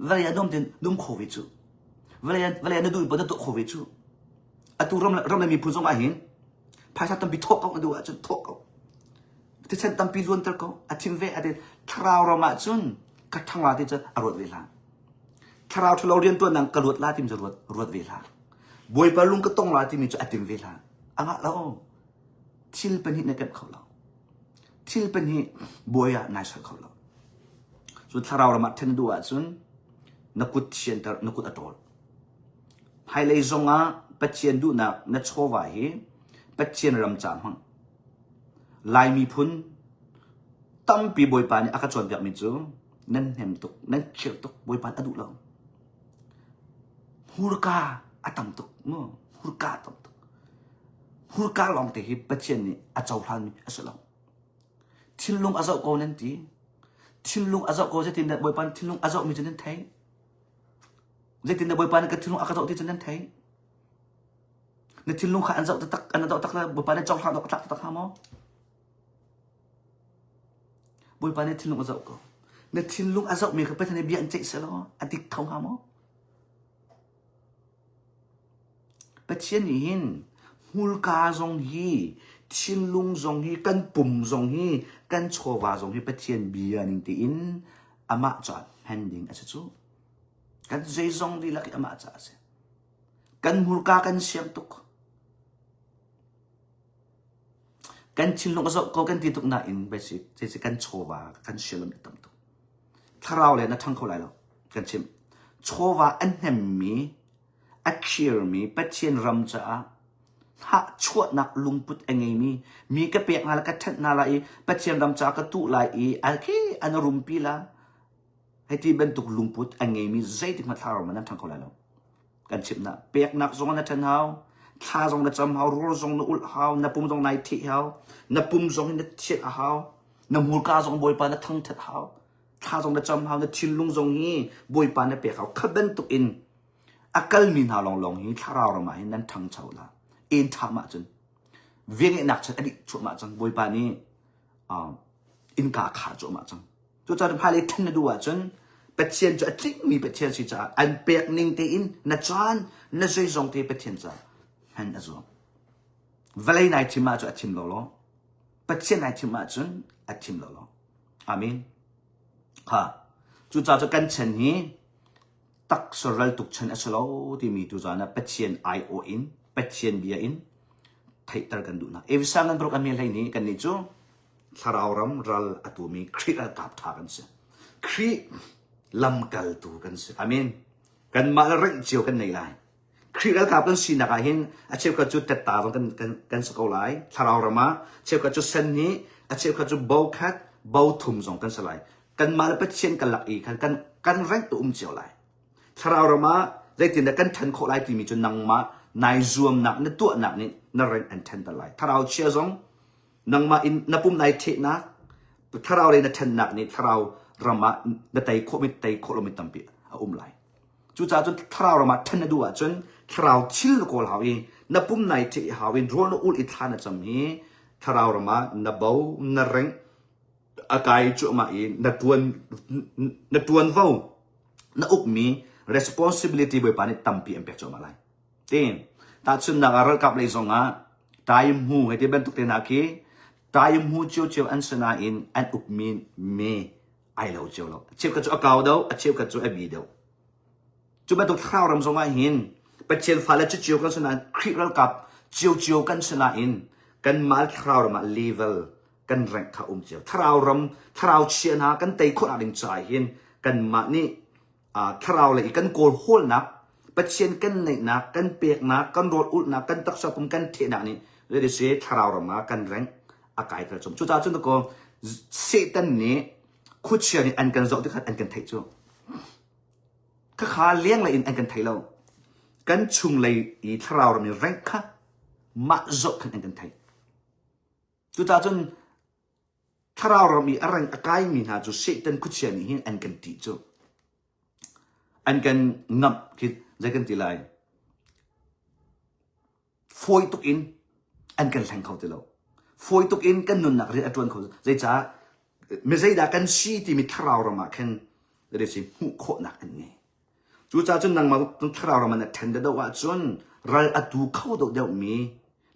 เวลาดมเดินดมโควิดจูเวลานั่นดูปนตัวโควิดจูอัตุรำมีพูดสมาหินภายชาตัมปีทอกเขาดูอาจจะทอกเขาที่ฉันตัมปีล้วนตะเขาอาทิมเวอดีทราวเรามาจนกระทั่งว่าที่จะอรวดเวลาทราวที่เราเรียนตัวนังกระรวดลาที่มันจะรวดเวลาบวยปลุงก็ต้องลาที่มันจะอาทิมเวลาอ่ะเราทิลเป็นหินในเก็บเขาเราทิลเป็นหินบวยนายสักเขาเราส่วนทราวเรามาเทนดูอาจนนักกุศเชียนแต่นักกุศอัตโตภายเลยจงอ่ะปัจเจียนดูนักนัชโชวาฮีปัจเจียนรำจามหังลายมีพุนตั้มปีบอยปานอากาศจวนแบบมิจูนั่นเห็มตุกนั่นเขียวตุกบอยปานอดุเราฮูรกาอตัมตุกมั้งฮูรกาตัมตุกฮูรกาลองเตหิปัจเจียนนี่อาเจ้าพลันมีอสลองทิลลุงอาเจ้าโกนั่นทีทิลลุงอาเจ้าโกจะตินเดบอยปานทิลลุงอาเจ้ามีจนนั่นไทยจะตินเดบอยปานก็ทิลลุงอากาศจวนที่จนนั่นไทยในทิลลุงข้าอันเจ้าตักอันเจ้าตักแล้วบอยปานเจ้าข้าตักหามั้งบอยปานในทิลลุงอาเจ้าก็ในทิลลุงอาเจ้ามีเขาไปทางในเบียนเจ๊เสร็จแล้วอดีตเขาหามั้งปัจเจียนหินฮูลกาจงฮีทิลลุงจงฮีกันปุ่มจงฮีกันโชวาจงฮีปัจเจียนเบียนิงตีอินอามาจัดแฮนดิ้งอาจจะจูกันเจจงดีลักอามาจัดเสกันฮูลกากันเสียงตุกกันชิลลงก็จะก็กันตีตุกน่าอินไปสิจะกันโชวากันเชื่อมตั้มตุกถ้าเราเลยนะทั้งเขาเลยเรากันชิมโชวาอันเฮมมีอักเชียร์มีปัจเจียนรำจ้าถ้าชวดนักลุงพุทธเองมีกระเปียกงานละกันทัดนาลายปัจเจียนรำจากระตุลายอันที่อันรุมปีละให้ที่เป็นตุกลุงพุทธเองมีใจที่มาท้าเรามันนั่นทั้งเขาเลยเรากันชิมนะเปียกนักทรงนั้นทันเฮาข้าทรงนั้นจำเฮารู้ทรงนั้นอุลเฮานับปุ่มทรงนายที่เฮานับปุ่มทรงนั้นเช็ดเฮานับหูกาทรงบอยปานนับทั้งทัดเฮาข้าทรงนั้นจำเฮานับชิลลุงทรงนี้บอยปานนับเปียกเฮาขับเป็นตุกอินอากาศมีหาลองฮีถ้าเรามาให้นั้นทั้งเช้าละอินทามาจนเวียงนักฉันอดีตชั่วมาจังบอยปานนี้อินกาขาชั่วมาจังจุดจะพาเลยทันดูว่าจนเป็ดเชียนจะจริงมีเป็ดเชียนสิจ้าอันเปียกนิ่งเตอินนัดจานนัดใจทรงเตเป็ดเชียนจ้าฮันอซอม เวลาไหนที่มาจุดทิมล้อปัจเจกไหนที่มาจุดทิมล้ออามินค่ะจุดจ้าจุกันเช่นนี้ตักสระลตุกเช่นอัศโลที่มีตัวจานะปัจเจกไอโออินปัจเจกบีอินไทยตระกันดูนะเอวิสังกันปรกันมีอะไรนี้กันนี่จูสาราวรำรัลอตุมีครีรัลกับทากันเสียครีลำกัลตูกันเสียอามินกันมาเร่งเจียวกันในไลน์ครีรัลกับกันสินักหินอาเชฟกับจุดเตตตาตรงกันสกอไลสาราวรำมาเชฟกับจุดเซนนี้อาเชฟกับจุดเบาคัดเบาทุ่มส่งกันสลายกันมาเป็นเช่นกันหลักอีกกันเร่งตัวเจียวไลสาราวรำมาได้ติดกันทันโคไลที่มีจุดนังมานายรวมหนักในตัวหนักนี่นั่นเร่งอันทันตะไลถ้าเราเชื่อซงนังมาอินนับปุ่มนายเทนะถ้าเราเรียนทันหนักนี่ถ้าเรารำมาในไตโคมิไตโคลมิตัมปีไลจู่จ้าจนถ้าเรารำมาทันดูจนถ้าเราชิลโกลหาวินนับปุ่มนายเทหาวินรัวน์อุลอิทานจำฮีถ้าเรารำมานับเบานั่นเร่งอากายจุมาอินนัดวนเฝ้านับอุกมี responsibility ไปปานิตัมปีเอ็มเปกจอมาไลเต็มถ้าชุนนักอารัลกับเลยส่งอ่ะตายมูให้ที่เป็นตุกเตนักเกตายมูเจียวอันสนาอินอันอุกมีเมไอเราเจียวเราเจียวกับจุอากาวเดาเจียวกับจุอบีเดาจุเป็นตุกข้าวรำส่งอ่ะหินไปเชียนฟ้าและเจียวกันสนาคริกรัลกับเจียวกันสนาอินกันมาข้าวรำมาเลเวลกันแรงข้าวเจียวถ้าเราเชียนหากันเตะคนอะไรใจหินกันมานี่ถ้าเราเลยกันโกลโฮลนักปัจเจียนกันในนักกันเปียกนักกันโดดอุดนักกันตักสะพมกันเทนักนี่เรื่องนี้ถ้าเรารำมากันแรงอากาศกระจมจุดจ้าจุดก็เซตันนี้คุชเชียนี่อันกันโจที่ขัดอันกันไทยจูข้าขาเลี้ยงเลยอันกันไทยเรากันชุงเลยอีถ้าเรารำมีแรงค่ะมาโจกันอันกันไทยจุดจ้าจุดถ้าเรารำมีอะไรอากาศมีนะจุดเซตันคุชเชียนี่อันกันตีจูอันกันงับคิดใจกันตีไลฟอยตุกอินอันกันแทงเขาตีเราฟอยตุกอินกันนุนนักเรียนอัตวันเขาใจจ้าไม่ใช่ด่ากันชีที่มีทราวรมากันเรียกสิหูโคนักอันนี้จู่จ้าจนนั่งมาตรงทราวรมาเนี่ยแทนเดาว่าจนเราอัดูเข้าเดียวมี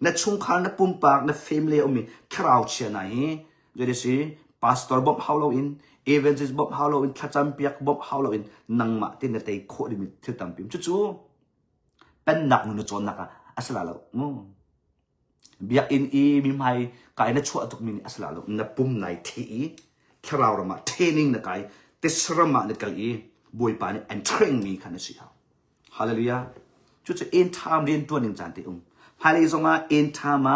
ในช่วงคันในปุ่มปากในเฟมิลี่มีทราวเชียไหนเรียกสิพาสตอร์บ๊อบฮาวโลอินเอเวนซิสบ๊อบฮาวโลอินทัจัมเปียกบ๊อบฮาวโลอินนั่งมาที่ในไตโคดิมิทิตัมปิมจู่เป็นหนักนุนจนนักอ่ะอัสลาเราเบียอินอีมีไม่กายนัชชัวตุกมินอัสลาเรานับปุ่มไหนที่ถ้าเรารำมาเทรนนิ่งนักไก่เตสระมานักไก่บวยปานี่ and train มีขันสิครับฮาเลลูยาจุดจะเอ็นทามเรียนตัวหนึ่งจานที่ฮาเลลูยาเอ็นทามา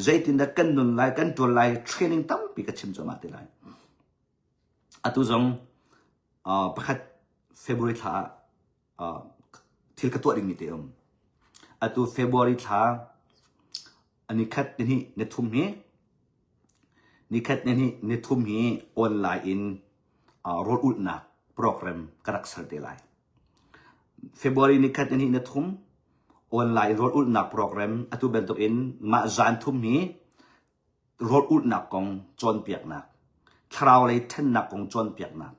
ใจตินดักกันนุนไลกันตัวไลเทรนนิ่งตั้มปีกับชิมจอมาติไลอัตุจงประคัดเฟบรุรีท่าทิลกตัวดิ่งมีเติมอัตุเฟบรุรีท่าอันนี้คัดนี่เนทุมนี้นี่คัดนี่เนทุมนี้ออนไลน์โรดอุดนักโปรแกรมกระดักสัตย์เดลัยเฟบรุรีนี่คัดนี่เนทุมออนไลน์โรดอุดนักโปรแกรมอัตุเป็นตัวอินมาจานทุมนี้โรดอุดนักของจอนเปียกนักคราวเลยท่านนักของจอนเปียกนัก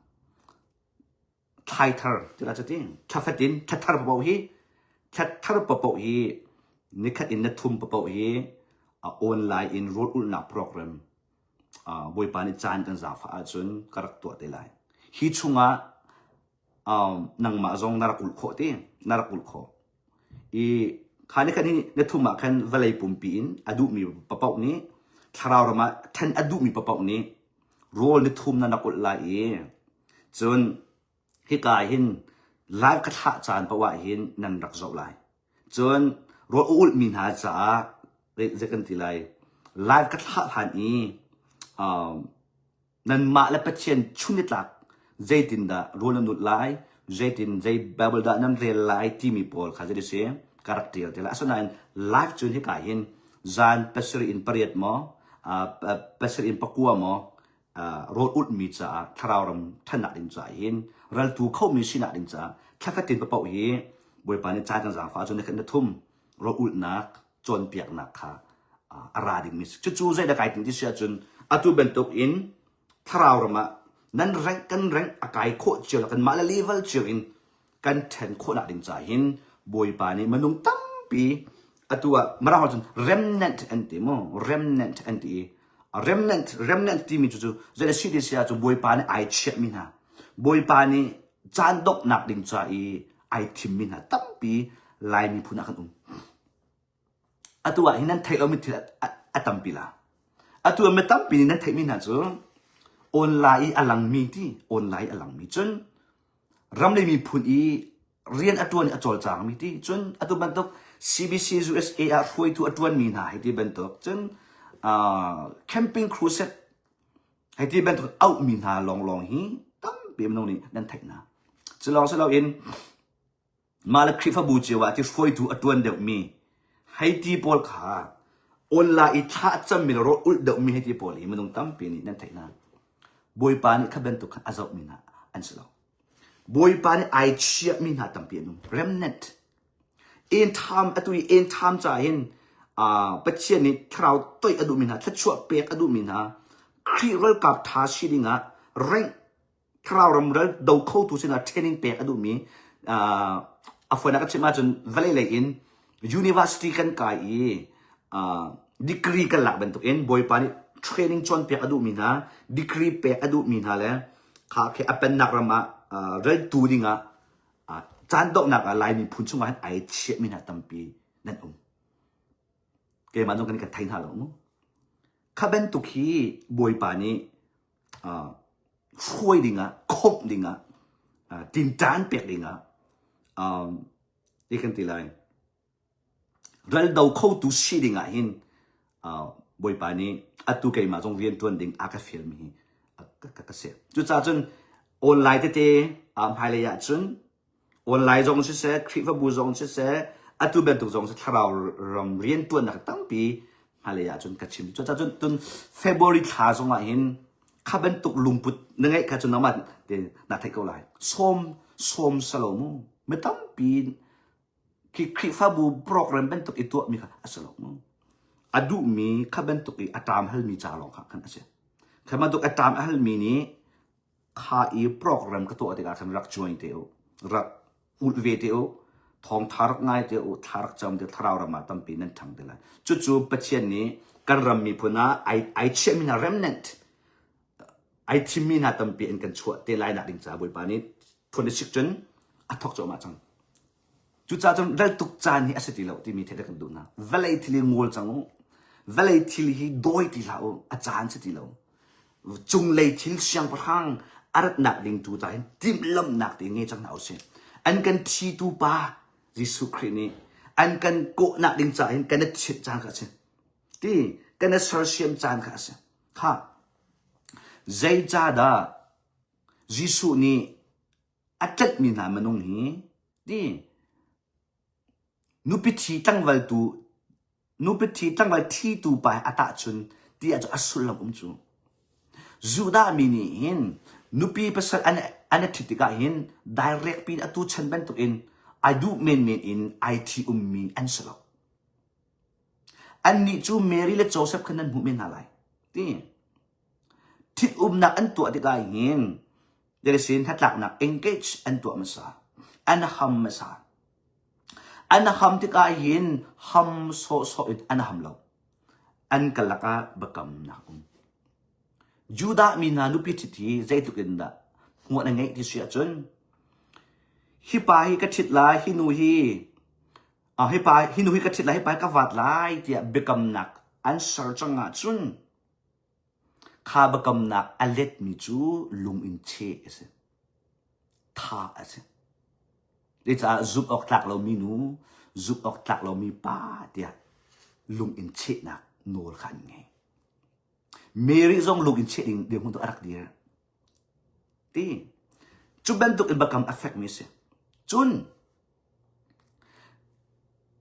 ไทเทอร์ที่เราจะทิ้งทัฟเฟตินทัตทาร์ปะปะฮีทัตทาร์ปะปะฮีนี่คัดอินเนทุมปะปะฮีออนไลน์อินโรดอุลนักโปรแกรมบอยปานิจานกันซาฟ้าจนกระตัวเตลัยฮิชุงะนังมาจงนารักอุลโคตีนารักอุลโคอีข้านี่คันนี้เนทุมมาคันเวลัยปุ่มปีนอดูมีปะปะนี้คราวเรามาท่านอดูมีปะปะนี้โรลเนทุมนารักอุลไลจนฮิกายหินไลฟ์กระทะจานปะวะหินนันรักเจ้าไลจนโรลอุลมินหาจ้าเรียกกันทีไรไลฟ์กระทะผ่านนี้นั่นมาและเป็นเช่นชุนิดหลักใจตินดารู้นันนุดไลใจตินใจเบเบิลดานั่นเรียนไลที่มีพอลข้าจะได้เสียการักเตอร์แต่ละส่วนนั้นไลฟ์จนที่กายเห็นจานเปสรีอินเปรียดมอเปสรีอินปักกัวมอโรดอุดมีจ้าทาราวรำท่านนักดินจ่ายเห็นรัลตูเข้ามีชินักดินจ่าแค่ฟัดตินปะเป่าเหี้ยบริปานิจากันสามฟ้าจนในขันทุ่มโรดอุดนักจนเปียกนักค่ะอาราดิมิสจู่ๆใจได้กลายถึงที่เสียจนอัตุเป็นตุกอินทราวรมานั้นแรงกันแรงอากาศโคเจียวกันมาเลเวลเจียวอินกันแทนโคนักดินใจหินบวยปานี่มันนุ่งตั้มปีอ atua marang chun remnant anti mo remnant anti remnant ti mi chu zela city sia chu boy pa ni ai che mi na boy pa ni chan dok nak ding cha I ai thim mi na tampi lai mi phuna kan atua hinan thai lo mi thil atampi la atua me tampi ni nan thai mi na chu online alang mi ti online alang mi chun ram le mi phun I rian atuan achol chang mi ti chun atu ban tok CBC USA a foi tu atuan mi na hai ti ban tok chun camping cruise hai ti ban tok out mi na long hi tam pe mno ni nan thai na chlong se lo in mala khrifa bu chewa ti foi tu atuan de mi hai ti pol kha online tha cham mi ro ul de mi hai ti pol hi mnong tam pe ni nan thai na boy pa ni khaben tok azau mi na an selo boy pa ni ai chia mi na tam pe nu remnant in time atui in time cha hin pachia ni thrau toi adu mi na thachua pek adu mi na khirel kap tha shidinga rank thrau ram ral do kho tu sina training pek adu mi afona ka chima chun vale le in university kan kai degree kan lak ben to in boy pa ni training chon pek adu mi na degree pek adu mi na le kha ke apen nak rama ral tu dinga chan dok nak lai mi phun chunga han ai che mi na tampi nan ke ma jong kan ka thain ha lo mu kha ben tu khi boy pa ni khoi dinga khop dinga tin tan pek dinga ikan ti lai ral dau kho tu shi dinga hin boy pa ni atu ke ma jong rian tuan ding aka film hi ka se chu cha chun online te hai le ya chun online zong se khrifa bu zong se atu ben tu zong se tharau ram rian tuan nak tampi halaya chun kachim cho cha chun tun February tha zong a hin khaben tuk lumput nangai ka chun namat te na thai ko lai som salomu me tampi ki khrifa bu program ben tuk itu mi kha asalomu adu mi khaben tuk I atam hal mi cha long kha kan ase khama tuk atam hal mi ni kha I program ka to ate ka kan rak join te rak ul ve te thong tharak ngai te tharak cham te tharau rama tampi nan thang de la chu pachian ni kan ram mi phuna ai che mi na remnant ai thim mi na tampi en kan chua te lai na ding cha boi pa ni phun sik chen athok cho ma chang chu cha chang dal tuk cha ni asati lo ti mi the kan du na valai thili ngol chang valai thili hi doi ti la a chan se ti lo chung lei thil siang phang arat nak ding tu ta tim lam nak ti nge chang na se an kan thi tu pa Jisu Christ ni an kan ko nak ding cha hin kan chit chan kha se ti kan sar siam chan kha se kha zai cha da Jisu ni atat mi na manong hi ti nupi thi tangwal thi tu pa ata chun ti a asul lam chu Juda mi ni hin nupi pasal ana thitika hin direct pin atu chan ban to in I do men in IT mi ansalo an ni chu Mary le Joseph khanan mu men halai ti thit na an tu atika hin there is in hatlak na engage an tu masa an ham masa an ham tika hin ham so it an ham lo an kalaka bakam na Juda mi na nupi thiti zai tu kinda ngo na ngai ti sia chun hi pa hi ka thit lai hi nu hi ka thit lai hi pa ka wat lai tia bekam nak an sar changa chun kha bekam nak alet mi chu lung in che ase tha ase le cha zup ok tlak lo mi nu zup ok tlak lo mi pa tia lung in che nak nol khan ngai Mary zong lung in che ding hun to arak dia ti chu ben tuk in bakam affect mi se chun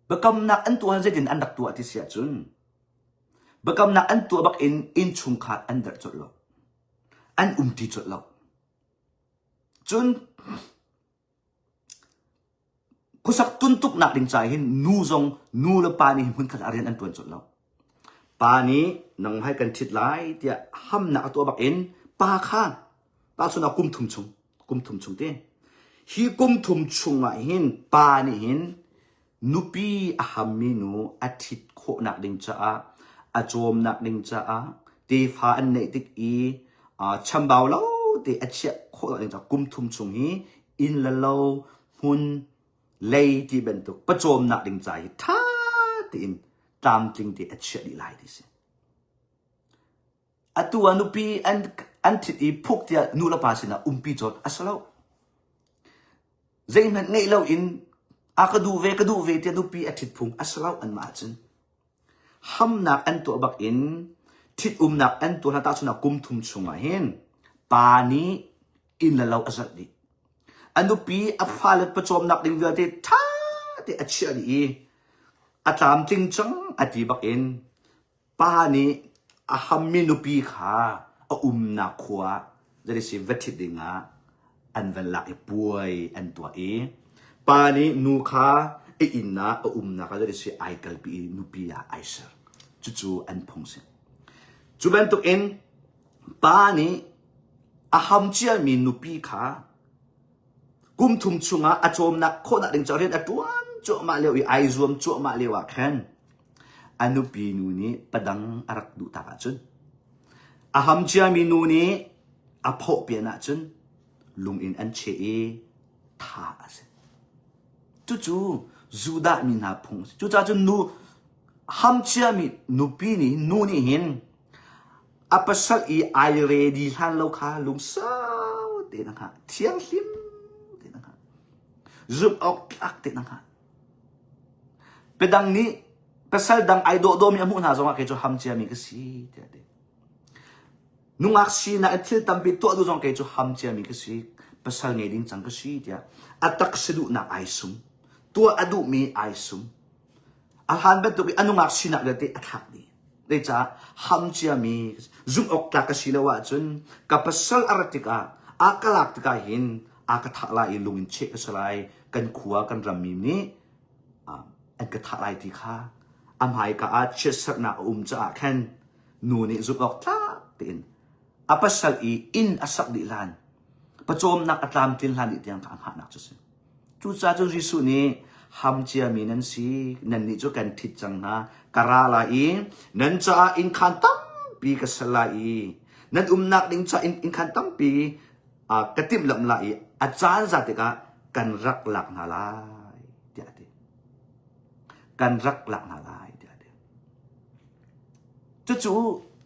bakam nak an tu han zedin an dak tu ati sia chun bakam nak an tu bak in chung khat an dar chot lo an ti chot lo chun kusak tuntuk nak ding chai hin nu zong nu la pa ni hun khat arian an tuan chot lo pa ni nang hai kan thit lai tia ham na tu bak in pa kha ta chuna kum thum chung te hi kum thum chunga hin pa ni hin นุปีอาหามีนูอาทิตโคนักดิงจ้าอาโจมนักดิงจ้าตีฟ้าอันเนติกอีชัมบาวแล้วตีอาเชียโคนักดิงจ้ากุมทุมชงฮีอินละเลาหุนเลยที่เป็นตุกประโจมนักดิงใจท่าตีอินตามจริงตีอาเชียดีไลดิสิอตัวนุปีอันทิตอีพวกเดียนูละภาสินะปีจดอัสลาวใจมันไงเราอินกระดูเวเตียนุปีอาทิตพุงอัสลาวอันมาจันห้ำนักอันตัวบักอินทิตนักอันตัวนาตาสุนักกุมทุมชงมาเห็นปานี้อินละเราอัศดีอันนุปีอัฟาเลประโจมนักดิงเวทีท่าที่อัจฉริยะตามจริงจังอธิบักอินปานี้ฮัมมินุปีขานักขวาจะได้สิเวทิดิงาอันเวลาป่วยอันตัวปานี้นูขาอินนานักจะได้สิไอกลปีนุปียาไอเซอร์จู่อันพงเสจู่เป็นตัวอินปานี้ฮัมเจียมีนุปีขากุมทุมชุงอาโจมนักคนนักดิงจอเรียนตัวจ่อมาเลี้ยวไอรวมจ่อมาเลี้ยวแค่อนุปีนูนี้ประดังอารักดูตาจุนอาฮัมเจียมีนูนี้อาพอเปียนะจุนลุงอินอันเชอท่าเสจู่จูดามีนาพงจู่จุนนูฮัมเจียมีนูปีนี้นูนี้เห็นอาปัสสัลไอเรดีฮันโลคาลุงสาวเตนะคะเทียงลิมซุบออกอักเตนะคะเป็นดังนี้ภาษาดังไอโดมีอามุนหาจงอาเกจฮัมเจียมีก็สิเดียดนุ่งอักษีน่ะทิลตัมปิตัวดูจงอาเกจฮัมเจียมีก็สิภาษาเงดิงจังก็สิเดียอัตักสะดุน่ะไอซุมตัวอดุมีไอซุมอาหารเป็นตัวอันนุ่งอักษีน่ะเดอัตักดีเดจ้าฮัมเจียมีซุบออกตักก็สิเลวะจนกับภาษาอารัติกาอากาลักติกาหินอากาทักลายลุงอินเชกสลายกันขัวกันรำมีนี้อันกระทักลายที่ข้าอำหายกาเชสนาจะแค่นูนี่จุกออกท่าตินอภัสสัลอินอสักดิลันประโจมนักอัตรามตินลันดิเตียงข้างหานักจุดจุดจ้าจุดยิสุนี้ฮัมเจียมีนันซีนันนี่จุกันทิดจังนะการาลายนันจ้าอินขันตั้มปีกสลายนันนักดิ้งจ้าอินขันตั้มปีกระติบลำลายอาจารย์จัติกากันรักหลักนาลายเดียดกันรักหลักนาลายเดียดจู่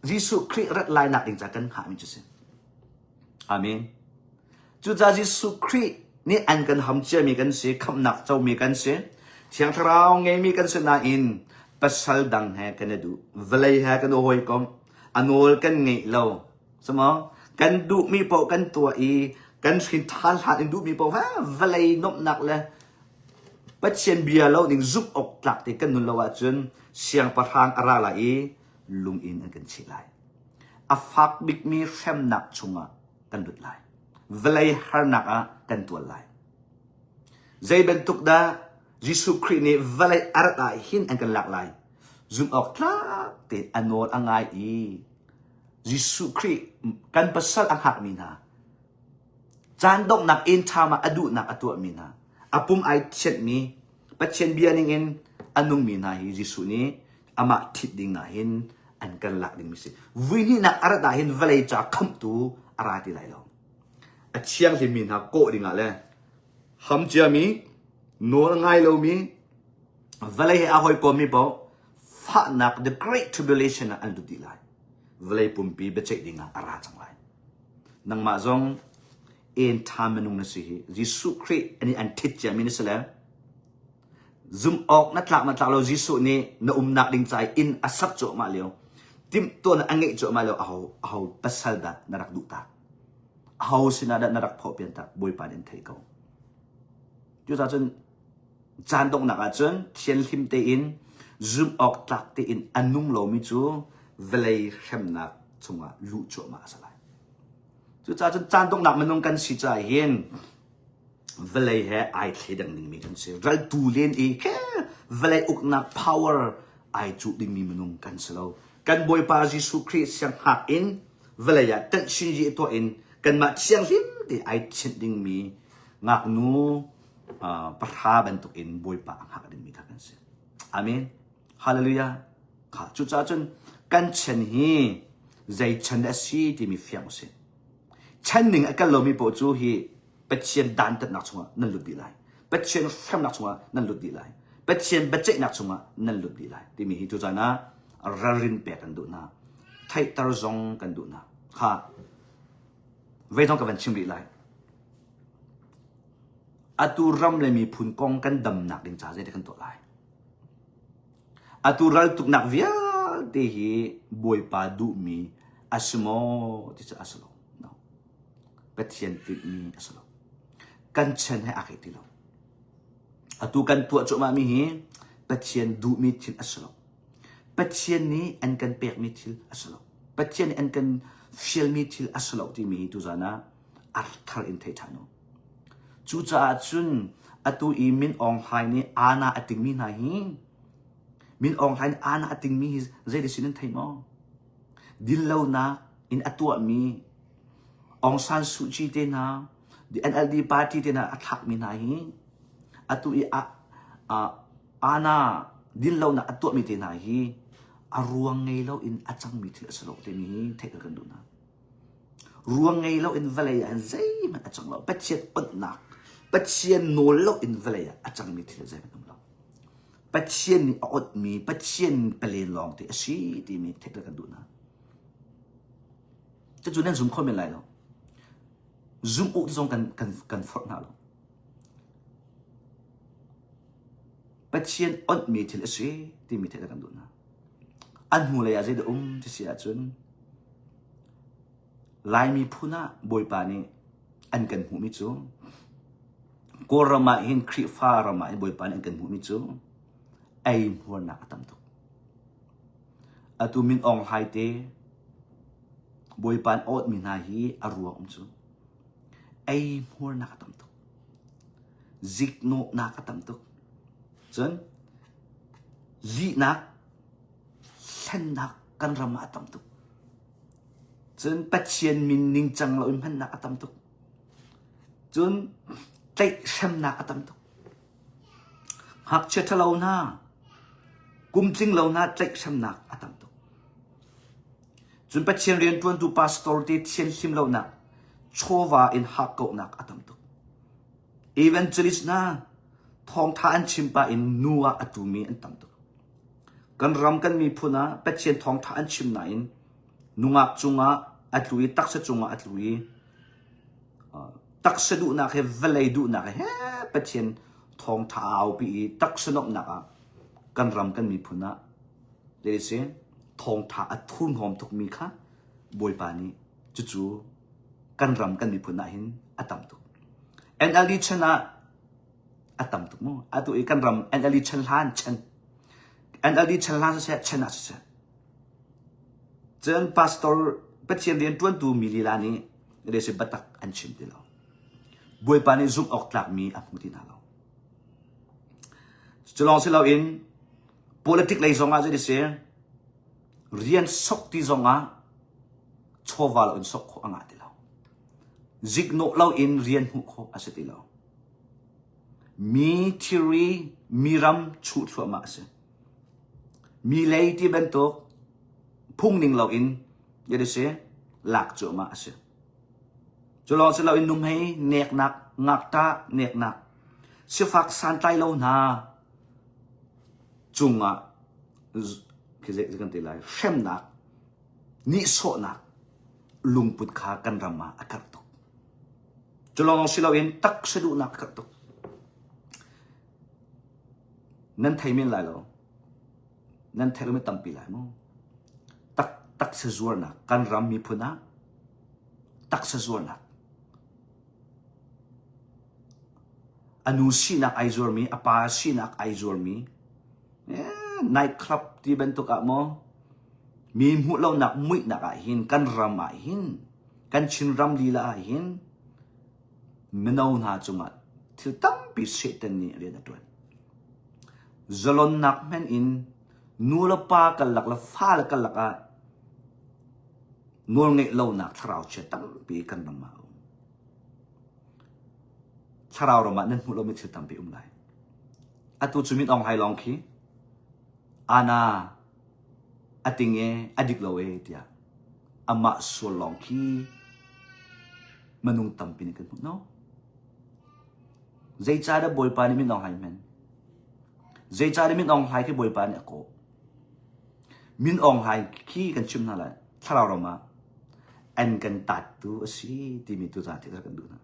ยิสุคริสต์รักลายนักดิ้งจากกันหามิจุสิอาเมนจู่จ้ายิสุคริสต์นี่อันกันฮัมเจียมีกันเสียคำนักเจ้ามีกันเสียเทียงทราวไงมีกันเสียนาอินปัสสัลดังแหกันดูเวลัยแหกันดูหอยกอมอนุลกันไงเราสมองกันดูมีเปากันตัวกันสินทานหันดูมีเปล่าเวลัยนบหนักเลยปัจเจียนเบียร์เราดิ่งซุบออกหลักที่กันนุนละว่าจนเสียงประทางอะไรล่ะลุงอินกันชิลายอาฟักบิกมีเข้มหนักชงกันดุดลายเวลัยหาหนักกันตัวลายใจเป็นตุกดายิสุคริสต์นี่เวลัยอะไรหินกันหลักลายซุบออกหลักที่อนุลอังไงยิสุคริสต์กันภาษาอังหักมีนาจานดอกนักอินทามาอดุนักอตัวมีนาอาปุ่มไอเช็ดมีปัจเจนเบียนิงอินอันนุ่งมีนาฮิจิสุนี้อามาทิดดิ่งนาหินอันกันหลักดิ่งมิสิวินีนักอาราดาหินเวลัยจากคำตูอาราติไลลองอาเชียงที่มีนาโกดิ่งอะไรฮัมเจียมีโนนง่ายเรามีเวลัยอาหอยปอมีเปล่าฟ้านัก the great tribulation อันดุดีไลเวลัยปุ่มปีเบเจดิ่งอาราจังไรนังมาจงเอ็นทามันนุ่งนั่นสิยิสุคริสต์อันนี้อันทิดจามินิสลามซุมออกนัดหลักเรายิสุนี่นนักดิ่งใจอินอาศักโจมาเลียวทิมตัวนั้นอังเกจโจมาเลียวเอาปัสสัลดานารักดูตาเอาสินาดานารักพอเปลี่ยนตาบอยปานินเทกเอาจุดจนจานตรงนักจนเทียนทิมเตอินซุมออกตักเตอินอันนุ่งเรามิจูเวลัยเข้มนักชงลุโจมาสลายจุดจานตรงนักมันนุ่งกันสิใจเห็นเวลัยไอเทดังนิ่งมีกันเสียรัลตูเลนแค่เวลัยอุกนัก power ไอจุดดิ่งมีมันนุ่งกันเสียแล้วกันบอยปาจิสุคริสยังหักอินเวลัยตัดชินจีตัวอินกันมาเชียงหิมที่ไอเช็ดดิ่งมีงักนู ประทาบันตุอินบวยปะหักดิมีกันเสียอาเมนฮาเลลูยาข้าจุดจ้าจนกันเช่นฮีใจฉันได้สีที่มีเฟียงเสียฉันหนึ่งกันเรามีปจูฮีเป็นเชียนดันตัดนักชัวนั่นหลุดดีไลเป็นเชียนเฟมนักชัวนั่นหลุดดีไลเป็นเชียนเบเจนักชัวนั่นหลุดดีไลที่มีฮิตุจานะรารินเปกันดูนะไทยตาจงกันดูนะข้าเวทองกับวันชิมดีไลอาตูรำเลยมีพุนกองกันดำหนักดินจ่าใจได้กันตัวไลอาตูรัลตุกหนักเวียเดียบวยปาดูมีอาสมอที่จะอาสโลนะเป็ดเชียนติมีอาสโลกันเชนให้อาเกติโลอาตูกันตัวจุมามีฮีเป็ดเชียนดูมีทิลอาสโลเป็ดเชียนนี้อันกันเปียกมีทิลอาสโลเป็ดเชียนอันกันเฟียลมีทิลอาสโลที่มีตุจานะอัลทัลอินเททานุจูจ่าจุนอาตูอีมินองไฮนี่อาณาอติงมีนาฮีมินองไฮนี่อาณาอติงมีฮิใจดิสินันไทมอดิลเลวนะอินอตัวมีองซานสุจีเตนะดิเอ็นเอลดีปาร์ตี้เตนะอัทักมีนาฮีอาตูอีอาณาดิลเลวนะอตัวมีเตนะฮีอารวงไงเลวอินอาจังมีที่สโลเตมีเทกันดูนะรวงไงเลวอินเวลย์อันใจมันอาจังเลวเป็ดเชียนอดหนักปัจเจียนโนโลอินเวลย์อาจารย์มีที่จะเป็นเราปัจเจียนนี่อดมีปัจเจียนเปลี่ยนลองที่สีที่มีเทคนิคกันดูนะจะจุดนั้นซุ่มคนเป็นไรหรอซุ่มอุกที่ส่งกันฟอร์นาหรอปัจเจียนอดมีที่สีที่มีเทคนิคกันดูนะอันหูเลยอาจจะอุ้มที่เสียจนลายมีพูน่าบอยปานี่อันกันหูมิจูกูรำมาหินคริฟ้ารำมาหินบอยปานอันกันหูมิจูไอ้หัวหนักตั้มตุกอาตุมินองไฮเตบอยปานอดมินาฮีอารัวจูไอ้หัวหนักตั้มตุกซิกโนนักตั้มตุกจนลีนักเส้นนักกันรำมาตั้มตุกจนปัจเจียนมินนิงจังเราอิมพันนักตั้มตุกจนใจเข้มหนักตั้มตุกหักเชิดเราหน้ากุมจริงเราหน้าใจเข้มหนักตั้มตุกจนไปเชียนเรียนตัวดูพาสตอร์ที่เชียนชิมเราหนักโชวาอินหักเกาหนักตั้มตุกอีเวนต์จลิสหน้าทองท่านชิมปาอินนัวอัตุมีอันตั้มตุกกันรำกันมีพูนะไปเชียนทองท่านชิมไหนนุงักจุงะอัตลุยตักษจุงะอัตลุยตักสะดุนักเฮเวลัยดุนักเฮเป็ดเชียนทองเท้าปีตักสนกนักกันรำกันมีพุนะเดี๋ยวสิทองเท้าทุ่นหอมทุกมีค่ะบอยปานีจู่ๆกันรำกันมีพุนะหินอัตมตุกเอ็นอลีชนะอัตมตุกมั้งอัตุอีกันรำเอ็นอลีชันล้านชันเอ็นอลีชันล้านเสียชนะเสียเจนพาสตอร์เป็ดเชียนเรียนตัวดูมิลิลานีเดี๋ยวสิบัตักอันชิมเดียวบวยปานีซุ่มออกหลักมีอัพมุตินาเราจะลองสิเราอิน politic เลยส่งอาจะได้เสียเรียนสกที่ส่งอาชอบว่าเราอินสกของอาติเราจิกโนเราอินเรียนหุกของอาศัยเรามีทีรีมีรำชุดชัวมาเสียมีเลยที่เป็นตัวพุ่งนิ่งเราอินจะได้เสียหลักจัวมาเสียจะลองสิเราอินนุ่มให้เนกนักงักตาเนกนักเสียฝักสันไตเราหนาจุงอ่ะคือจะกันตีไรเข้มนักนิโสนักลุงปุดขากันรำมาอากาศตกจะลองสิเราอินตักสะดุนักอากาศตกนั่นไทยมีอะไรหรอนั่นไทยเราไม่ตั้มปีไรมั้งตักเสจวนนักกันรำมีพุนะตักเสจวนนักอนุสีนักไอจวมีอปาสีนักไอจวมีไนท์คลับที่เป็นตัวกับมอมีหุ่นเรานักมุ้ยนักหินกันรำหินกันชินรำลีลาหินไม่น่าหน้าจุงอ่ะที่ตั้มปีเศษนี่เรียนตัวจลอนนักแม่นอินนูลปากันหลักละฟ้าละกันหลักอ่ะนูเงเรานักทราวเชตั้มปีกันรำมาฉ ถ้าเรามานั่นมุเราไม่ถือทำไปไรตัวจุมิตองไฮลองคีอาณาติงเงอดิกเราเดียอามาส่วนลองคีมนุงทำไปนี่กันเนาะใจจ่าได้บ่อยปานี่มิตองไฮมันใจจ่าได้มิตองไฮที่บ่อยปานี่ก็มิตองไฮคีกันชิมนั่นแหละถ้าเรามาอันกันตัดตัวสิที่มีตัวจ่าที่เรากันดูนะ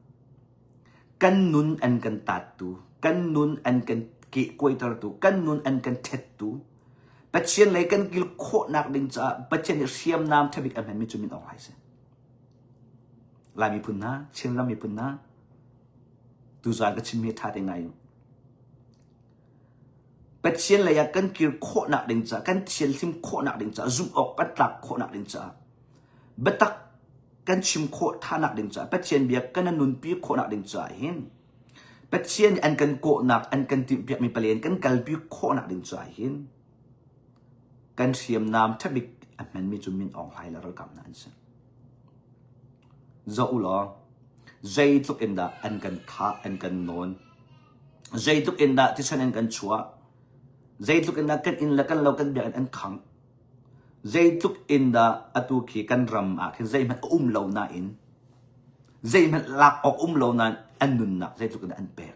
กันนุนอันกันตัดตัวกันนุนอันกันเกี่ยกวยตัวตัวกันนุนอันกันเท็ดตัวปัจเจียนเลยกันกิลโคนักดินจ้าปัจเจียนเสียมน้ำทบิกอันมีจุมิตองไฮเสลามีพุ่นนะเช่นลามีพุ่นนะตัวจ่าก็ชิมมีท่าได้ไงปัจเจียนเลยกันกิลโคนักดินจ้ากันเชียนซิมโคนักดินจ้าซุ่มออกกันตักโคนักดินจ้าบัตักกันชิมโคท่านักดินจ้าปัจเจียนเบียกกันนุนปีโคนักดินจ้าเห็นปัจเจียนอันกันโกนักอันกันติเบียกมีเปลี่ยนกันกัลปีโคนักดินจ้าเห็นกันเสียมน้ำทบิกอันมันมีจุดมินออกไฮแล้วเรากำนั้นสิจะอุลอใจทุกอินดาอันกันท่าอันกันนอนใจทุกอินดาที่ฉันอันกันชัวใจทุกอินดากันอินละกันเรากันเบียกอันขังใจทุกอินดาอตุขีกันรำอ่ะคือใจมันเราหน้าอินใจมันลักออกเราหน้าอันนุนนักใจทุกอินดาอันแปลก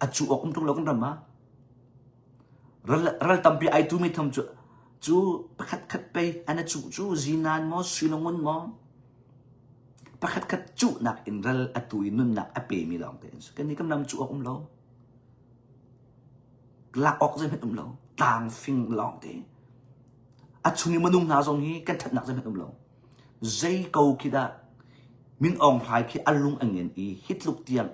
อจูออกทุกเรากันรำมารัลตัมปีไอตูไม่ทำจูประคัดไปอันนั้นจูจีนานมอสุนงุนมอประคัดจูนักอินรัลอตุยนุนนักอเปมีลองเตนส์กันนี้กำลังจูออกเราลักออกใจเป็นเราต่างฟิงลองเตนช่วงนี้มันนุ่งหนาตรงนี้กันถัดหนักจะเป็นเราใจเกาคิดว่ามินอองพายคิดอารมณ์อันเงินฮิตลุกเตียง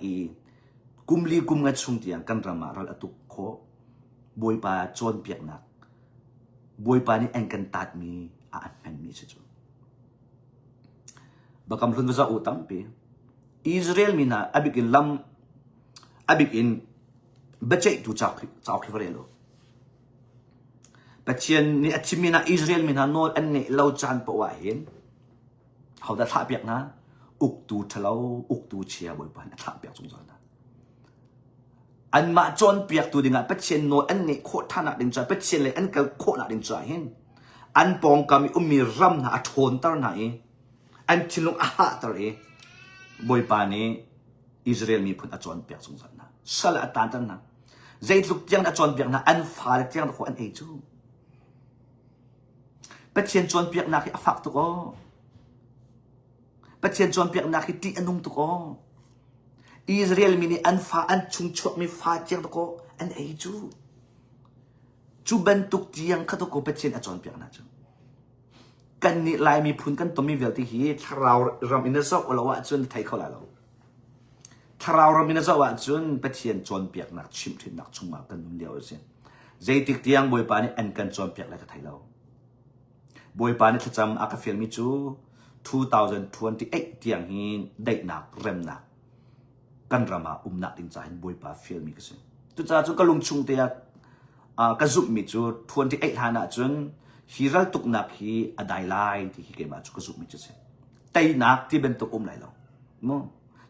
กุมลีกุมงัดช่วงเตียงกันรามาเราตุกโคบวยปาโจนเปียกหนักบวยปานี่เองกันตัดมีอันมันมีสิจ๊ะบักคำลุนภาษาอุตัมปีอิสราเอลมีนะอบิกินลำอบิกินเบเจตุจากคิฟเรโลปัจจัยนี้อาชีพมีนะอิสราเอลมีนะโน้ตอันนี้เราจานปะวะเห็นเขาได้ท่าเปียกนะอุกตูทะเลาอุกตูเชียบวยปานท่าเปียกสงสารนะอันมาจนเปียกตัวดิ่งอ่ะปัจจัยโน้ตอันนี้โคตรท่านักดิ่งใจปัจจัยเลยอันก็โคตรนักดิ่งใจเห็นอันปองกามีมีรำนะทนตระหนักอันชิลงอาหะตระบวยปานนี้อิสราเอลมีผลอาจารย์เปียกสงสารนะสละอัตตานตระหนักใจลุกยังอาจารย์เปียกนะอันฟ้าเตียงตะโคอันเอจูปัจเจียนจวนเปียกนักที่ฝักตุกอ้อปัจเจียนจวนเปียกนักที่ตีอันนุ่งตุกอ้ออิสราเอลมีนี่อันฟ้าอันชุงชวมีฟ้าเจียงตุกอ้ออันเอจูบันตุกเจียงข้าตุกอ้อปัจเจียนจวนเปียกนักจูกันนี่ลายมีพุนกันตัวมีเวลที่ฮีถ้าเรารำอินเดอร์ซอกเราว่าจวนไทยเขาแล้วถ้าเรารำอินเดอร์ซอกว่าจวนปัจเจียนจวนเปียกนักชิมที่นักชุงมากันนุ่มเดียวเสียใจติกเตียงบวยปานี่อันกันจวนเปียกอะไรก็ไทยเราบวยปานี่ถ้าจำอาคาฟิลมิจู2028เตียงหินได้หนักเริ่มหนักกันรามานักดินใจบวยปาฟิลมิกสิตุจ้าจุก็ลุงชุงเตียกระซุบมิจู28หานะจนฮีรัลตุกนักฮีอดายไลที่ฮีเก็บมาจุกระซุบมิจูสิแต่นักที่เป็นตุกไหลเราโม่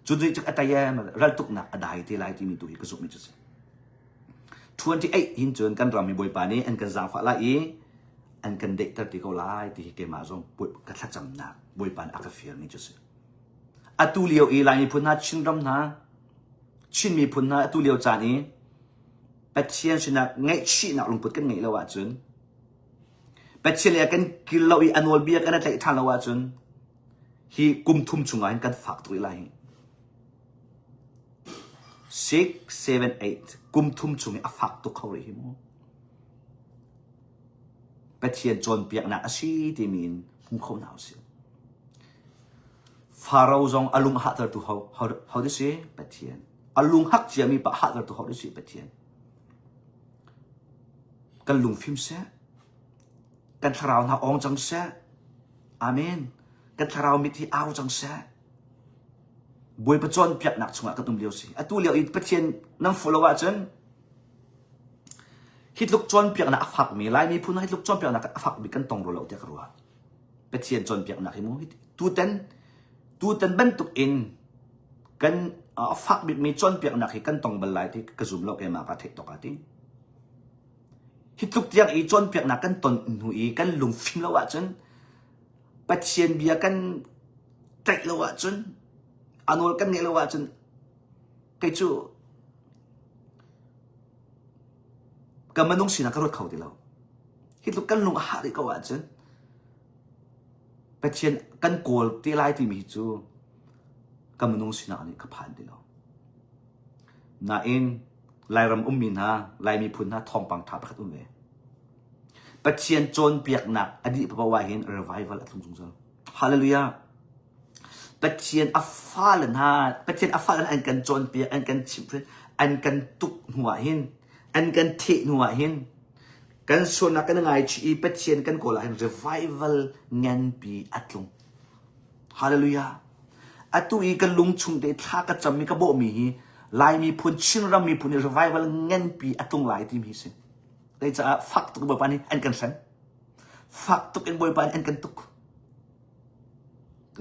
จุดนี้จุกอัตยามารัลตุกนักอดายที่ไลที่มีตุฮีกระซุบมิจูสิ28หินจนกันรามีบวยปานี่อันกันจางฟ้าไลอันกันเด็กตัดที่เขาไล่ที่เกี่ยมาจงปวดกระทัดจำหนักบวยปานอากาศเฟียนี่จะสิอัตุเลียวอีไลมีพุนนาชินรำนะชินมีพุนนาอัตุเลียวจานี้เป็ดเชียนชินักไงชีนักลงพุดกันไงละว่าจนเป็ดเชียนเลยกันกินเราอีอันวลเบียกันอะไรทานละว่าจนฮีกุมทุ่มชุงไงกันฝากตัวอีไล6 7 8กุมทุ่มชุงไงฝากตัวเขาเลยฮิโมปัจเจียนจนเปียกหนักสิที่มีนมุ่งเข้าหนาวสิฟาโรห์จงอลุงหักตัวเขาได้สิปัจเจียนอลุงหักเจียมีปะหักตัวเขาได้สิปัจเจียนกันลุงฟิมเสกันทาราวนาองจังเสอาเมนกันทาราวมิที่เอาจังเสบวยประจนเปียกหนักชงกันตุ้มเดียวสิอะตู้เลียวอีปัจเจียนนั่งฟูลว่าจนฮิตลุกจนเปียกนักฝักมีลายมีพูนฮิตลุกจนเปียกนักฝักมีกันตรงเราเดียกรัวเป็นเชียนจนเปียกนักฮิโมฮิตูเต็นบันตุกอินกัน ฟักบิดมีจนเปียกหนักให้กันตองบัลไลที่กระซุ่มโลกเอมาประเทศตกติฮิตุกเตียงอีจนเปียกหนักกันตนหุยกันลุงฟิมละวะจนปัจเจียนเบียกันใจละวะจนอนุลกันเนี่ยละวะจนไก่จูกำมันนุ่งสีนักรถเขาที่เราฮิตุกกันลุงหาริกวะจนปัจเจียนกันโกลที่ไล่ที่มีจูกำมันนุ่งสีนักนี่ก็ผ่านที่เราน่าเองลายรำมินาลายมีพุนนาทองปังทับขัดเวปัจเจียนโจนเปียกหนักอดีตพระวาเห็น revival อัตลุงจงเจริญฮาเลลูยาปัจเจียนอัฟฟาลนาปัจเจียนอัฟฟาลนอันกันโจนเปียกอันกันชิบอันกันตุกหัวเห็นอันกันเทหัวเห็นกันส่วนนักกันไงชีปัจเจียนกันโกลาเห็น revival เงินปีอัตลุงฮาเลลูยาอัตุอีกันลุงชุงเดท่ากระจำมีกระโบมีลายมีพุนชินรำมีพุนรีไววัลเงินปีอัตุงหลายที่มีสิได้จะฟักตุกบอยปานี่อันกันสันฟักตุกอันบอยปานี่อันกันตุก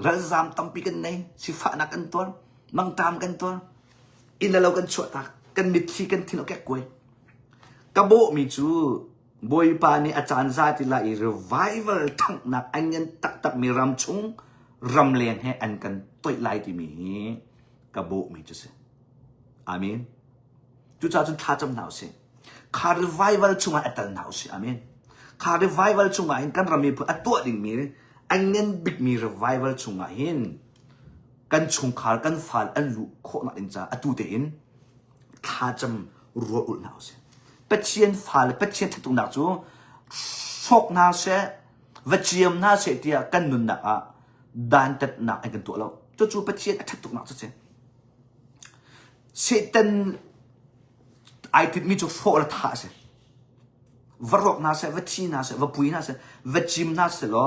รัซามตั้มปีกันไหนสิฟ้านักกันตัวมังตามกันตัวอินแล้วกันชวดกันมิดที่กันที่นกแก่กวยกระโบมีจูบอยปานี่อาจารย์ซาติลาอีรีไววัลทั้งนักอันเงินตักมีรำชงรำเลียงให้อันกันตัวลายที่มีกระโบมีจูสิอามีนจุดจ้าจนท่าจำหนาวสิคาร์รีไววัลชุ่มอัตลหนาวสิอามีนคาร์รีไววัลชุ่มอินกันรามีเพื่อตัวดิ่งมีอันเงินบิ๊กมีรีไววัลชุ่มอินกันชงคาร์กันฟัลอันลุโคนักอินจ้าตัวเดินท่าจำรัวอุลหนาวสิเป็ดเชียนฟัลเป็ดเชียนที่ตรงนั้นจูชกนาเสวัจยมนาเสที่กันนุนนักดันตัดนักอันกันตัวเราจู่เป็ดเชียนที่ตรงนั้นสิเซตันไอติดมีจุดโฟล์ท่าเสวรกนาเสวชีนาเสวปุยนาเสวจิมนาเสโล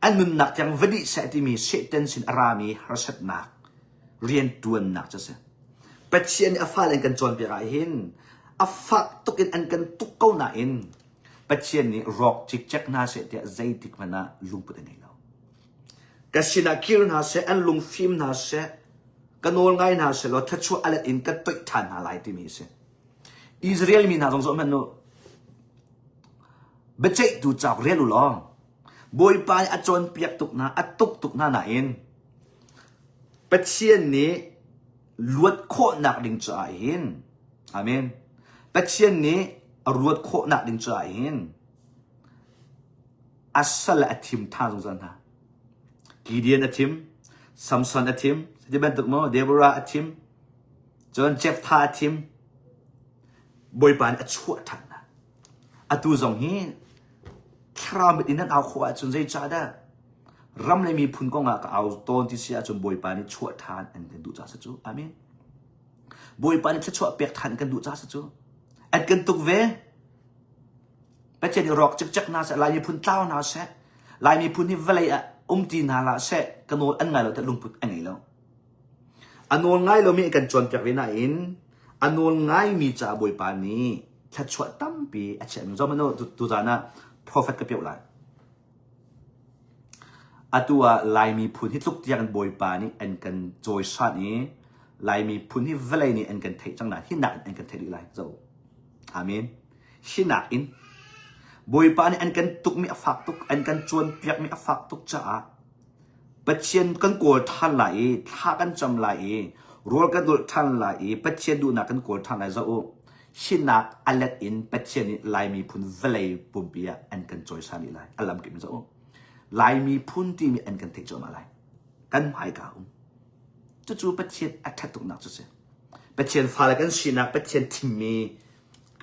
อันนุนนักยังวดิเสติมีเซตันสินอารามีรัชนักเรียนตัวนักจะเสปัจเจียนอัฟฟาเล่นกันจนเปียกหินอัฟฟักตุกินอันกันตุกเก้าหน้าอินปัจเจียนนี่รอกจิกจักนาเสเดียใจติกมันน่าลุงปุตยังไงเรากสินาคิรนาเสอันลุงฟิมนาเสกันโอนไงน่าเสร็จแล้วถ้าช่วยอะไรอินก็ตุยทันอะไรที่มีเสอิสราเอลมีน่าสงสารมันโนเบเจดูจากเรียลุลองบอยปายอจนเปียกตุกนาอตุกตุกนาหนาเองเป็ดเชียนนี้ลวดโคหนักดิ่งใจเห็นอาเมนเป็ดเชียนนี้ลวดโคหนักดิ่งใจเห็นอัศละทีมท่าสงสารนะกีเดียนทีมซัมซอนทีมที่เป็นตุกโมเดโบราทีมจนเจฟทาทีมบอยปานชั่วทันนะตูจงฮีคราวมิดนั้นเอาขวานจนใจจ้าได้รำเลยมีพุนกงก็เอาต้นที่เสียจนบอยปานชั่วทานอันกันดูจ้าสัจจุอามีนบอยปานชั่วเปียกทานกันดูจ้าสัจจุอันกันตุกเวไปเจนี่รอกจักน่าเสลายมีพุนเต้าน่าเสลายมีพุนที่เวลัยตีนาละเสกันโนอันไงเราแต่ลุงพุดอันไงแล้วอันนู้นง่ายเรามีกันจวนจากเวนัยน์อันนู้นง่ายมีจ่าบอยปานีชัดชวดตั้มปีอาเช่นจอมันโนตัวจานะ prophet ก็เปียวไรอันตัวลายมีพุนที่ทุกอย่างบอยปานีอันกันโจยชาตินี้ลายมีพุนที่เวลัยนี้อันกันเทจังหนาที่หนักอันกันเทดีไรเจ้าอามีนที่หนักอินบอยปานีอันกันตุกมีฝักตุกอันกันจวนเปียกมีฝักตุกจ่าปัจเจียนกันโกรธท่านไหลท่ากันจำไหลรัวกันดูท่านไหลปัจเจียนดูนักกันโกรธท่านไหลเจ้าชินักอัลเลอินปัจเจียนไหลมีพุนเวลัยปุ่มเปียอันกันจอยสานีไหลอัลลัมกิมเจ้าไหลมีพุนที่มีอันกันเทจอมาไหลกันหายกาวจู่ปัจเจียนอัดตุกนักจะเสียปัจเจียนฟ้ากันชินักปัจเจียนทิมี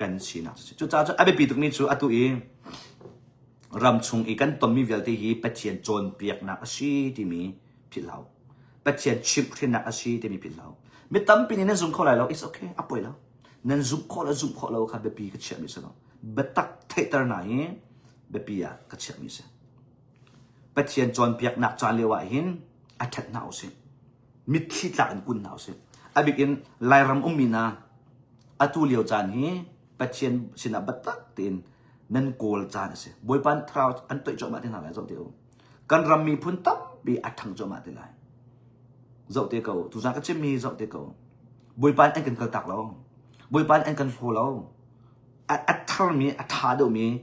กันชินักจะเสียจู่จ้าอับปีตุกนี้จู่อัตุอีรำชงอีกันตอนมีเวลที่ฮีปัจเจียนโจนเปียกนักอาชีที่มีผิดเหล่าปัจเจียนชิมที่นักอาชีที่มีผิดเหล่าไม่ตั้มปีนี้นั่นซุ่มข้อไหลเรา it's okay อ่ะปล่อยแล้วนั่นซุ่มข้อเราค่ะเบปีก็เชื่อมิสเราเบตักเทตร์ไหนเบปีอ่ะก็เชื่อมิสปัจเจียนโจนเปียกนักจานเลวะหินอัดหนาวสิมิดขี้ตาอันกุนหนาวสิอาบิกินลายรำมีนาอัตุเลียวจานฮีปัจเจียนสินาเบตักตีนนั่นโกลจานสิบอยปันทราวอันตัวจอมาที่ไหนจอมเดียวกันรำมีพุนตั้มบีอัดทั้งจอมาที่ไหน dậu tê cầu tu ra các chiếc mi dậu tê cầu bồi pan anh cần cầu tạc lâu bồi pan anh cần phô lâu thar mi thà đâu mi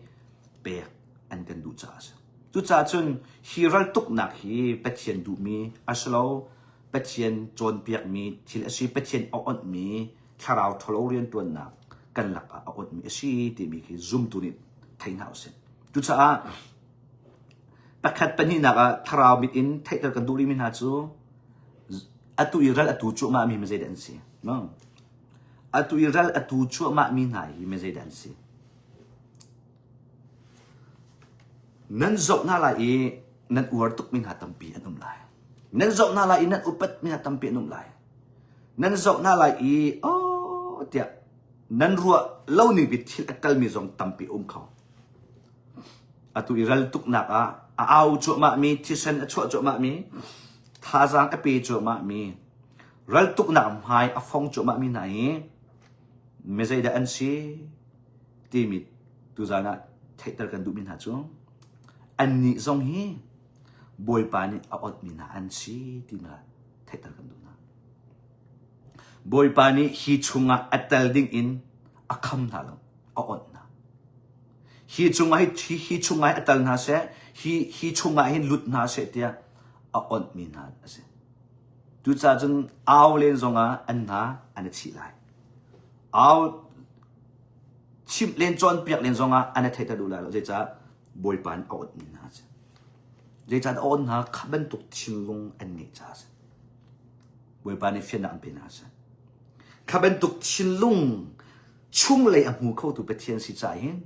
bẹt anh cần đủ cha chun hi ral tuk nak hi pathian du mi aslo pathian chon piak mi thil asi pathian on mi tharau tholo rian tuan nak kan lak on mi asi ti mi ki zoom tu ni thain house tu cha pakhat pani naka tharau mit in thaitar kan duri min ha chu atu iral atu chu ma mi me dan si no atu iral atu chu ma mi nai me dan si nan zok na la i nan uar tuk min ha tampi anum lai nan zok na la i nan upat min ha tampi anum lai nan zok na la i tia nan ruwa lo ni bit thil akal mi zong tampi khaw atu iral tuk na ka au chu ma mi thisan chu ma mi tha jang a pe chu ma mi ral tuk na mai a phong chu ma mi nai me zai da an si ti mi tu zana thaitar kan du min ha chu an ni zong hi boy pani a ot mi na an si ti na thaitar kan du na boy pani hi chunga atal ding in a kham na lo a ot na hi chunga atal na se hi chunga hin lut na se tia a ot mi na ase tu cha jun aw len zonga an na an chi lai aw chim len chon piak len zonga an thaitar du la lo je cha boy pan a ot mi na se je cha on na khaban tuk chin lung an ni cha se boy pan ni fian an pe na se khaban tuk chin lung chung le a mu khau tu pathian si cha hin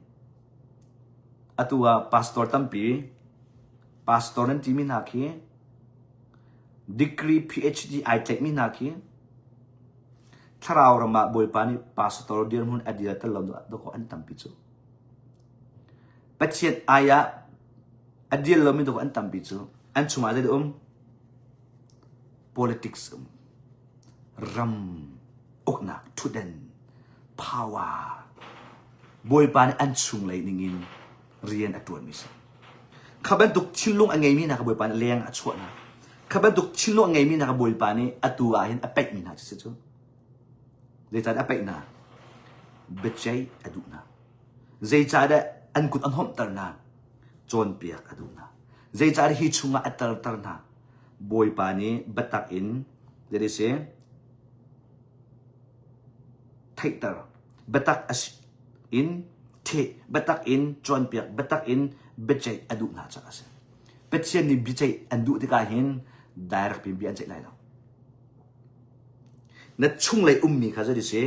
atua pastor tampi pastor nan ti mi na khi degree phd I take mi na khi tharau rama boy pani pastor dir mun adia ta lam do ko an tampi chu pathian aya adia lam mi do ko an tampi chu an chuma de politics ram okna thuden power boy pani an chung lai ningin rian atuan mi khaban tuk chilung angai mi na ka boy pan leng a chhuat na khaban tuk chilung angai mi na ka boy pan ni atua hin apek mi na chi chu le cha apek na bechai adu na zai cha da an kut an hom tar na chon piak adu na zai cha hi chunga atar tar na boy pan ni batak in there is a thaitar batak as in the batak in chon piak batak in bechai adu na cha ase pechen ni bechai andu ti ka hin direct pin bi an chai lai lo na chung lai ummi kha ja di se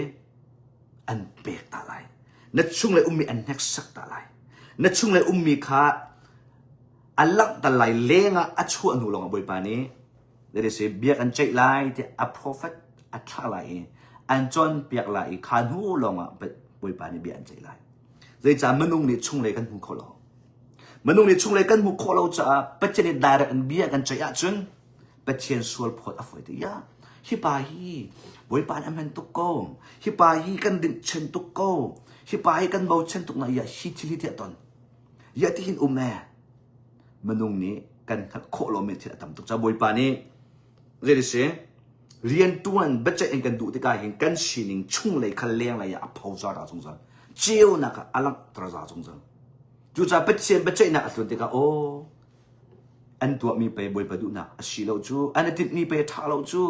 an pek ta lai na chung lai ummi an nek sak ta lai na chung lai ummi kha alak ta lai lenga a chu anu long boy pa ni there is a biak an chai lai ti a prophet a tha lai an chon piak lai khan hu long a boy pa ni bi an chai lai zai cha manung ni chung lai kan hu kho lo manung ni chung lai kan hu kho lo cha patchen ni direct an bia kan chaya chun patchen sual phot a foi ti ya hi pa hi boy pan amen tu ko hi pa hi kan din chen tu ko hi pa hi kan bau chen tu na ya hi thili ti ton ya ti hin me manung ni kan kho lo me ti tam tu cha boy pa ni re se rian tuan bacha en kan du ti ka hin kan shining chung lai khan leng la ya phau za ra chung za chiu na ka alak tra za chung za chu cha patchen bacha na atun ti ka o an tua mi pe boy pa du na asi lo chu an tit mi pe tha lo chu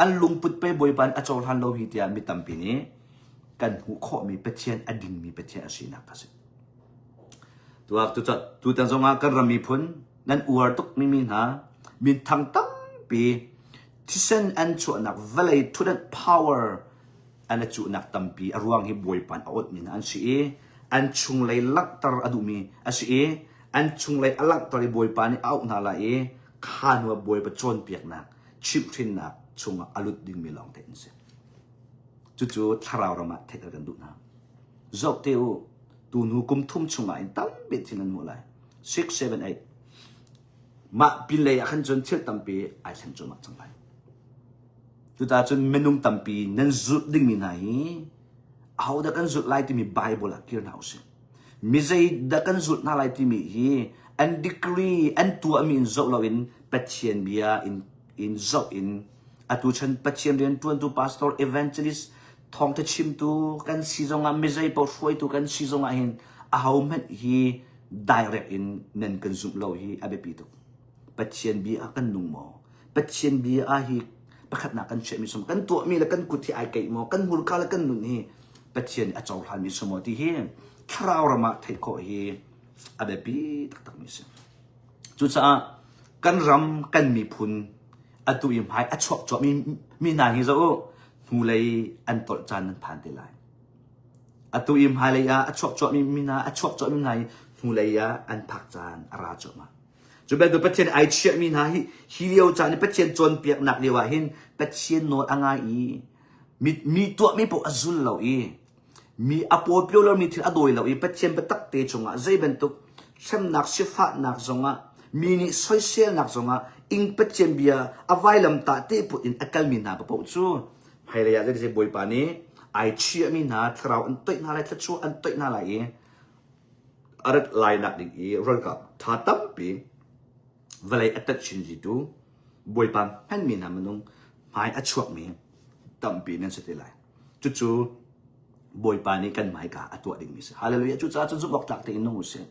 an lung put pe boy pan a chol han lo hi tia mi tam pi ni kan hu kho mi patchen ading mi patchen asi na ka se tua tu cha tu tan zonga kan rami phun nan uar tuk mi min ha min thang tam pi tisen an chu nak valai to that power an chu nak tam pi arwang hi boy pan out min an si an chung lai lak tar adu mi asi an chung lai alak tori boy pani out na la khanwa boy pa chon piak na chip thin na chunga alut ding mi long ten se chu chu tharau rama thekar kan du na zok teu tu nu kum thum chunga in tam bit thin an mu lai 6 7 8 ma pin le khan chon thil tam pi ai than chu ma chang lai tu ta chun menung tam pi nan zut ding mi nai how da kan zut lai ti mi bible a kir na use mizai da kan zut na lai ti mi hi and decree and to I mean zo lawin pathian bia in zo in อตุฉันปัจเจียนเรียนตัวตัว pastor evangelist ทองจะชิมตัวกันซีจงอ่ะไม่ใช่ปอช่วยตัวกันซีจงอ่ะเห็นเอามันฮี direct in นั่นกันซุ่มเราฮีอาเบปีตัวปัจเจียนบีอากันนุ่งหมอปัจเจียนบีอาฮีประคัดนักกันเชื่อมิสมกันตัวมีแล้วกันกุฏิไอเกยหมอกันบุรกาแล้วกันนุ่นฮีปัจเจียนอาจารย์หันมิสมอที่ฮีคราวรมาเทโคฮีอาเบปีตักมิสจุดซ่ากันรำกันมีพุนอตุยิมหายอชอบจอบมีนางฮิโซหูเลยอันตดจานนั้นผ่านได้ไรอตุยิมหายเลยอชอบจอบมีนาอชอบจอบมีนายหูเลยอันพักจานอาราจอมาจุดแบบตัวปัจเจนไอเชียมีนาฮิเลียวจานนี่ปัจเจนจนเปียกหนักเดียวเห็นปัจเจนโนดอ่างไอมีตัวมีปกอซุลเราอีมีอโปเปียวเรามีที่อโดยเราอีปัจเจนเป็นตักเตจงอ่ะใจเป็นตุกเช่นนักเชฟหนักจงอ่ะมีนี่สวยเสียนักจงอ่ะอิงปัจเจนเบียอวัยลำตาเตปุอินอักลมีนาปะปุ๊จูให้ระยะจะบอยปานี้ไอเชียมีนาทราวอันตุยนาไรทัชชัวอันตุยนาไรอาร์ตไลน์นักดิ่งอีรัลกับท่าตั้มปีเวลาอัตชินจิตูบอยปามฮันมีนามันงหายอัชวกมีตั้มปีนั่นสุดที่ไรจู่ๆบอยปานี้กันหมายกาอัตัวดิ่งมิสฮาเลลูยาจู่ๆจู่ๆบอกจากที่อินนุ่งเสีย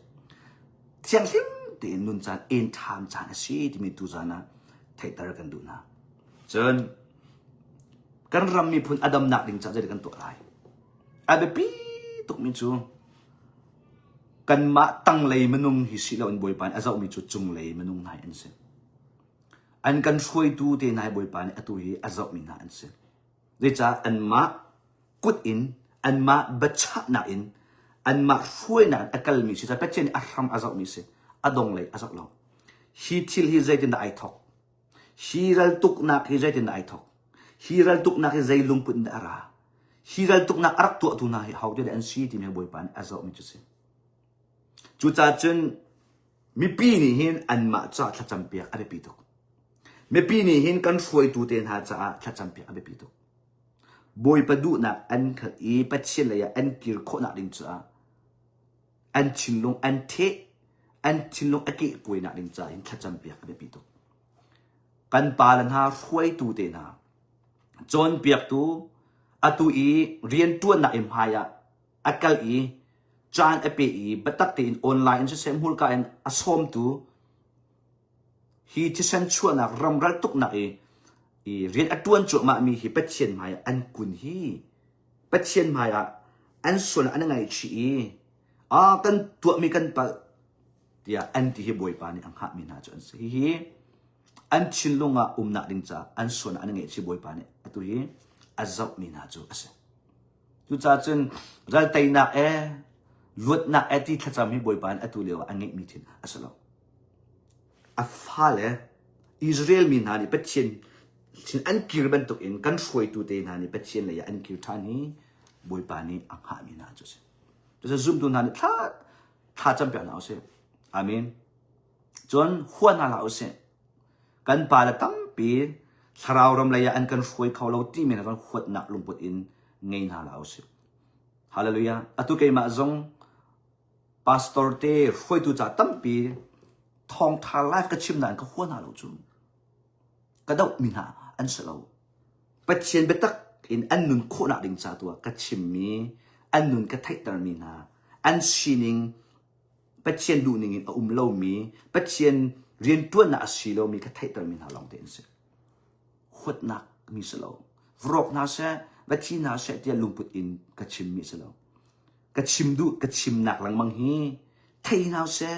เสียงหิมที่อินนุ่งจานเอ็นทามจานสีที่มีตุจานะไทยตระกันดูนะจนกันรำมีพุนอดัมนักดิ่งจานจะได้กันตัวไรอาเบปีตุกมิจูกันมาตั้งเลยมันนุ่งฮิสิเราอันบอยปานอาจจะมีจุดจงเลยมันนุ่งนายอันเสอันกันช่วยดูเตนายบอยปานอัตุฮีอาจจะมีนายอันเสเดี๋ยวจะอันมากุดอินอันมาบัชะนาอินอันมาช่วยนาอักลมีสิจะเป็นเช่นอารัมอาจจะมีสิอดงเลยอาจจะเราฮีทิลฮีใจตินไอทอกฮีรัลตุกนักฮีใจตินไอทอกฮีรัลตุกนักฮีใจลุงปุ่นดาราฮีรัลตุกนักอารักตัวตุนาฮีเขาจะได้อันซีที่มีบอยปานอาจจะมีจุดสิจุดจนมีปีนี้เห็นอันมาจะทัดจำเปียกอะไรปีตุกมีปีนี้เห็นกันช่วยตัวเต็นหาจะทัดจำเปียกอะไรปีตุกบอยประดูนักอันขัดอีปัจเจเลยอันกิรโคนักดิงจ้าอันชินลงอันเทอันชินลงอเกะป่วยนักดิงจ้าเห็นทัดจำเปียกอะไรปีตุกกันปาลันหาช่วยตัวเต็นหาจนเปียกตัวอตุอีเรียนตัวนักเอ็มพายะอักลอีจานเอพีบัตักตีนออนไลน์จะเสมหุลกาเอ็นอสมตูฮีที่ฉันชวนนักรำรักตุกนักเรียนอัตวนจุมามีฮีเป็ดเชียนมายอันกุนฮีเป็ดเชียนมายอันส่วนอันไงชีกันตัวมีกันปะเดียอันที่ฮีบอยปานี่อังหามีนาจนสิฮีอันชินลงนักดิงจ้าอันส่วนอันไงชีบอยปานี่ตัวฮีอาจจะมีนาจูเสจุจ้าจนรัลไตนักลวดนักที่ทัศน์มีบอยปานอัตุเลวอันนี้มีทิ้งอาศัยเราฟ้าเลยอิสราเอลมีนานี่เป็นเช่นอันกิรบันตุกินกันช่วยตัวเองนานี่เป็นเช่นเลยอันกิรทานี่บอยปานนี่อังหามีนาจุดจะซุ่มตัวนานี่ถ้าจำเป็นเอาเสียอามีนจนหัวนาเราเสียกันปาละตั้มปีสราวรำเลยอันกันช่วยเขาเราที่มีนะตอนหัวนักลงปุดอินเงินหาเราเสียฮาเลลูยาอัตุเกยมาจงpastor เต้ช่วยตัวจ่าตั้มปีทองทาไลฟ์ก็ชิมนานก็หัวหน้าเราจูก็ได้มีนาอันเสเราปัจเจียนเบตักอินอันนุนโคนาดิงจ่าตัวก็ชิมมีอันนุนก็ไทยตร์มีนาอันชินิงปัจเจียนดูนิงอินเรามีปัจเจียนเรียนตัวน่าสิเรามีก็ไทยตร์มีนาลองเดินเสียหัวหนักมีเสเราฟรอกน่าเสียวัชีน่าเสียที่ลุงพุดอินก็ชิมมีเสเราก็ชิมดูก็ชิมหนักหลังมังฮีไทยน่าเสีย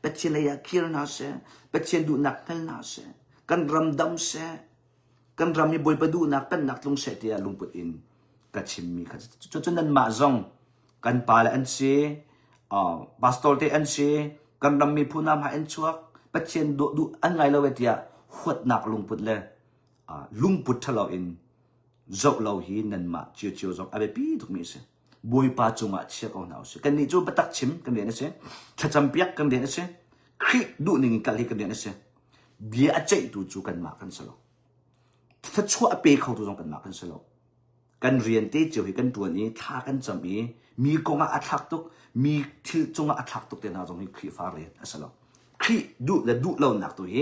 ปัจเจเลยคิรน่าเสียปัจเจดูหนักนั่นน่าเสียกันรำดำเสียกันรำมีบอยประดูหนักเป็นหนักลงเสียที่ลุงปุดอินก็ชิมมีก็จนนั้นมาจงกันปาละอันเสียบาสตอลเตอันเสียกันรำมีผู้นำหาอันชัวปัจเจดูอันไงเราเวทีหัวหนักลุงปุดเลยลุงปุดทะเลาะอินจบเราฮีนั่นมาเจียวจงอาเบปีทุกมีเสียบอยปาจงอาเชียเอาหนาวเสียกันนี่จูบัตักชิมกันเดียนเสียถ้าจำเปียกกันเดียนเสียคริดูหนึ่งกันเลยกันเดียนเสียเบียใจดูจูกันมากันสลบถ้าชั่วเปย์เขาดูจงกันมากันสลบกันเรียนเต้เจียวให้กันตัวนี้ท่ากันจำมีกงอาทักตุกมีที่จงอาทักตุกเดียนเอาจงให้คริฟาเรียนสลบคริดูและดูเราหนักตัวเฮ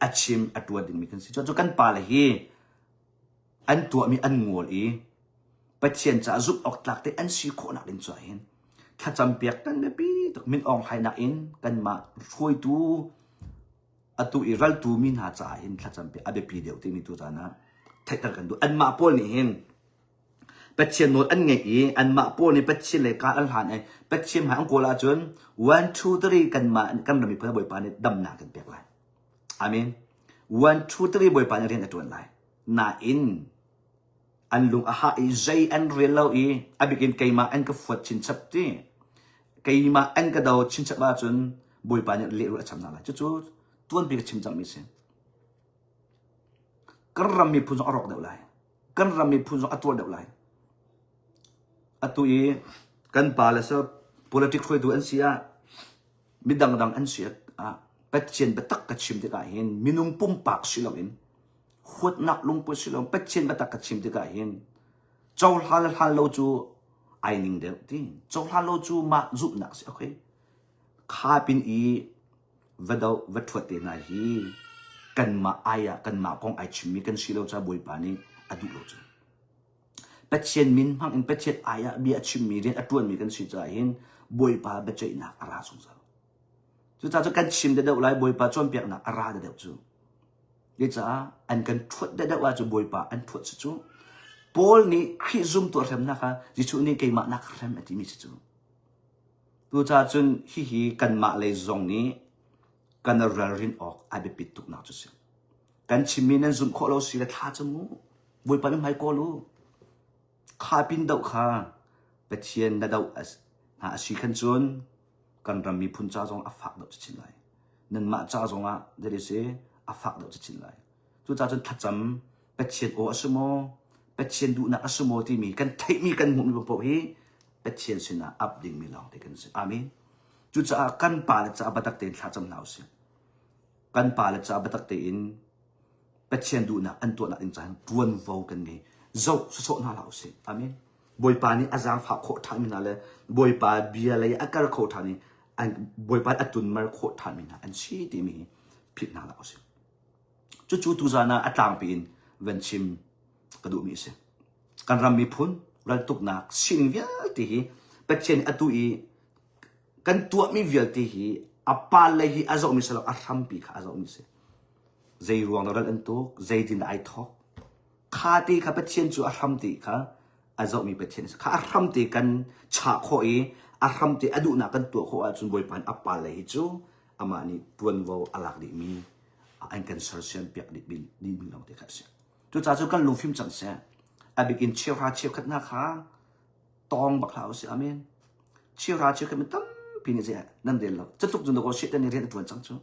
อาชิมอัตัวดิ่งมีกันสิจนกันปาเลยเฮ อันตัวมีอันงัวอีปัจเจียนจะจุบออกหลักแต่อันสีโคนักดินจ่อยเห็นถ้าจำเปียกกันไม่ปีตกมินอองไฮนักอินกันมาช่วยดูอัตุอิรัลตูมินหาจ่ายเห็นถ้าจำเปียกอเบปีเดียวที่มีตัวจานะไทยกันดูอันมาปอลนี่เห็นปัจเจียนโนอันไงอีอันมาปอลนี่ปัจเจียนเลยการอันหันไอปัจเจียนหาอังโกลาจน one two three กันมากันเรามีเพื่อนบ่อยปานเนี่ยดำหนากันเปียกไรอามีน one two three บ่อยปานเรียนตัวไหนนาอินอันลุงอาหาอีใจอันเรียนเราอีอาบิกินไกมาอันก็ฟดชินชับที่ไกมาอันก็ดาวชินชับมาจนบ่อยปานเนี่ยเลี้ยงจำนาละจู่ๆตัวนี้ก็ชิมจังมิเซนกันรำมีพุ่งอรอกเดียวไรกันรำมีพุ่งอัตัวเดียวไรอัตัวอีกันปาเลสpolitics ช่วยดูอันเสียมิดังอันเสียเป็ดเชียนเป็ดตักกระชิมที่กายเห็นมินุ่มปุ่มปากสิเราเห็นขวดนักลงไปสิเราเป็ดเชียนเป็ดตักกระชิมที่กายเห็นเจ้าฮัลเราจูไอหนิงเดียวที่เจ้าฮัลเราจูมาจุบนักสิโอเคข้าเป็นอีเวดเอาเวทวัดที่ไหนฮีกันมาอายะกันมาของไอชิมีกันสิเราจะบวยปานี่อดีเราจูเป็ดเชียนมินพังอินเป็ดเชียนอายะบีอชิมีเรียนอดวนมีกันสิจะเห็นบวยปาเป็ดเชียนนักอาราสงสารจู่ๆจะกันชิมเด็ดๆไล่บวยปาจนเปียกนักอาราเด็ดๆจู่ยี่จ้าอันกันทวดเด็ดๆว่าจะบวยปาอันทวดจู่ปอลนี่ขี้ซุ่มตัวเร็มนะคะจู่ๆนี่เกี่ยมานักเร็มอธิมิจู่จู่ๆจนฮีกันมาเลยซองนี้กันเรินออกอาเบปิดตุกนักจู่กันชิมมีนั้นซุ่มข้อเราสิละท่าจมูกบวยปาไม่ให้ก็รู้ข้าปินดาวข้าเป็ดเชียนดาวหาสิขันจนกันรำมีพุ่นจ้าจงอัฟักดาวจะชินไลนั่นมาจ้าจงอ่ะเดี๋ยวเสียอัฟักดาวจะชินไลจู่จ้าจนทัดจำเป็ดเชียนโออัสโมเป็ดเชียนดูนักอัสโมที่มีกันไทยมีกันหมุนแบบนี้เป็ดเชียนสินะอับดิ่งมีลองที่กันสิอามีจู่จ้ากันป่าและจ้าบัตักเตนทัดจำหนาวสิกันป่าและจ้าบัตักเตนเป็ดเชียนดูนักอันตัวนักอินจันดวนโวกันไงเจ้าสุดๆน่าเล่าสิอามีบอยปานี่อาจารย์ฝากโคตรทามินาเลยบอยปาเบียเลยอาการโคตรทานี่อันบอยปาอัตุนมาโคตรทามินาอันชีดีมีผิดน่าเล่าสิจู่ๆตุจานาอัตางปีนเวนชิมกระดูมีสิการรำมีพุ่นรัลตุกนักสิ่งเวียลที่เป็ดเชนอัตุอีกันตัวมีเวียลที่อัปปาเลยที่อาจจะมีสลับอารัมปีค่ะอาจจะมีสิใจรวงเราเล่นตุกใจดินไอทอกข้าตีข้าเป็ดเชนจู่อารัมตีค่ะอาจจะมีเป็ดเชนข้าอารัมตีกันฉากโคอีอารัมตีอดุนักกันตัวโคอาจจะบอยปันอัปปาเลยจู่อามานี่ตัวนวาวอลักดิมีอันกันเซอร์เซียนเปียกดิบินลองเด็กครับเสียจู่จ้าจู่กันลูฟิมจังเสียอาบิกินเชียวราเชียวขัดหน้าขาตองบักเหลาเสียอาเมนเชียวราเชียวขัดมันตั้มปีนี้เสียนั่นเดียวเราจะตุกจนตัวเสียแต่ในเรียนตัวจังจู่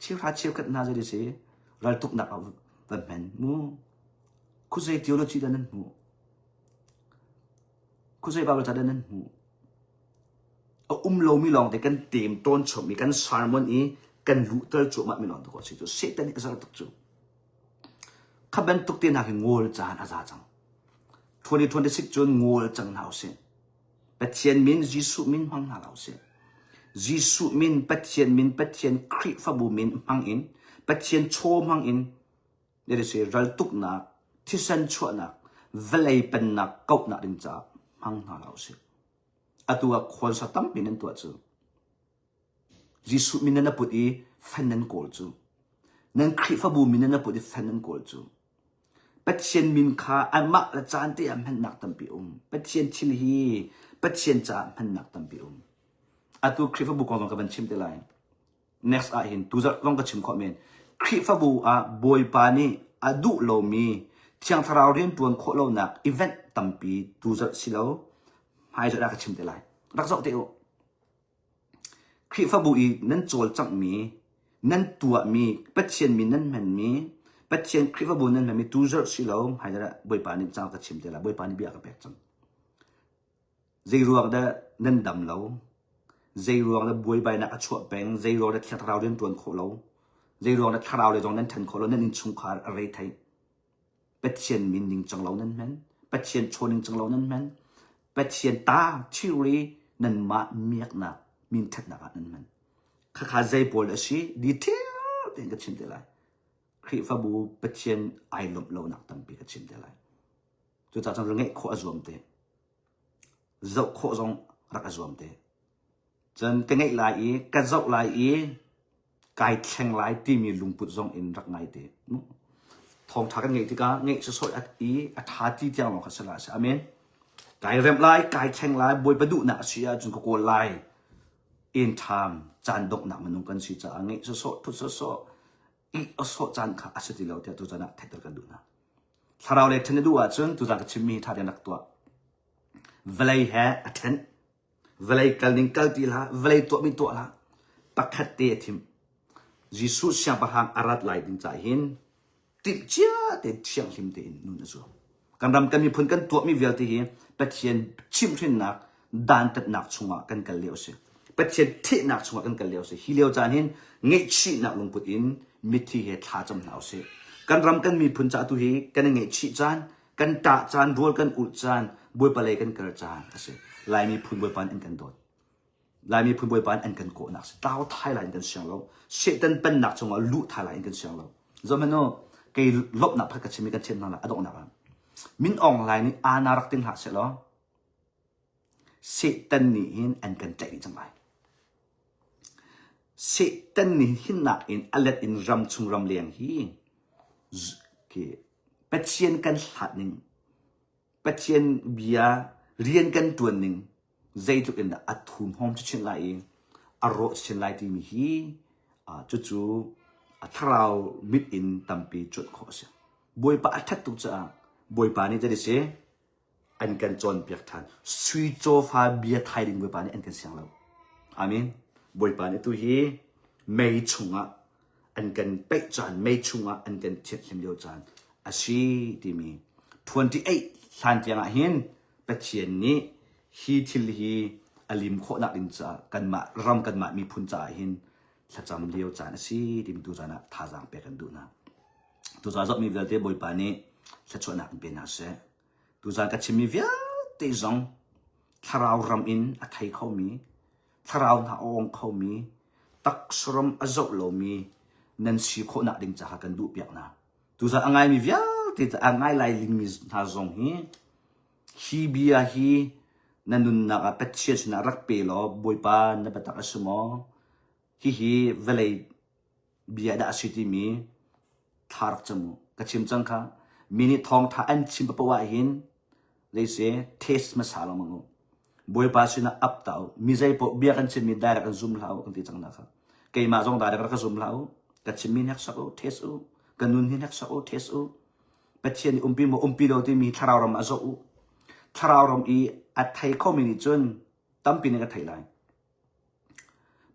เชียวราเชียวขัดหน้าจะได้เสียเราตุกหนักเอาแบบนั้นมูคุยเทียโลจีดันนั้นมูคุยบาเบลจัดนั้นมูเรามีลองแต่กันเต็มต้นชมมีกันสารมันอีกันรู้เตอร์จุมัดมีลองตัวสิจู่เสียแต่นี่ก็จะตุกจู่ข้าเป็นตุกเตียนหากิงอลจานอาจารย์จัง2026จนงอลจังหนาวเสียเป็ดเชียนมินจิสุมินหังหนาวเสียจิสุมินเป็ดเชียนมินเป็ดเชียนคริฟบูมินหังอินเป็ดเชียนโชมหังอินเดี๋ยวเสียรัลตุกนักที่สันชวนักเวลัยเป็นนักเก่านักดินจ่าหังหนาวเสียอัตัวคนสตัมปินันตัวจู่จิสุมินนั่นพูดอีแฟนนั่นโกลจู่นั่นคริฟบูมินนั่นพูดอีแฟนนั่นโกลจู่เป็ดเชียนมินข้าอันมักละจานที่อันมันหนักตั้มปีเป็ดเชียนชิลฮีเป็ดเชียนจ่ามันหนักตั้มปีอัตัวคริฟบูกองกับบัญชิมเตลัย next เห็นตัวจะลองกับชิมคอมเมนต์คริฟบูบอยปานี่ดูโลมีเที่ยงทาราวเรียนตัวโคโลนักอีเวนต์ตั้มปีตัวจะสิโลหายจะได้กับชิมเตลัยรักษาเตโอคริฟบูอีนั่นโจลจังมีนั่นตัวมีเป็ดเชียนมีนั่นมันมีเป็ดเชียนคริฟบูนั่นมันมีตัวจะสิโลหายจะได้บอยปานี่จังกับชิมเตลัยบอยปานี่เบียกับแบกจังใจรวงได้นั่นดำโลใจรวงได้บวยใบนักชั่วแปงใจรวงได้เที่ยงทาราวเรียนตัวโคโลใจรวงได้ทาราวเลยตรงนั้นทันโคโลนั่นนินชุงคาอะไรไทยเป็ดเชียนมินนิงจังโลนั่นมันเป็ดเชียนโชนิงจังโลนั่นมันเป็ดเชียนตาชิรีนั่นมาเมียกนักมินทัดนักนั่นมันข้าใจปวดสิดีเทลเต็งกับชิมเตลัย คริฟบูเปเชียนไอลมโลนักตั้มปีกชิมเดลัยจุดจังเรื่องโคอจวมเตเจ้าโคจงรักจวมเตจนกันไงลายกระเจ้าลายกายแข็งลายที่มีลุงปุดจงอินรักไงเตทองทักกันไงที่กาไงจะสวยอัฐาที่เจ้าหลงขัดสลาอเมนกายเริ่มลายกายแข็งลายบวยประดุหนักเสียจนก็โกลายอินทามจานดกหนักมันนุ่งกันสิจ้าไงจะสวยทุกสวยอีอสจานขาอาศัยที่เราเที่ยวตัวจานเทตกันดูนะถ้าเราเล็กทันดูว่าจนตัวจานก็ชิมีท่าเดียนักตัวเวลาแห่อัฐนเวลาการนิ่งการตีละเวลาตัวมีตัวละปักขัดเตะทิมยิสุเสียงประหางอารัดไหลดิ้งใจเห็นติดเจ้าเด็ดเสียงทิมเตนนู่นน่ะการรำกันมีผลกันตัวมีเวลที่เห็นเป็ดเชียนชิมทิ้งนักดันตัดนักชัวกันกันเลี้ยวเสียเป็ดเชียนที่นักชัวกันกันเลี้ยวเสียฮิเลี้ยวจานเห็นเงยชีนักลงพุดอินมิที่เหตุท่าจำหนาวเสียการรำกันมีผลจากตัวเห็นกันเงยชีจานกันตาจานรัวกันอุจานบวยปลายกันกระจานเสียลายมีผลบวยปันอันกันโดดลายมีผลบวยปันอันกันโกนักเสียดาวไทยลายกันเสียงเราเสียตันเป็นนักชัวลู่ไทยลายกันเสียงเราจำมันโน่เกยลบนักพักกันเชมิกันเช่นนั่นแหละอดอกนักมินออนไลน์นี่อานารักติงหาเสร็จแล้วเสตันนี่หินอันกันใจจังไรเสตันนี่หินนักอินอเลดอินรำชุงรำเลียงฮีเกเป็ดเชียนกันหลัดหนึ่งเป็ดเชียนเบียเรียนกันตัวหนึ่งใจทุกอินดาอัดทุนหอมชุดเช่นไรอารมณ์เช่นไรที่มีฮีจู่ๆถ้าเรามิดอินตั้มปีจุดขอเสียบวยปะอัดทัดตุกจ้าบวยปานี่จะได้เสียอันกันจนเปียกทันสวีโจฟ้าเบียไทยดิ่งบวยปานี่อันกันเสียงเราอามินบวยปานี่ตัวฮีไม่ชุงอ่ะอันกันเป๊ะจานไม่ชุงอ่ะอันกันเช็ดเข็มเดียวจานอาชีที่มี28ทันเตียงอ่ะเห็นเป็ดเชียนนี้ฮีทิลฮีอลิมโคนักลินจ้ากันมารำกันมามีพุนจ่าเห็นถ้าจำเดียวจานอาชีที่มีตัวจานะท่าจางเปียกันดูนะตัวจานจะมีเวลาที่บวยปานี่ถ้าชวนนักเป็นอาเซ่ตัวจานก็ชิมีเวียตีจงถ้าเรารำอินอัฐิเขามีถ้าเราหน้าองเขามีตักสรมอจบโลมีนั่นสิโคนักดิ่งจะหากันดูเปียกนะตัวจานง่ายมีเวียตีจะง่ายลายลิงมีหน้าจงฮีเบียฮีนั่นนุนนักเป็ดเชียชนะรักเปล่าบวยปานนับตักสมอฮีเวลาเบียดาสิที่มีทารักจมูกกระชิมจังค่ะมินิทองท่าอันชิมปะวะหินเลยเสียเทสมาสาลมังบวยปาสินะอัพเต้ามิใจปะเบียกันชิมมีได้กันซุ่มเหลากันที่จังนะคะเกยมาจงได้กันซุ่มเหลากระชิมมีนักสักเทสกันนุนหินนักสักเทสเป็ดเชียนปีโมปีโดที่มีทาราวรำอาโซทาราวรำอีอัดไทยคอมมินิจนตั้มปีนึงก็ไทยไลน์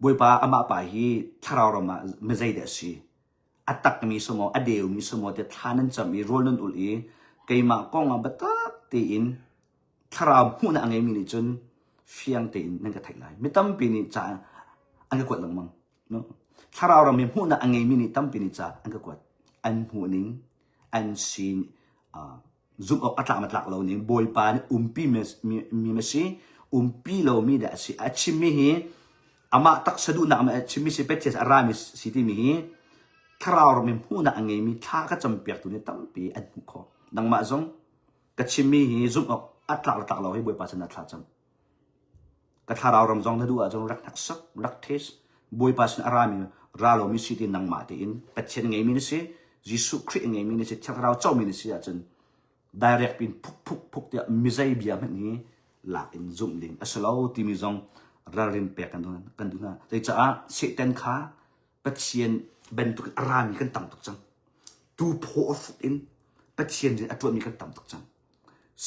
บวยปาอามาปาฮีทาราวรำมาไม่ใจเดชีอัตตักมีสมออเดียวมีสมอแต่ท่านั้นจะมีโรลนันอุลีเกยมากองอับตักตีอินทาราวหูนังเงมินิจนเฟียงตีอินนั่นก็ไทยไลน์ไม่ตั้มปีนี้จ้าอันก็กวดหลังมังเนาะทาราวรำมีหูนังเงมินิตั้มปีนี้จ้าอันก็กวดอันหูนิงอันซีนซุ่มออกอัตลักมัตลักเราเนี่ยบอยปานปีมีมาสิปีเรามีได้สิอาชิมิฮีอามาตักสะดุนักมาอาชิมิสิเป็ดเจสอารามิสิที่มีฮีถ้าเราไม่พูดนะอันนี้มีท่าก็จำเปียกตัวนี้ตั้งปีอันบุคคลดังมาจงก็ชิมีฮีซุ่มออกอัตลักเราให้บอยปานชนะท่าจำก็ถ้าเรารำจงถ้าดูอาจจะรักนักสักรักเทสบอยปานชนะอารามิเราเรามีสิที่นังมาตีอินเป็ดเชนไงมีนี่สิยิสุคริสไงมีนี่สิถ้าเราเจ้ามีนี่สิอาจารย์direct เป็นพุกเดียมิใจเบียมันนี้หลักอินซุ่มดิ่งอาศัยเราที่มีจงเราเรียนเปียกกันดูนะแต่จะเสตันขาเป็ดเชียนเป็นตุกอารามมีกันต่ำตุกจังตูโพอฟุอินเป็ดเชียนอัตวมีกันต่ำตุกจัง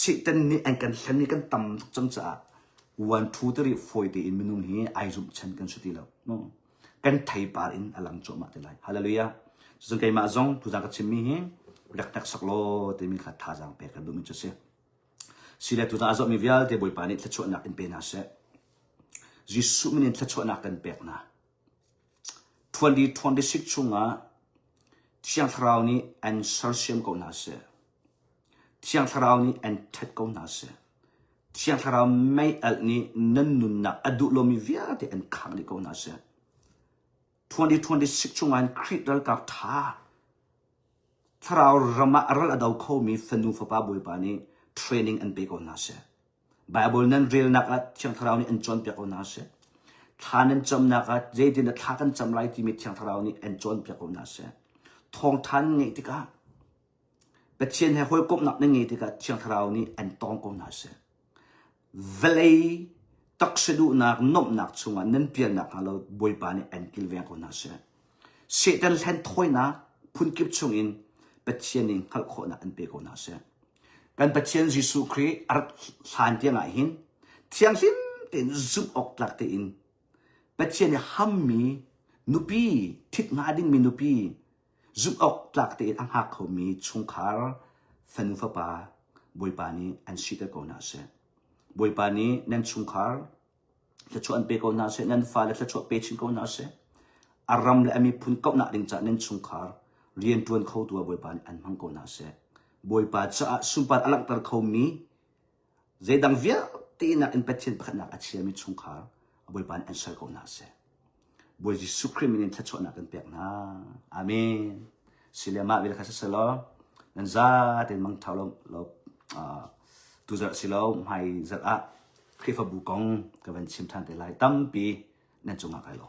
สิตันนี่อันกันฉันนี่กันต่ำตุกจังจะ1 2 3 4ตีอินมินุนฮีไอซุมฉันกันสุดที่แล้วเนาะกันไทยปารินอลังโจมาเตลัยฮาเลลูยาจึงใครมาจงตุจังกัดชิมีฮีรักนักสักโลแต่มีขัดท่าจังเปียกันดูมิจุเสสิเลตุจังอาจมีวิลเตบอยปานิทชวนักอินเป็นอาเสจิสุมินิทชวนักกันเปียกนะ2026 chung a tiang thrau ni an sarsiam ko na se tiang thrau ni an that ko na se tiang thrau mai al ni nan nun na adu lo mi via te an khang ni ko na se 2026 chung an crit dal ka tha ถ้าเรารำมาเราเราเขามีฟันนูฟ้าบุยปานี้เทรนนิ่งอันเป็นคนน่าเสียไบเบิลนั้นเรียนนักเชียงทราวนี่อันจนเป็นคนน่าเสียท่านั้นจำนักเจดินท่ากันจำไรที่มีเชียงทราวนี่อันจนเป็นคนน่าเสียทองทันไงที่กะเป็นเชียนให้หอยกบนักนั่งไงที่กะเชียงทราวนี่อันตองคนน่าเสียเวลีตักสะดุนักนบนักชงอันนั้นเปลี่ยนนักเราบุยปานี้อันกิลเวียงคนน่าเสียเสียแต่เห็นถอยนะพุ่นกิบชงอินเป็นเชียนนิ่งขัดข้อนักอันเป็นคนน่าเสียกันเป็นเชียนยิสุครีอาร์สานเตียงไงหินเทียงหินเต็นซุบออกหลักเตียนเป็นเชียนฮัมมีนุปีทิดงาดิ้งมีนุปีซุบออกหลักเตียนอังหักเขามีชงคาร์ฟันฟ้าป่าบุยปานี้อันชิดคนน่าเสียบุยปานี้นั่นชงคาร์จะชวนเปคนน่าเสียนั่นฟ้าจะชวนเปชินคนน่าเสียอารมณ์และมีพุ่นกับนักดิ่งจากนั่นชงคาร์เรียนตัวเขาตัวบุยปานี้อันมังคนน่าเสียบุยปาจะสุภาพอลังตรเขามีเจดังเวียตีนักอินเป็ดเชนพักนักอาชีพมีชงคาร์บุยปานี้อันใช้คนน่าเสียบุยจิสุครีมินินทัชวนักกันเปียกนะอาเมนสิเลมาวิลคัสเซลนั่นจ้าเต็นมังเท่าเราตัวจะสิเราไม่จะคลิฟบุกงกับวันชิมทันเตลัยตั้มปีนั่นจงมาใครหรอ